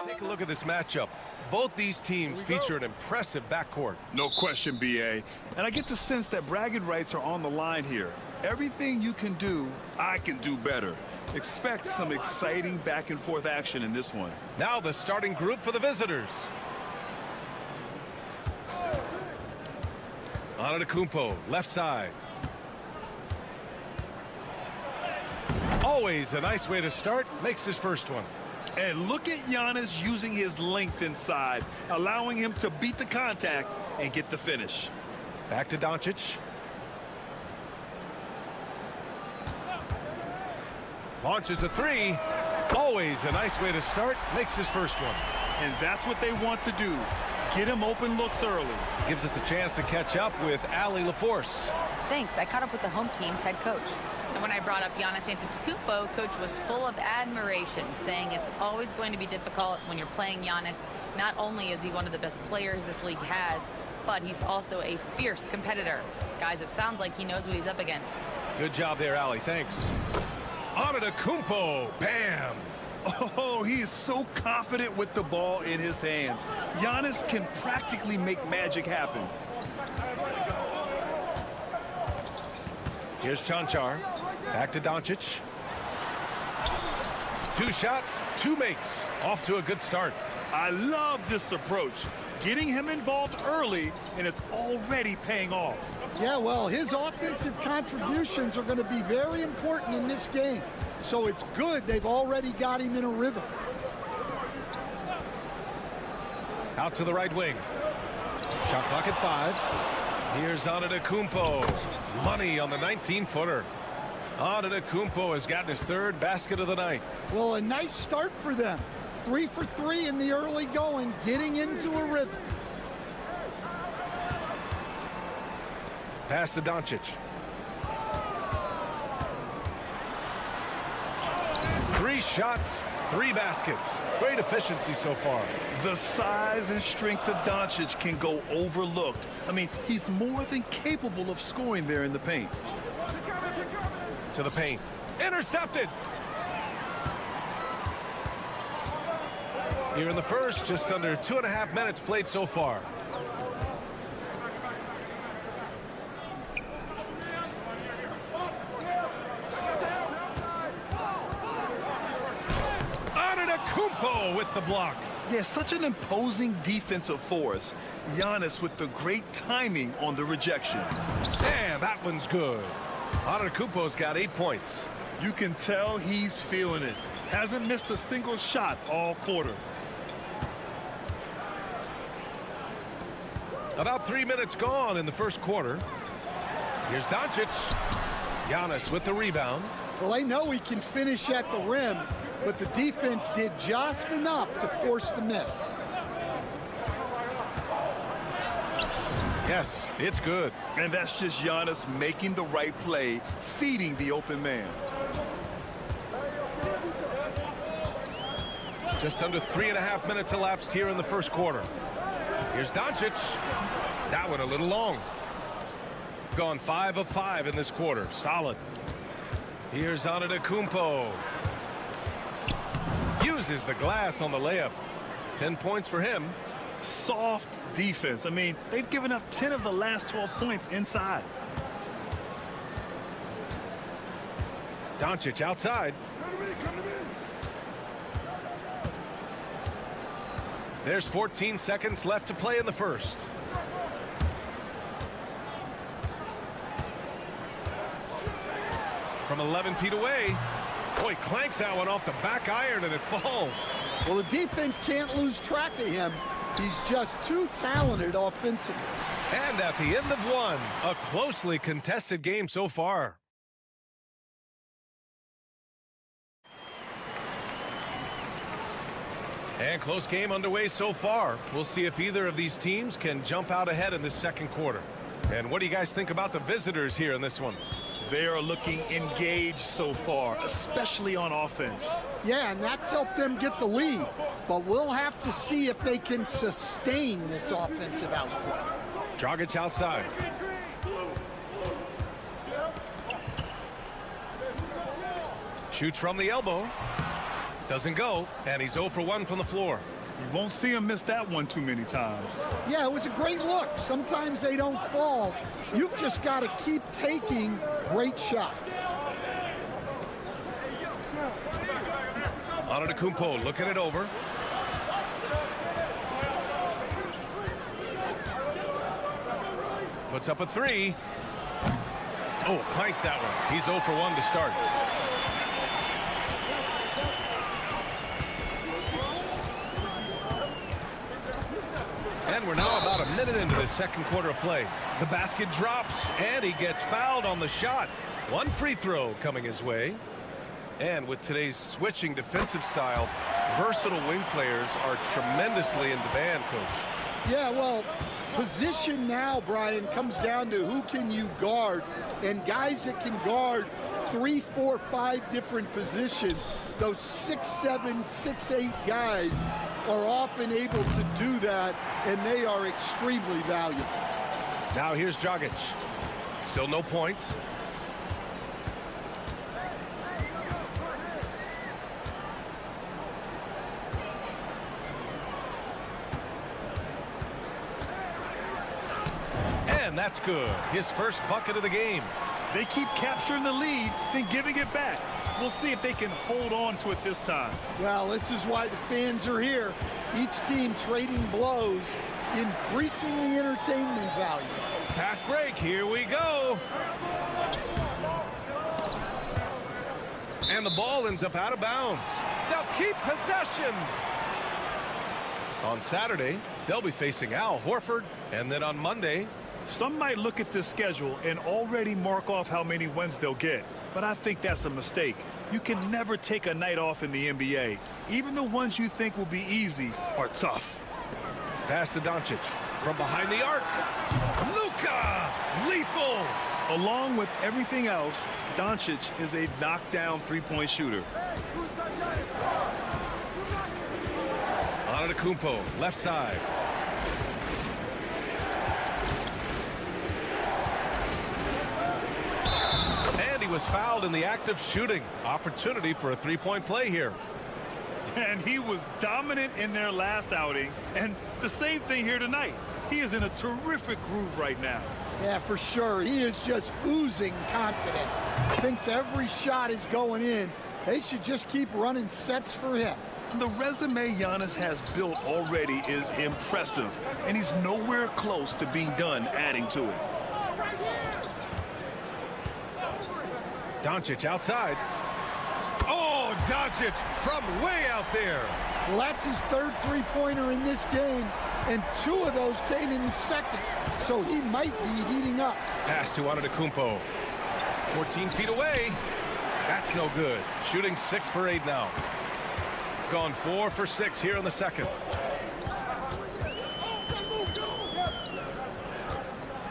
Take a look at this matchup. Both these teams feature an impressive backcourt.
No question, BA. And I get the sense that bragging rights are on the line here. Everything you can do, I can do better. Expect some exciting back and forth action in this one.
Now the starting group for the visitors. Antetokounmpo, left side. Always a nice way to start. Makes his first one.
And look at Giannis using his length inside, allowing him to beat the contact and get the finish.
Back to Doncic. Launches a three. Always a nice way to start. Makes his first one.
And that's what they want to do. Get him open looks early.
Gives us a chance to catch up with Allie LaForce.
Thanks. I caught up with the home team's head coach. And when I brought up Giannis Antetokounmpo, Coach was full of admiration, saying it's always going to be difficult when you're playing Giannis. Not only is he one of the best players this league has, but he's also a fierce competitor. Guys, it sounds like he knows what he's up against.
Good job there, Allie. Thanks. Antetokounmpo. Bam.
Oh, he is so confident with the ball in his hands. Giannis can practically make magic happen.
Here's Chanchar. Back to Doncic. 2 shots, 2 makes. Off to a good start.
I love this approach. Getting him involved early, and it's already paying off.
Yeah, well, his offensive contributions are going to be very important in this game. So it's good they've already got him in a rhythm.
Out to the right wing. Shot clock at 5. Here's Antetokounmpo. Money on the 19-footer. Antetokounmpo has gotten his 3rd basket of the night.
Well, a nice start for them. 3 for 3 in the early going, getting into a rhythm.
Pass to Doncic. 3 shots, 3 baskets. Great efficiency so far.
The size and strength of Doncic can go overlooked. I mean, he's more than capable of scoring there in the paint.
To the paint. Intercepted. Here in the first, just under 2.5 minutes played so far. Antetokounmpo with the block.
Yeah, such an imposing defensive force. Giannis with the great timing on the rejection.
And that one's good. Antetokounmpo's got 8 points.
You can tell he's feeling it. Hasn't missed a single shot all quarter.
About 3 minutes gone in the first quarter. Here's Doncic. Giannis with the rebound.
Well, they know he can finish at the rim, but the defense did just enough to force the miss.
Yes, it's good.
And that's just Giannis making the right play, feeding the open man.
Just under 3.5 minutes elapsed here in the first quarter. Here's Doncic. That one a little long. Gone 5 of 5 in this quarter. Solid. Here's Antetokounmpo. Uses the glass on the layup. 10 points for him.
Soft defense. I mean, they've given up 10 of the last 12 points inside.
Doncic outside. There's 14 seconds left to play in the first. From 11 feet away. Boy, clanks that one off the back iron and it falls.
Well, the defense can't lose track of him. He's just too talented offensively.
And at the end of one, a closely contested game so far. And close game underway so far. We'll see if either of these teams can jump out ahead in this second quarter. And what do you guys think about the visitors here in this one?
They are looking engaged so far, especially on offense.
Yeah, and that's helped them get the lead. But we'll have to see if they can sustain this offensive output.
Dragic outside. Shoots from the elbow. Doesn't go, and he's 0 for 1 from the floor.
You won't see him miss that one too many times.
Yeah, it was a great look. Sometimes they don't fall. You've just got to keep taking great shots.
Antetokounmpo looking it over. Puts up a 3. Oh, clanks that one. He's 0 for 1 to start. And we're now about a minute into the second quarter of play. The basket drops, and he gets fouled on the shot. One free throw coming his way. And with today's switching defensive style, versatile wing players are tremendously in demand, Coach.
Yeah, well, position now, Brian, comes down to who can you guard. And guys that can guard 3, 4, 5 different positions, those 6'7", 6'8" guys are often able to do that, and they are extremely valuable.
Now here's Dragic. Still no points. And that's good. His first bucket of the game.
They keep capturing the lead, then giving it back. We'll see if they can hold on to it this time.
Well, this is why the fans are here. Each team trading blows, increasing the entertainment value.
Fast break, here we go. And the ball ends up out of bounds. They'll keep possession. On Saturday, they'll be facing Al Horford, and then on Monday.
Some might look at this schedule and already mark off how many wins they'll get. But I think that's a mistake. You can never take a night off in the NBA. Even the ones you think will be easy are tough.
Pass to Doncic. From behind the arc. Luka! Lethal!
Along with everything else, Doncic is a knockdown three-point shooter.
Antetokounmpo, left side. And he was fouled in the act of shooting. Opportunity for a three-point play here.
And he was dominant in their last outing. And the same thing here tonight. He is in a terrific groove right now.
Yeah, for sure. He is just oozing confidence. Thinks every shot is going in. They should just keep running sets for him.
The resume Giannis has built already is impressive, and he's nowhere close to being done adding to it.
Doncic outside. Oh, Doncic from way out there.
Well, that's his third three-pointer in this game, and 2 of those came in the second, so he might be heating up.
Pass to Antetokounmpo. 14 feet away. That's no good. Shooting 6 for 8 now. Gone 4 for 6 here in the second.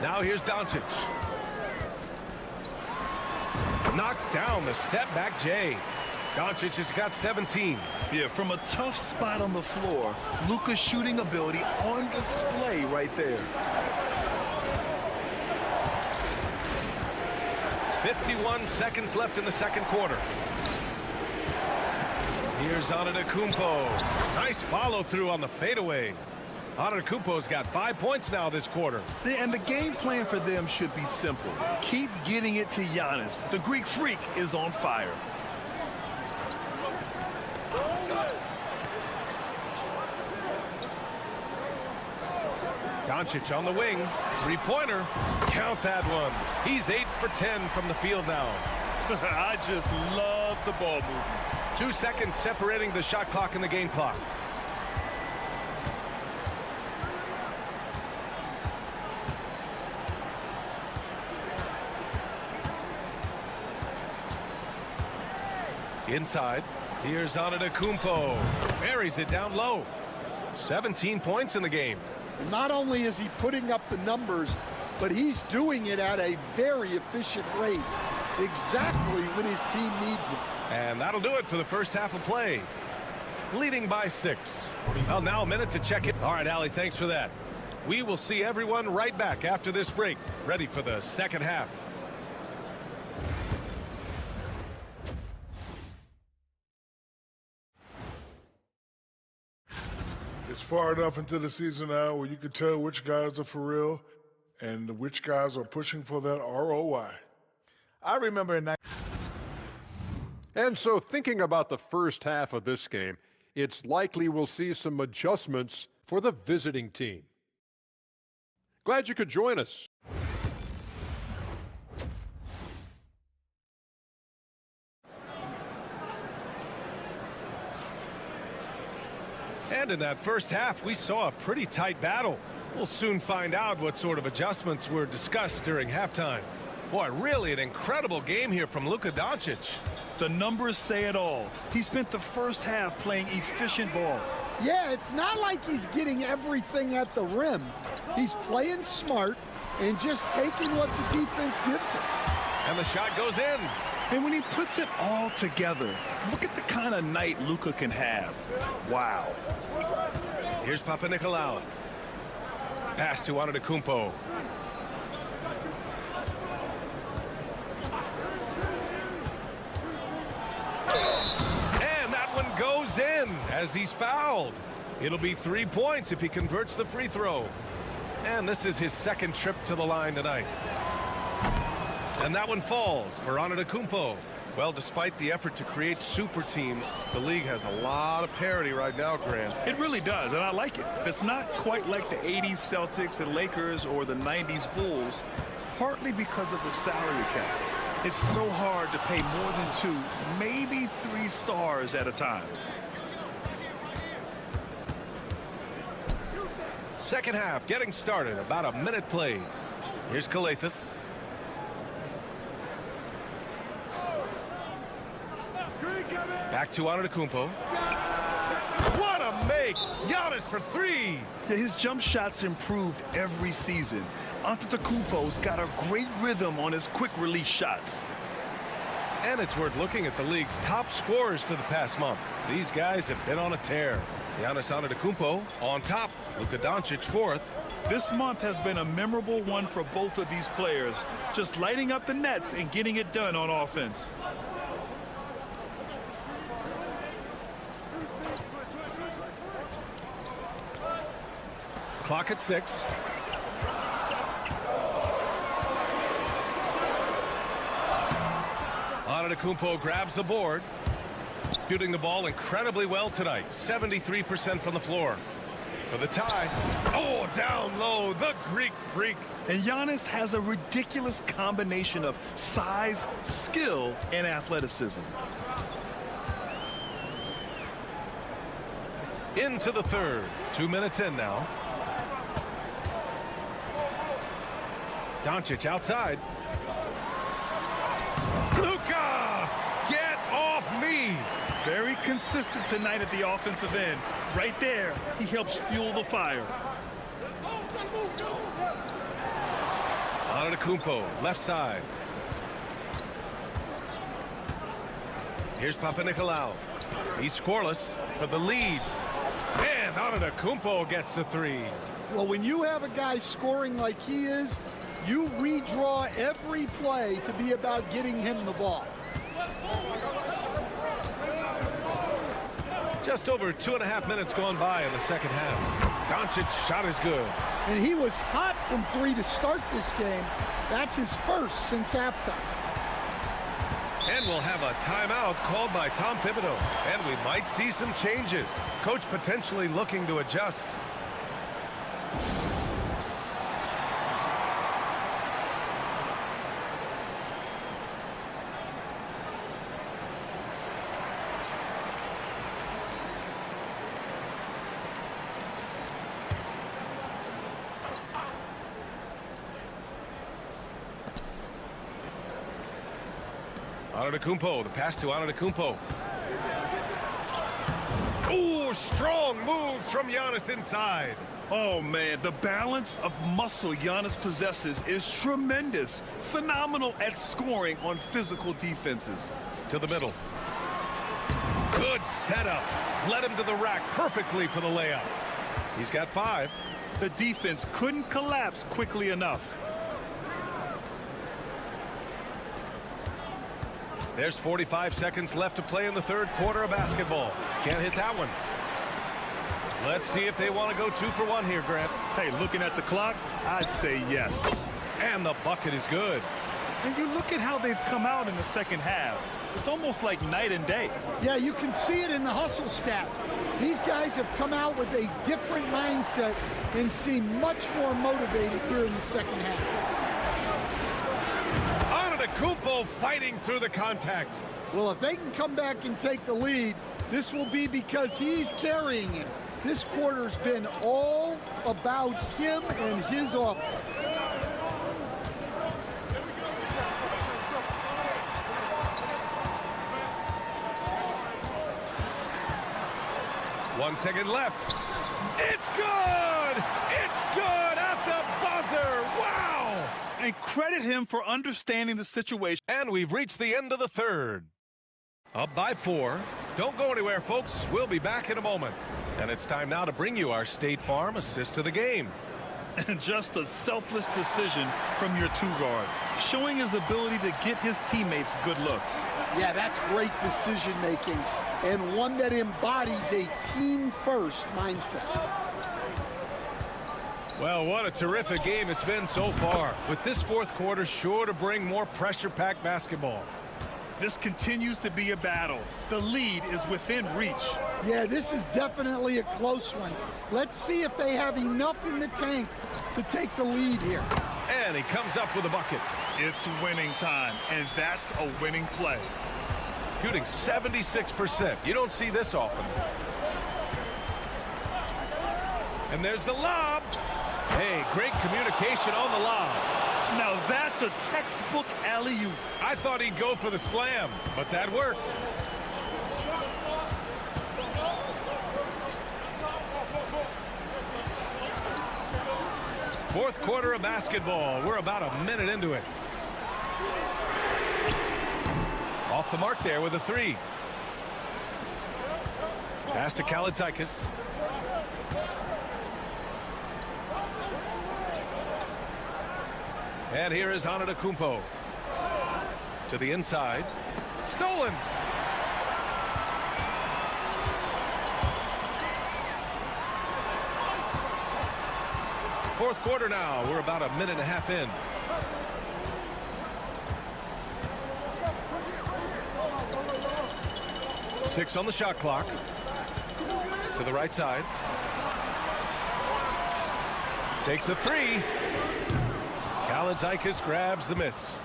Now here's Doncic. Knocks down the step-back J. Doncic has got 17.
Yeah, from a tough spot on the floor, Luka's shooting ability on display right there.
51 seconds left in the second quarter. Here's Antetokounmpo. Nice follow-through on the fadeaway. Antetokounmpo's got 5 points now this quarter.
And the game plan for them should be simple. Keep getting it to Giannis. The Greek freak is on fire.
Doncic on the wing. Three-pointer. Count that one. He's 8 for 10 from the field now.
I just love the ball movement.
2 seconds separating the shot clock and the game clock. Inside. Here's Antetokounmpo. Buries it down low. 17 points in the game.
Not only is he putting up the numbers, but he's doing it at a very efficient rate. Exactly when his team needs it.
And that'll do it for the first half of play. Leading by 6. Well, now a minute to check it. All right, Allie, thanks for that. We will see everyone right back after this break. Ready for the second half.
It's far enough into the season now where you can tell which guys are for real and which guys are pushing for that ROI.
I remember in
And so thinking about the first half of this game, it's likely we'll see some adjustments for the visiting team. Glad you could join us.
And in that first half, we saw a pretty tight battle. We'll soon find out what sort of adjustments were discussed during halftime. Boy, really an incredible game here from Luka Doncic.
The numbers say it all. He spent the first half playing efficient ball.
Yeah, it's not like he's getting everything at the rim. He's playing smart and just taking what the defense gives him.
And the shot goes in.
And when he puts it all together, look at the kind of night Luka can have. Wow.
Here's Papanikolaou. Pass to Antetokounmpo. And that one goes in as he's fouled. It'll be 3 points if he converts the free throw. And this is his second trip to the line tonight. And that one falls for Antetokounmpo. Well, despite the effort to create super teams, the league has a lot of parity right now, Grant.
It really does, and I like it. It's not quite like the 80s Celtics and Lakers or the 90s Bulls, partly because of the salary cap. It's so hard to pay more than 2, maybe 3 stars at a time.
Second half getting started, about a minute played. Here's Kalathis. Back to Antetokounmpo. What a make! Giannis for 3!
Yeah, his jump shots improved every season. Antetokounmpo's got a great rhythm on his quick release shots.
And it's worth looking at the league's top scorers for the past month. These guys have been on a tear. Giannis Antetokounmpo on top. Luka Doncic fourth.
This month has been a memorable one for both of these players, just lighting up the nets and getting it done on offense.
Clock at 6. Antetokounmpo grabs the board. Shooting the ball incredibly well tonight. 73% from the floor. For the tie. Oh, down low, the Greek freak.
And Giannis has a ridiculous combination of size, skill, and athleticism.
Into the third. 2 minutes in now. Doncic outside. Luka! Get off me!
Very consistent tonight at the offensive end. Right there, he helps fuel the fire.
Antetokounmpo, left side. Here's Papanikolaou. He's scoreless for the lead. And Antetokounmpo gets a three.
Well, when you have a guy scoring like he is, you redraw every play to be about getting him the ball.
Just over 2.5 minutes gone by in the second half. Doncic's shot is good.
And he was hot from three to start this game. That's his first since halftime.
And we'll have a timeout called by Tom Thibodeau. And we might see some changes. Coach potentially looking to adjust. Antetokounmpo, the pass to Antetokounmpo. Ooh, strong moves from Giannis inside.
Oh, man, the balance of muscle Giannis possesses is tremendous. Phenomenal at scoring on physical defenses.
To the middle. Good setup. Led him to the rack perfectly for the layup. He's got 5.
The defense couldn't collapse quickly enough.
There's 45 seconds left to play in the third quarter of basketball. Can't hit that one. Let's see if they want to go 2 for 1 here, Grant.
Hey, looking at the clock, I'd say yes.
And the bucket is good.
And you look at how they've come out in the second half. It's almost like night and day.
Yeah, you can see it in the hustle stats. These guys have come out with a different mindset and seem much more motivated here in the second half.
Antetokounmpo fighting through the contact.
Well, if they can come back and take the lead, this will be because he's carrying it. This quarter's been all about him and his offense.
One second left. It's good! It's good at the buzzer! Wow!
And credit him for understanding the situation.
And we've reached the end of the third. Up by 4. Don't go anywhere, folks. We'll be back in a moment. And it's time now to bring you our State Farm assist to the game.
And just a selfless decision from your 2-guard, showing his ability to get his teammates good looks.
Yeah, that's great decision making and one that embodies a team-first mindset.
Well, what a terrific game it's been so far, with this fourth quarter sure to bring more pressure-packed basketball.
This continues to be a battle. The lead is within reach.
Yeah, this is definitely a close one. Let's see if they have enough in the tank to take the lead here.
And he comes up with a bucket.
It's winning time, and that's a winning play.
Shooting 76%. You don't see this often. And there's the lob. Hey, great communication on the lob.
Now that's a textbook alley-oop.
I thought he'd go for the slam, but that worked. Fourth quarter of basketball. We're about a minute into it. Off the mark there with a three. Pass to Kalaitzakis. And here is Antetokounmpo. To the inside. Stolen. Fourth quarter now. We're about a minute and a half in. Six on the shot clock. To the right side. Takes a three. Kalaitzakis grabs the miss.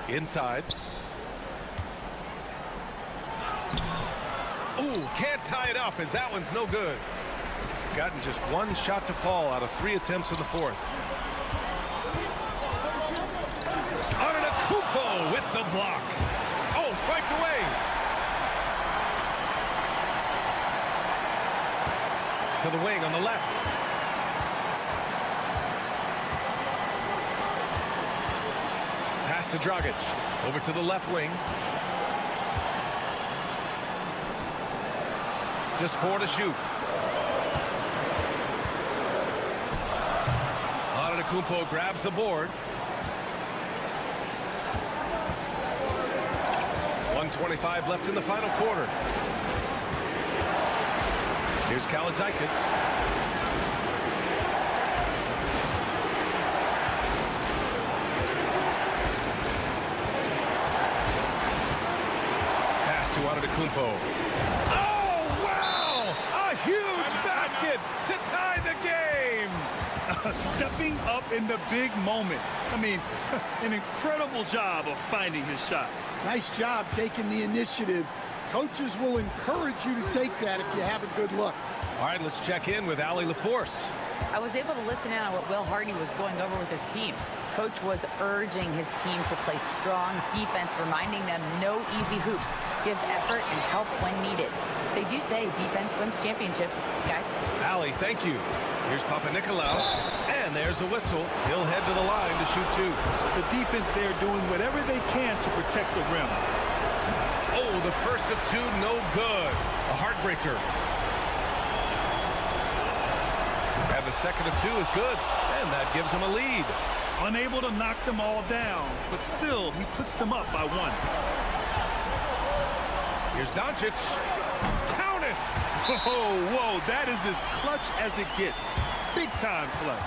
Inside. Ooh, can't tie it up as that one's no good. Gotten just one shot to fall out of 3 attempts in the fourth. Antetokounmpo with the block. Oh, swiped away. To the wing on the left. Pass to Dragic. Over to the left wing. Just 4 to shoot. Antetokounmpo grabs the board. 1:25 left in the final quarter. Here's Kalaitzakis. Pass to Antetokounmpo. Oh, wow! A huge basket to tie the game!
Stepping up in the big moment. I mean, an incredible job of finding his shot.
Nice job taking the initiative. Coaches will encourage you to take that if you have a good look.
All right, let's check in with Allie LaForce.
I was able to listen in on what Will Hardy was going over with his team. Coach was urging his team to play strong defense, reminding them no easy hoops, give effort and help when needed. They do say defense wins championships, guys.
Allie, thank you. Here's Papanikolaou, and there's a whistle. He'll head to the line to shoot 2.
The defense there doing whatever they can to protect the rim.
Oh, the first of 2, no good. A heartbreaker. And the second of 2 is good, and that gives him a lead.
Unable to knock them all down, but still, he puts them up by 1.
Here's Doncic. Count it!
Whoa, that is as clutch as it gets. Big time play.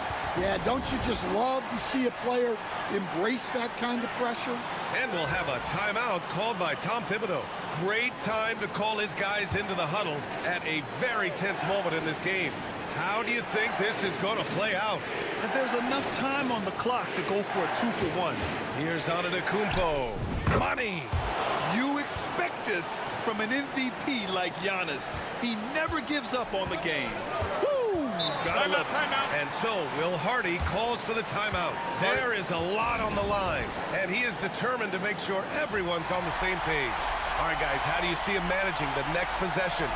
Yeah, don't you just love to see a player embrace that kind of pressure?
And we'll have a timeout called by Tom Thibodeau. Great time to call his guys into the huddle at a very tense moment in this game. How do you think this is going to play out?
And there's enough time on the clock to go for a 2-for-1.
Here's Antetokounmpo. Money!
You expect this from an MVP like Giannis. He never gives up on the game. Woo!
Timeout. And so Will Hardy calls for the timeout. There is a lot on the line, and he is determined to make sure everyone's on the same page. All right, guys, how do you see him managing the next possession?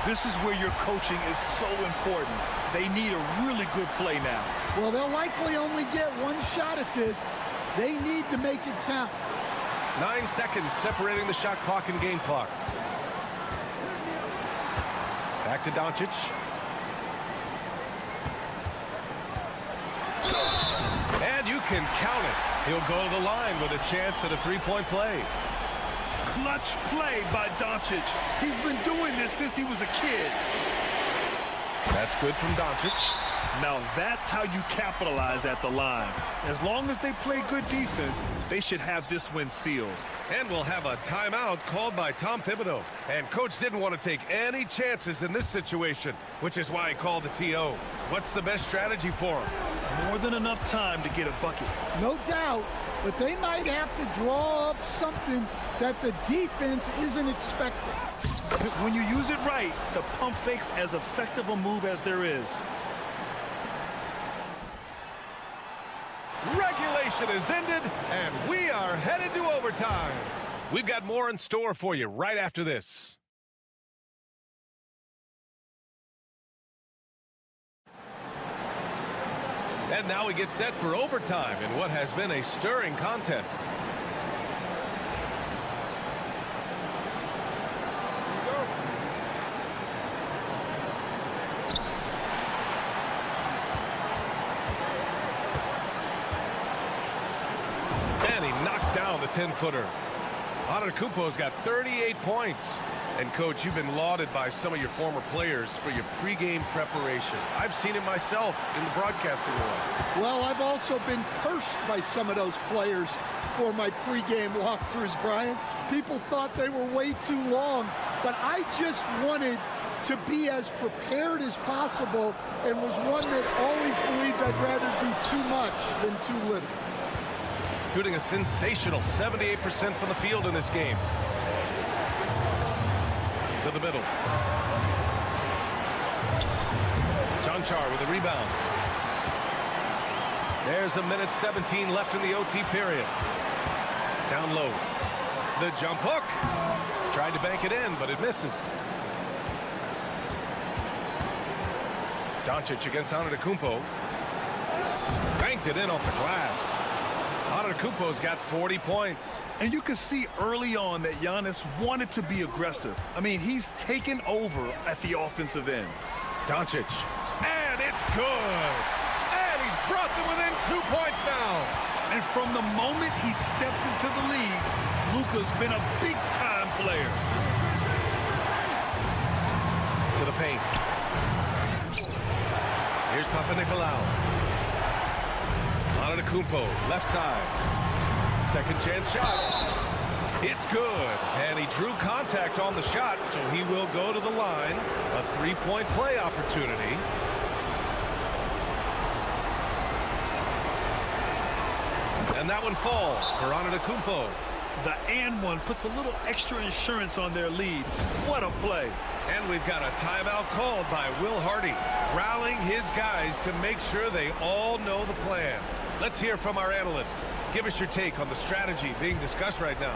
This is where your coaching is so important. They need a really good play now.
Well, they'll likely only get one shot at this. They need to make it count.
9 seconds separating the shot clock and game clock. Back to Doncic. And you can count it. He'll go to the line with a chance at a three-point play.
Clutch play by Doncic. He's been doing this since he was a kid.
That's good from Doncic.
Now that's how you capitalize at the line. As long as they play good defense, they should have this win sealed.
And we'll have a timeout called by Tom Thibodeau. And Coach didn't want to take any chances in this situation, which is why he called the TO. What's the best strategy for him?
More than enough time to get a bucket.
No doubt, but they might have to draw up something that the defense isn't expecting.
When you use it right, the pump fake's as effective a move as there is.
Regulation is ended, and we are headed to overtime. We've got more in store for you right after this. And now we get set for overtime in what has been a stirring contest. And he knocks down the 10-footer. Antetokounmpo's got 38 points. And, Coach, you've been lauded by some of your former players for your pregame preparation. I've seen it myself in the broadcasting world.
Well, I've also been cursed by some of those players for my pregame walkthroughs, Brian. People thought they were way too long, but I just wanted to be as prepared as possible and was one that always believed I'd rather do too much than too little.
Shooting a sensational 78% from the field in this game. To the middle. Jonchar with a rebound. There's a minute 17 left in the OT period. Down low. The jump hook. Tried to bank it in, but it misses. Doncic against Antetokounmpo. Banked it in off the glass. Antetokounmpo's got 40 points.
And you can see early on that Giannis wanted to be aggressive. I mean, he's taken over at the offensive end.
Doncic. And it's good. And he's brought them within 2 points now.
And from the moment he stepped into the league, Luka's been a big-time player.
To the paint. Here's Papanikolaou. Antetokounmpo, left side. Second chance shot. It's good. And he drew contact on the shot, so he will go to the line. A three-point play opportunity. And that one falls for Antetokounmpo.
The and one puts a little extra insurance on their lead. What a play.
And we've got a timeout called by Will Hardy, rallying his guys to make sure they all know the plan. Let's hear from our analyst. Give us your take on the strategy being discussed right now.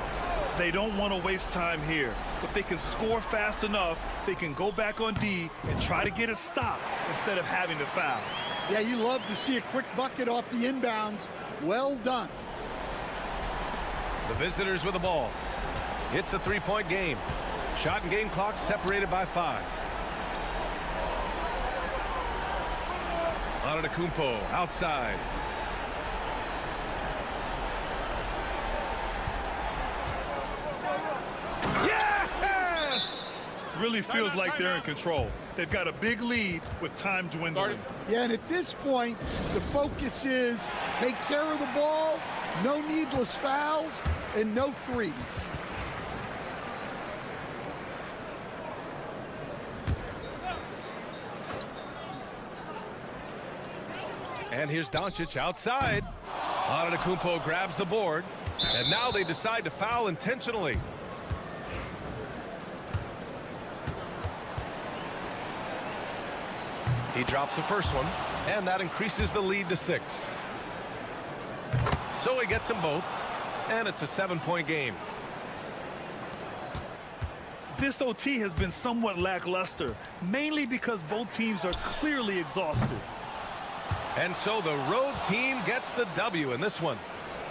They don't want to waste time here. If they can score fast enough, they can go back on D and try to get a stop instead of having to foul.
Yeah, you love to see a quick bucket off the inbounds. Well done.
The visitors with the ball. It's a three-point game. Shot and game clock separated by 5. Antetokounmpo outside.
Yes! Really feels like they're in control. They've got a big lead with time dwindling.
Yeah, and at this point, the focus is take care of the ball, no needless fouls, and no threes.
And here's Doncic outside. Antetokounmpo grabs the board. And now they decide to foul intentionally. He drops the first one, and that increases the lead to 6. So he gets them both, and it's a 7-point game.
This OT has been somewhat lackluster, mainly because both teams are clearly exhausted.
And so the road team gets the W in this one.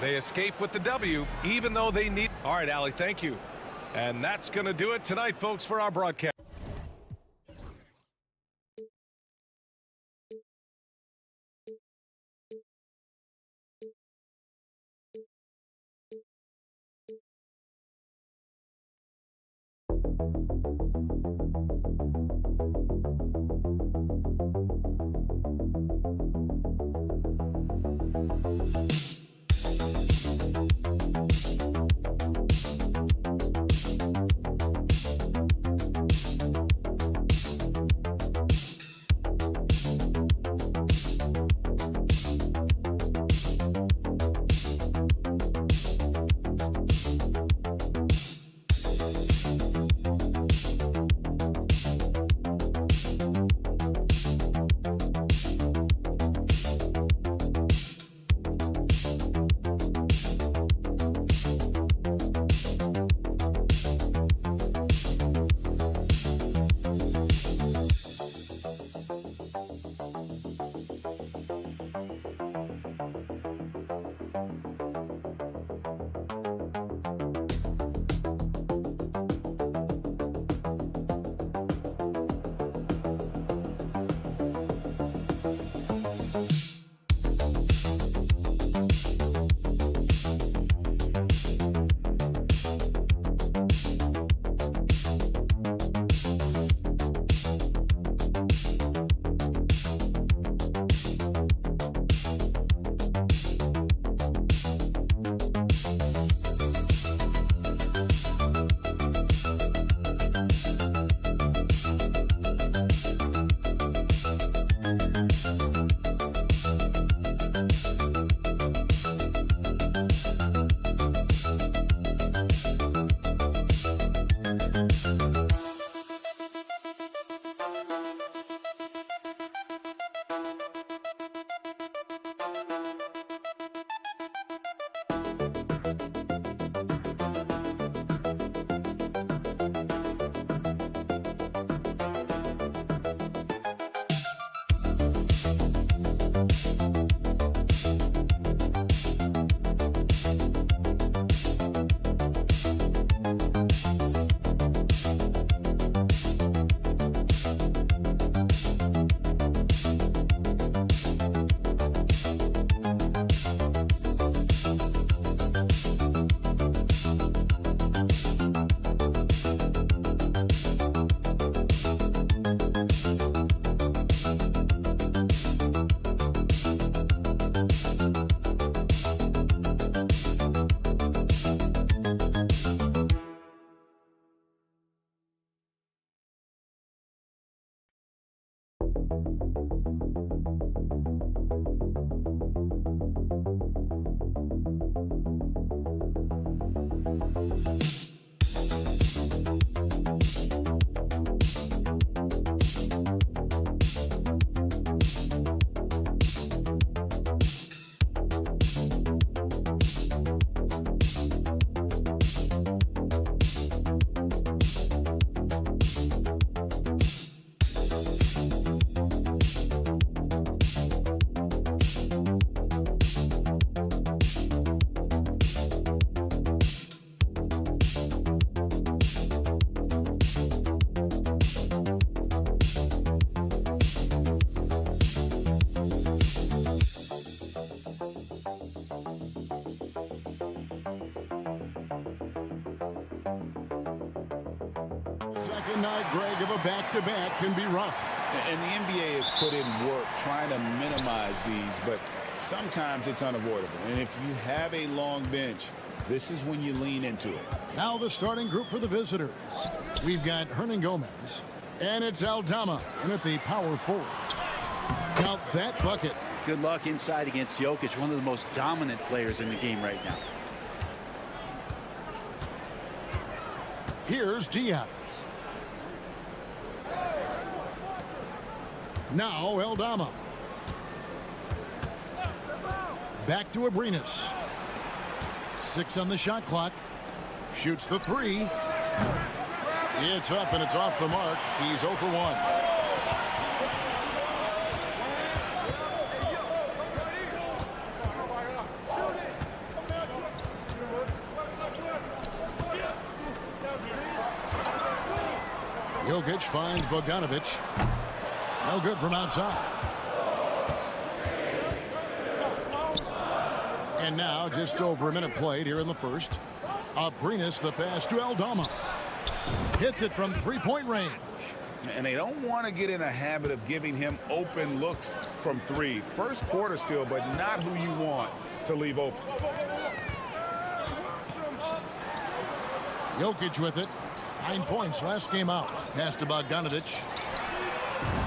They escape with the W, even though they need... All right, Allie, thank you. And that's going to do it tonight, folks, for our broadcast.
Second night, Greg, of a back-to-back can be rough.
And the NBA has put in work trying to minimize these, but sometimes it's unavoidable. And if you have a long bench, this is when you lean into it.
Now the starting group for the visitors. We've got Hernan Gomez, and it's Aldama in at the power forward. Count that bucket.
Good luck inside against Jokic, one of the most dominant players in the game right now.
Here's Diaz. Now Aldama. Back to Abrinas. 6 on the shot clock. Shoots the 3. It's up and it's off the mark. He's 0 for 1. Jokic finds Bogdanovic. No good from outside. And now just over a minute played here in the first. Abrinas the pass to Aldama. Hits it from three-point range.
And they don't want to get in a habit of giving him open looks from 3. First quarter still, but not who you want to leave open.
Jokic with it. 9 points last game out. Pass to Bogdanovic.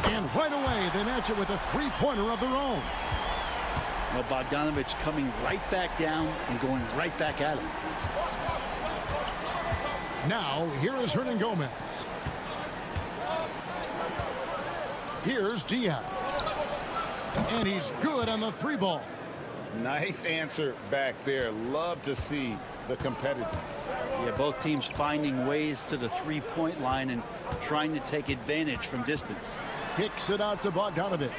And right away, they match it with a three-pointer of their own.
Well, Bogdanovic coming right back down and going right back at him.
Now, here is Hernan Gomez. Here's Diaz. And he's good on the 3-ball.
Nice answer back there. Love to see the competitiveness.
Yeah, both teams finding ways to the 3-point line and trying to take advantage from distance.
Kicks it out to Bogdanovic.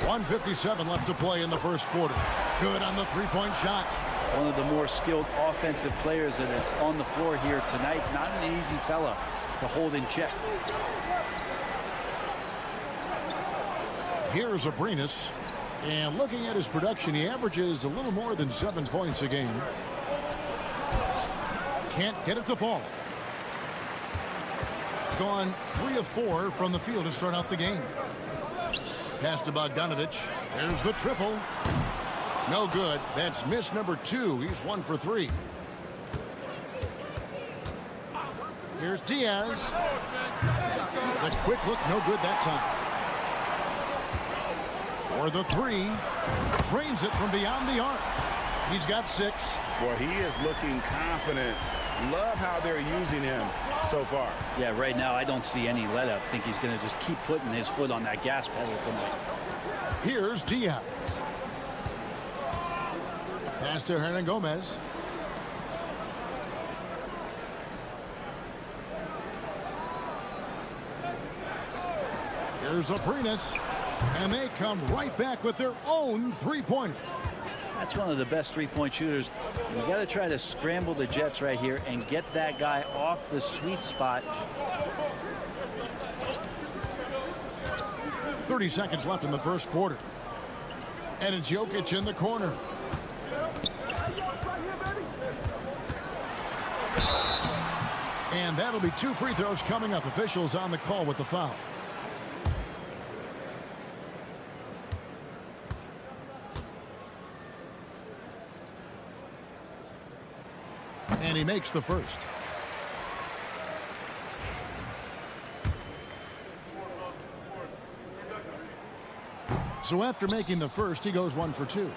1:57 left to play in the first quarter. Good on the 3-point shot.
One of the more skilled offensive players that is on the floor here tonight. Not an easy fella to hold in check.
Here's Abrinas. And looking at his production, he averages a little more than 7 points a game. Can't get it to fall. Gone 3 of 4 from the field to start out the game. Pass to Bogdanovic. There's the triple. No good. That's miss number 2. He's 1 for 3. Here's Diaz. The quick look, no good that time. For the 3. Drains it from beyond the arc. He's got 6.
Boy, he is looking confident. Love how they're using him so far.
Yeah, right now I don't see any let up. I think he's going to just keep putting his foot on that gas pedal tonight.
Here's Diaz. Pass to Hernan Gomez. Here's Abrinas. And they come right back with their own 3-pointer.
That's one of the best 3-point shooters. You got to try to scramble the Jets right here and get that guy off the sweet spot.
30 seconds left in the first quarter. And it's Jokic in the corner. And that'll be 2 free throws coming up. Officials on the call with the foul. And he makes the first. So after making the first, he goes 1 for 2.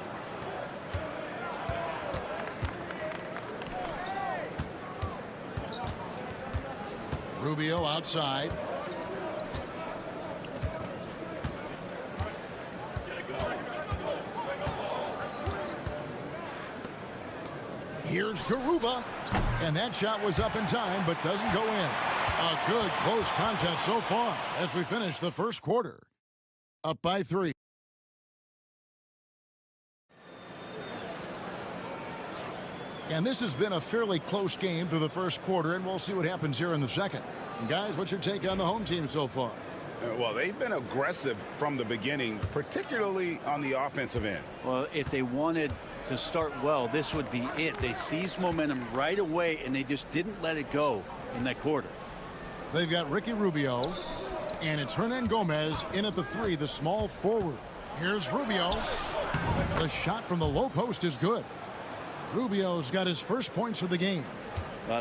Rubio outside. Here's Garuba. And that shot was up in time, but doesn't go in. A good close contest so far as we finish the first quarter. Up by 3. And this has been a fairly close game through the first quarter, and we'll see what happens here in the second. And guys, what's your take on the home team so far?
Well, they've been aggressive from the beginning, particularly on the offensive end.
Well, if they wanted to start well, this would be it. They seized momentum right away, and they just didn't let it go in that quarter.
They've got Ricky Rubio, and it's Hernan Gomez in at the 3, the small forward. Here's Rubio. The shot from the low post is good. Rubio's got his first points of the game.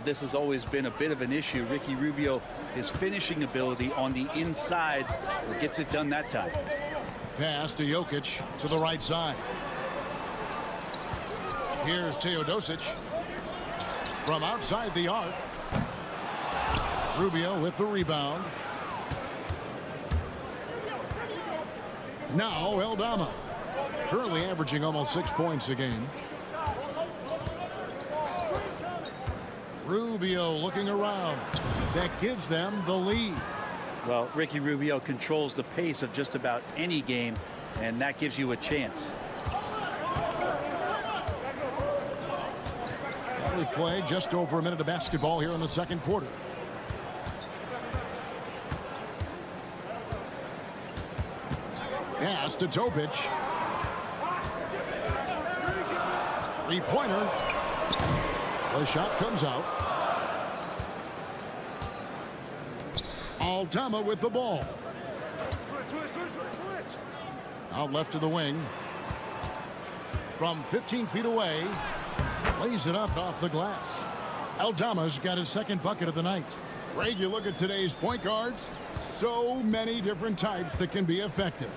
This has always been a bit of an issue. Ricky Rubio, his finishing ability on the inside gets it done that time.
Pass to Jokic to the right side. Here's Teodosic from outside the arc. Rubio with the rebound. Now Eldama, currently averaging almost 6 points a game. Rubio looking around. That gives them the lead.
Well, Ricky Rubio controls the pace of just about any game, and that gives you a chance.
We play just over a minute of basketball here in the second quarter. Pass to Topic. Three-pointer. The shot comes out. Aldama with the ball. Out left to the wing. From 15 feet away. Lays it up off the glass. Aldama's got his second bucket of the night. Greg, you look at today's point guards. So many different types that can be effective.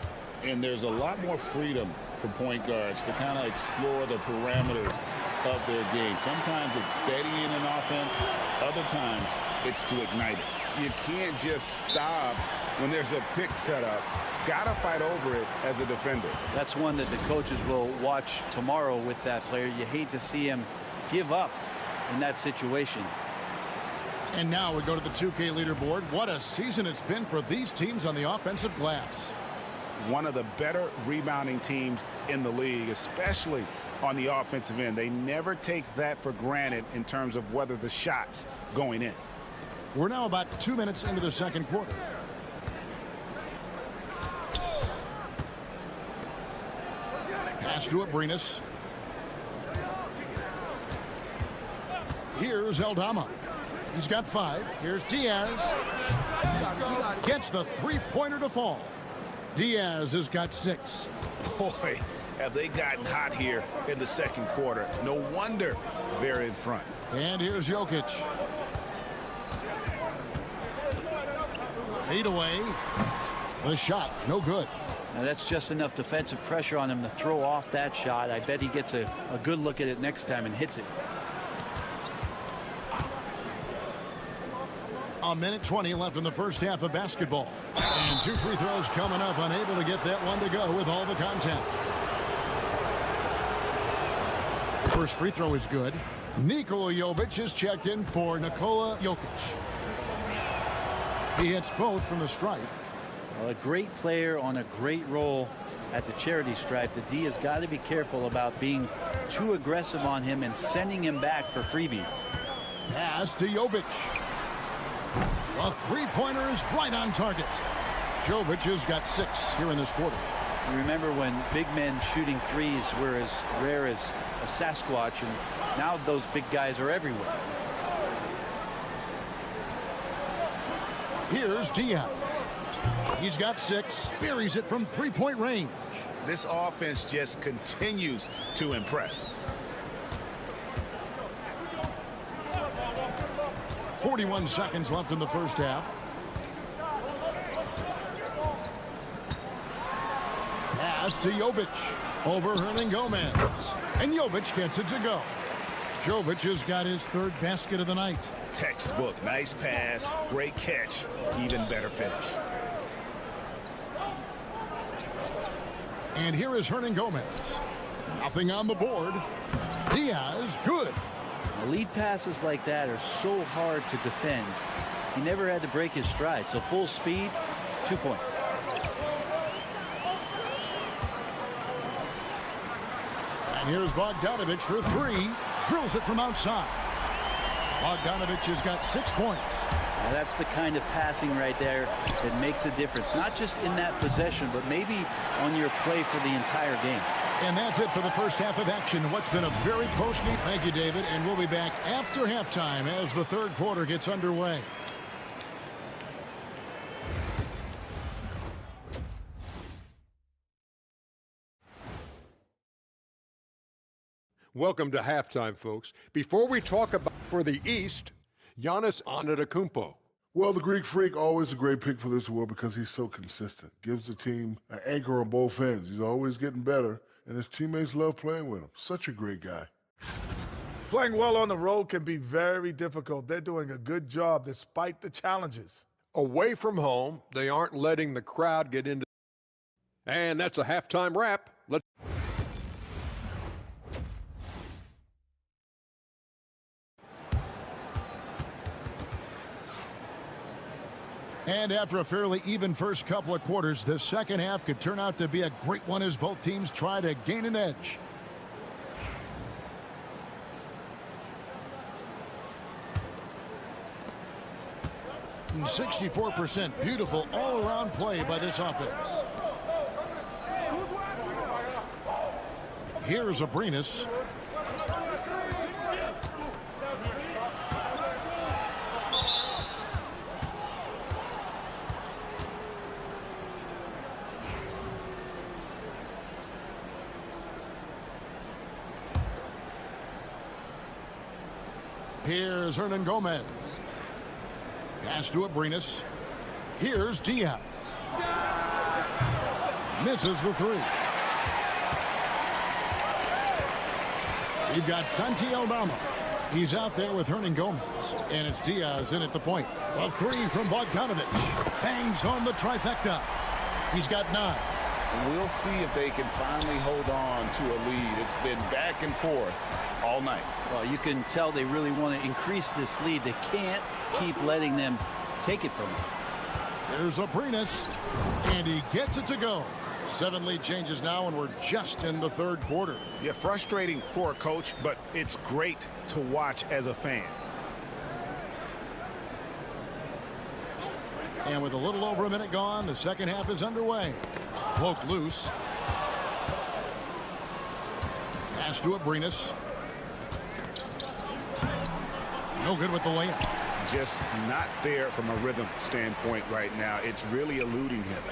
And there's a lot more freedom for point guards to kind of explore the parameters of their game. Sometimes it's steadying an offense. Other times it's to ignite it.
You can't just stop when there's a pick set up. Gotta fight over it as a defender.
That's one that the coaches will watch tomorrow with that player. You hate to see him give up in that situation.
And now we go to the 2K leaderboard. What a season it's been for these teams on the offensive glass.
One of the better rebounding teams in the league, especially on the offensive end. They never take that for granted in terms of whether the shot's going in.
We're now about 2 minutes into the second quarter. Pass to Abrinas. Here's Eldama. He's got 5. Here's Diaz. Gets the three-pointer to fall. Diaz has got 6.
Boy, have they gotten hot here in the second quarter. No wonder they're in front.
And here's Jokic. Fade away. The shot, no good.
Now that's just enough defensive pressure on him to throw off that shot. I bet he gets a good look at it next time and hits it.
A minute 20 left in the first half of basketball. And 2 free throws coming up, unable to get that one to go with all the contact. First free throw is good. Nikola Jovic is checked in for Nikola Jokic. He hits both from the stripe.
Well, a great player on a great roll at the charity stripe. The D has got to be careful about being too aggressive on him and sending him back for freebies.
Pass to Jovic. A three-pointer is right on target. Jovic has got 6 here in this quarter.
You remember when big men shooting threes were as rare as a Sasquatch, and now those big guys are everywhere.
Here's Diaz. He's got 6. Buries it from three-point range.
This offense just continues to impress.
41 seconds left in the first half. Pass Pass to Jovic. Over Hernan Gomez. And Jovic gets it to go. Jovic has got his third basket of the night.
Textbook. Nice pass. Great catch. Even better finish.
And here is Hernan Gomez. Nothing on the board. Diaz, good.
Lead passes like that are so hard to defend. He never had to break his stride, so full speed, 2 points.
And here's Bogdanovic for three. Drills it from outside. Bogdanovic has got 6 points.
Now that's the kind of passing right there that makes a difference, not just in that possession, but maybe on your play for the entire game.
And that's it for the first half of action. What's been a very close game. Thank you, David. And we'll be back after halftime as the third quarter gets underway.
Welcome to halftime, folks. Before we talk about for the East, Giannis Antetokounmpo.
Well, the Greek Freak, always a great pick for this award because he's so consistent. Gives the team an anchor on both ends. He's always getting better, and his teammates love playing with him. Such a great guy.
Playing well on the road can be very difficult. They're doing a good job despite the challenges.
Away from home, they aren't letting the crowd get into. And that's a halftime wrap. Let's.
And after a fairly even first couple of quarters, the second half could turn out to be a great one as both teams try to gain an edge. And 64%. Beautiful all-around play by this offense. Here's Abrinas. Here's Hernan Gomez. Pass to Abrinas. Here's Diaz. Misses the three. We've got Santi Aldama. He's out there with Hernan Gomez. And it's Diaz in at the point. A three from Bogdanovic. Bangs home the trifecta. He's got 9.
We'll see if they can finally hold on to a lead. It's been back and forth all night.
Well, you can tell they really want to increase this lead. They can't keep letting them take it from them.
Here's Abrinas, and he gets it to go. 7 lead changes now, and we're just in the third quarter.
Yeah, frustrating for a coach, but it's great to watch as a fan.
And with a little over a minute gone, the second half is underway. Poked loose. Pass to Abrinas. No good with the layup.
Just not there from a rhythm standpoint right now. It's really eluding him.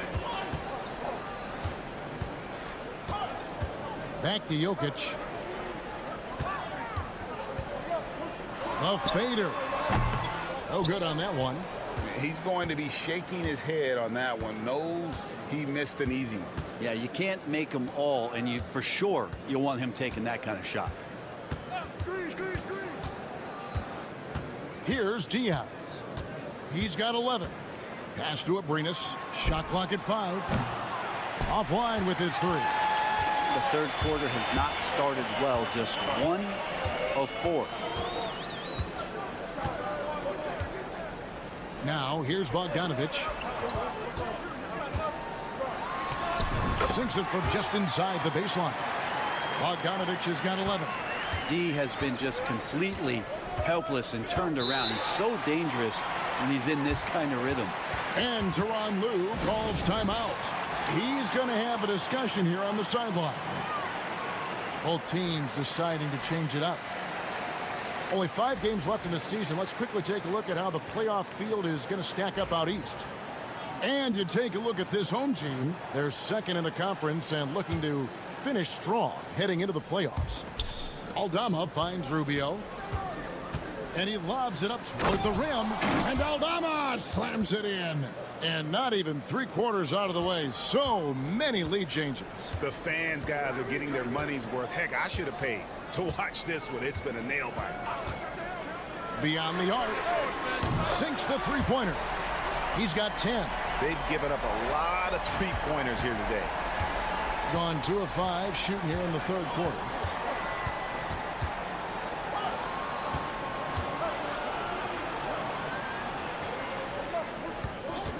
Back to Jokic. The fader. No good on that one.
He's going to be shaking his head on that one. Knows he missed an easy one.
Yeah, you can't make them all, and you for sure you'll want him taking that kind of shot.
Here's Diaz. He's got 11. Pass to Abrinas. Shot clock at 5. Offline with his 3.
The third quarter has not started well. Just 1 of 4.
Now, here's Bogdanovic. Sinks it from just inside the baseline. Bogdanovic has got 11.
D has been just completely helpless and turned around. He's so dangerous when he's in this kind of rhythm.
And Tyronn Lue calls timeout. He's going to have a discussion here on the sideline. Both teams deciding to change it up. Only 5 games left in the season. Let's quickly take a look at how the playoff field is going to stack up out east. And you take a look at this home team. They're second in the conference and looking to finish strong heading into the playoffs. Aldama finds Rubio. And he lobs it up toward the rim. And Aldama slams it in. And not even 3/4 out of the way. So many lead changes.
The fans, guys, are getting their money's worth. Heck, I should have paid to watch this one. It's been a nail-biter.
Beyond the arc. Sinks the three-pointer. He's got 10.
They've given up a lot of three-pointers here today.
Gone 2 of 5 shooting here in the third quarter.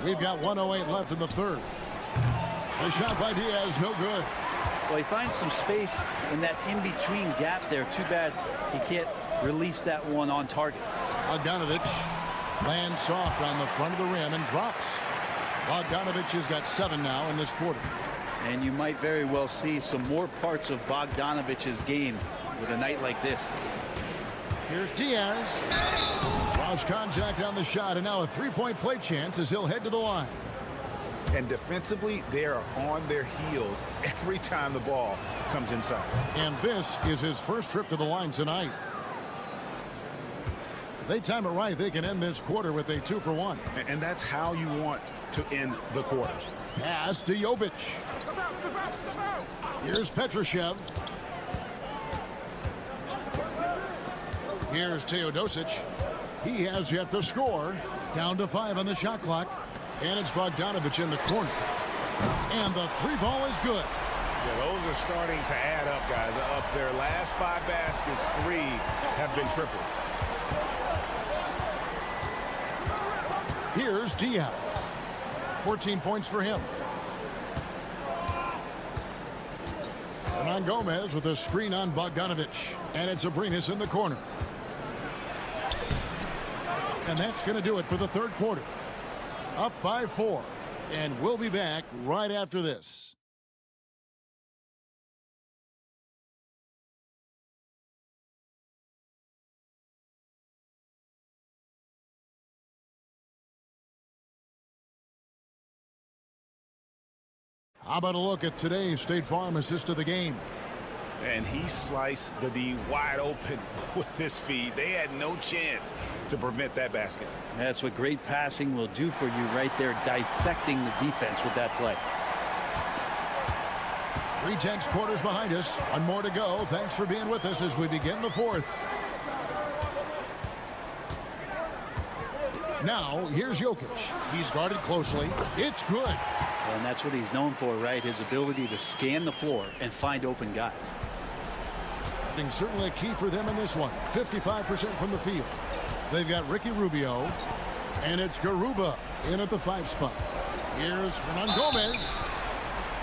We've got 1:08 left in the third. The shot by Diaz, no good.
Well, he finds some space in that in-between gap there. Too bad he can't release that one on target.
Bogdanovic lands soft on the front of the rim and drops. Bogdanovic has got 7 now in this quarter.
And you might very well see some more parts of Bogdanovic's game with a night like this.
Here's Diaz. Draws contact on the shot, and now a three-point play chance as he'll head to the line.
And defensively, they are on their heels every time the ball comes inside.
And this is his first trip to the line tonight. If they time it right, they can end this quarter with a 2 for 1.
And that's how you want to end the quarters.
Pass to Jovic. Here's Petrushev. Here's Teodosic. He has yet to score. Down to 5 on the shot clock. And it's Bogdanovic in the corner. And the 3 ball is good.
Yeah, those are starting to add up, guys. Up their last 5 baskets, 3 have been triples.
Here's Diaz. 14 points for him. Hernan Gomez with a screen on Bogdanovic. And it's Abrinas in the corner. And that's going to do it for the third quarter. Up by 4. And we'll be back right after this. How about a look at today's State Farm assist of the game?
And he sliced the D wide open with his feed. They had no chance to prevent that basket.
That's what great passing will do for you right there, dissecting the defense with that play.
3 quarters behind us. 1 more to go. Thanks for being with us as we begin the fourth. Now, here's Jokic. He's guarded closely. It's good.
And that's what he's known for, right? His ability to scan the floor and find open guys.
Certainly a key for them in this one. 55% from the field. They've got Ricky Rubio. And it's Garuba in at the 5 spot. Here's Hernan Gomez.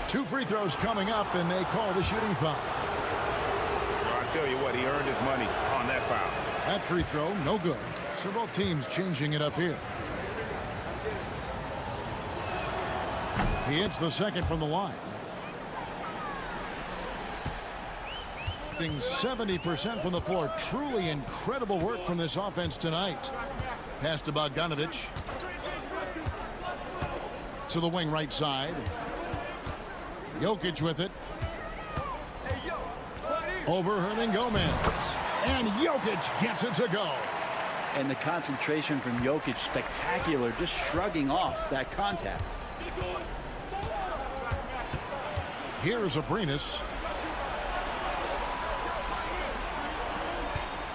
2 free throws coming up, and they call the shooting foul.
Well, I tell you what, he earned his money on that foul.
That free throw, no good. So both teams changing it up here. He hits the second from the line. 70% from the floor. Truly incredible work from this offense tonight. Pass to Bogdanovic. To the wing right side. Jokic with it. Over Hernan Gomez. And Jokic gets it to go.
And the concentration from Jokic, spectacular, just shrugging off that contact.
Here's Abrinas.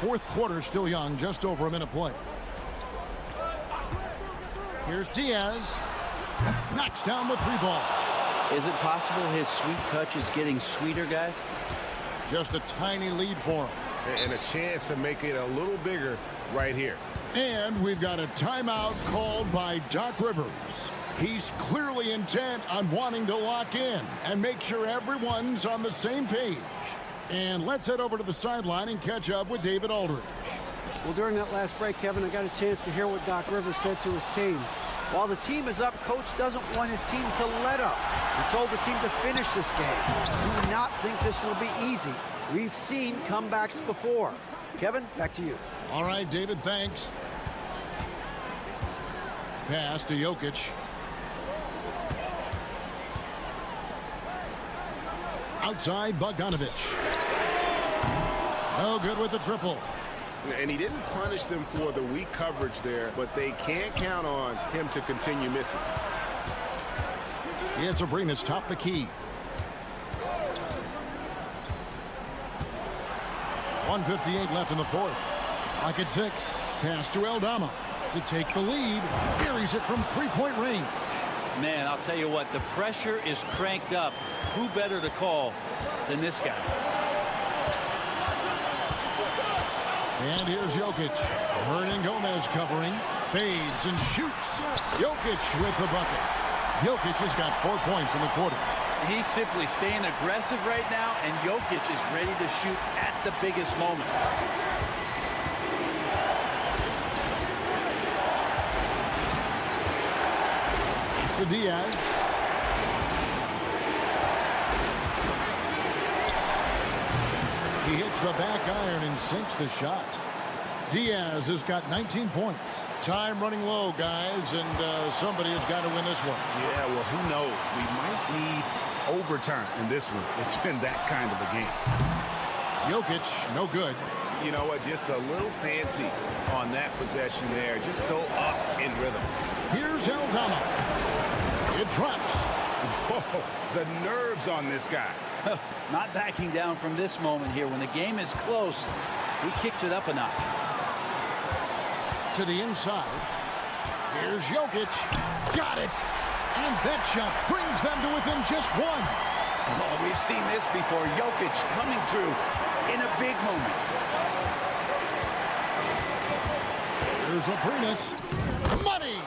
Fourth quarter still young, just over a minute play. Here's Diaz. Knocks down the 3 ball.
Is it possible his sweet touch is getting sweeter, guys?
Just a tiny lead for him.
And a chance to make it a little bigger right here.
And we've got a timeout called by Doc Rivers. He's clearly intent on wanting to lock in and make sure everyone's on the same page. And let's head over to the sideline and catch up with David Aldridge.
Well, during that last break, Kevin, I got a chance to hear what Doc Rivers said to his team. While the team is up, Coach doesn't want his team to let up. He told the team to finish this game. Do not think this will be easy. We've seen comebacks before. Kevin, back to you.
All right, David, thanks. Pass to Jokic. Outside, Bogdanovic. No good with the triple.
And he didn't punish them for the weak coverage there, but they can't count on him to continue missing.
It's Abrinas top the key. 1:58 left in the fourth. Lock at 6. Pass to Aldama to take the lead. Buries it from three-point range.
Man, I'll tell you what, the pressure is cranked up. Who better to call than this guy?
And here's Jokic. Hernan Gomez covering. Fades and shoots. Jokic with the bucket. Jokic has got 4 points in the quarter.
He's simply staying aggressive right now, and Jokic is ready to shoot at the biggest moments.
To Diaz. He hits the back iron and sinks the shot. Diaz has got 19 points. Time running low, guys, and somebody has got to win this one.
Yeah, well, who knows? We might need overtime in this one. It's been that kind of a game.
Jokic, no good.
You know what? Just a little fancy on that possession there. Just go up in rhythm.
Here's Aldama. It drops.
Whoa, the nerves on this guy.
Not backing down from this moment here. When the game is close, he kicks it up a notch.
To the inside. Here's Jokic. Got it. And that shot brings them to within just one.
Oh, we've seen this before. Jokic coming through in a big moment.
Here's Abrinas. Money.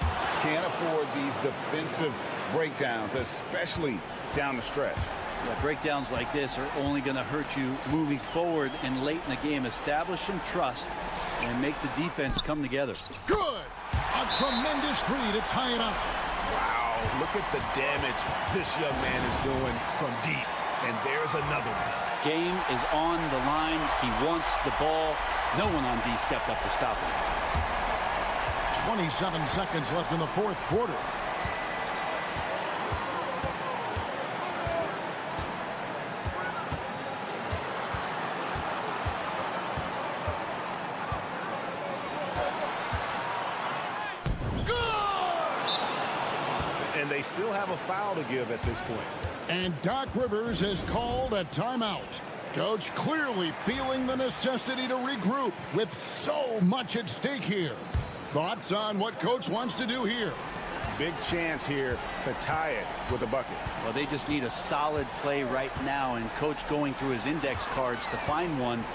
Can't afford these defensive breakdowns, especially down the stretch.
Yeah, breakdowns like this are only going to hurt you moving forward and late in the game. Establish some trust and make the defense come together.
Good. A tremendous three to tie it up.
Wow, look at the damage this young man is doing from deep. And there's another one.
Game is on the line. He wants the ball. No one on D stepped up to stop him.
27 seconds left in the fourth quarter.
And they still have a foul to give at this point.
And Doc Rivers has called a timeout. Coach clearly feeling the necessity to regroup with so much at stake here. Thoughts on what Coach wants to do here?
Big chance here to tie it with a bucket.
Well, they just need a solid play right now, and Coach going through his index cards to find one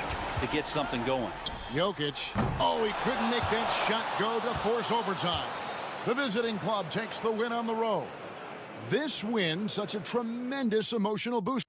to get something going.
Jokic. Oh, he couldn't make that shot go to force overtime. The visiting club takes the win on the road. This win, such a tremendous emotional boost.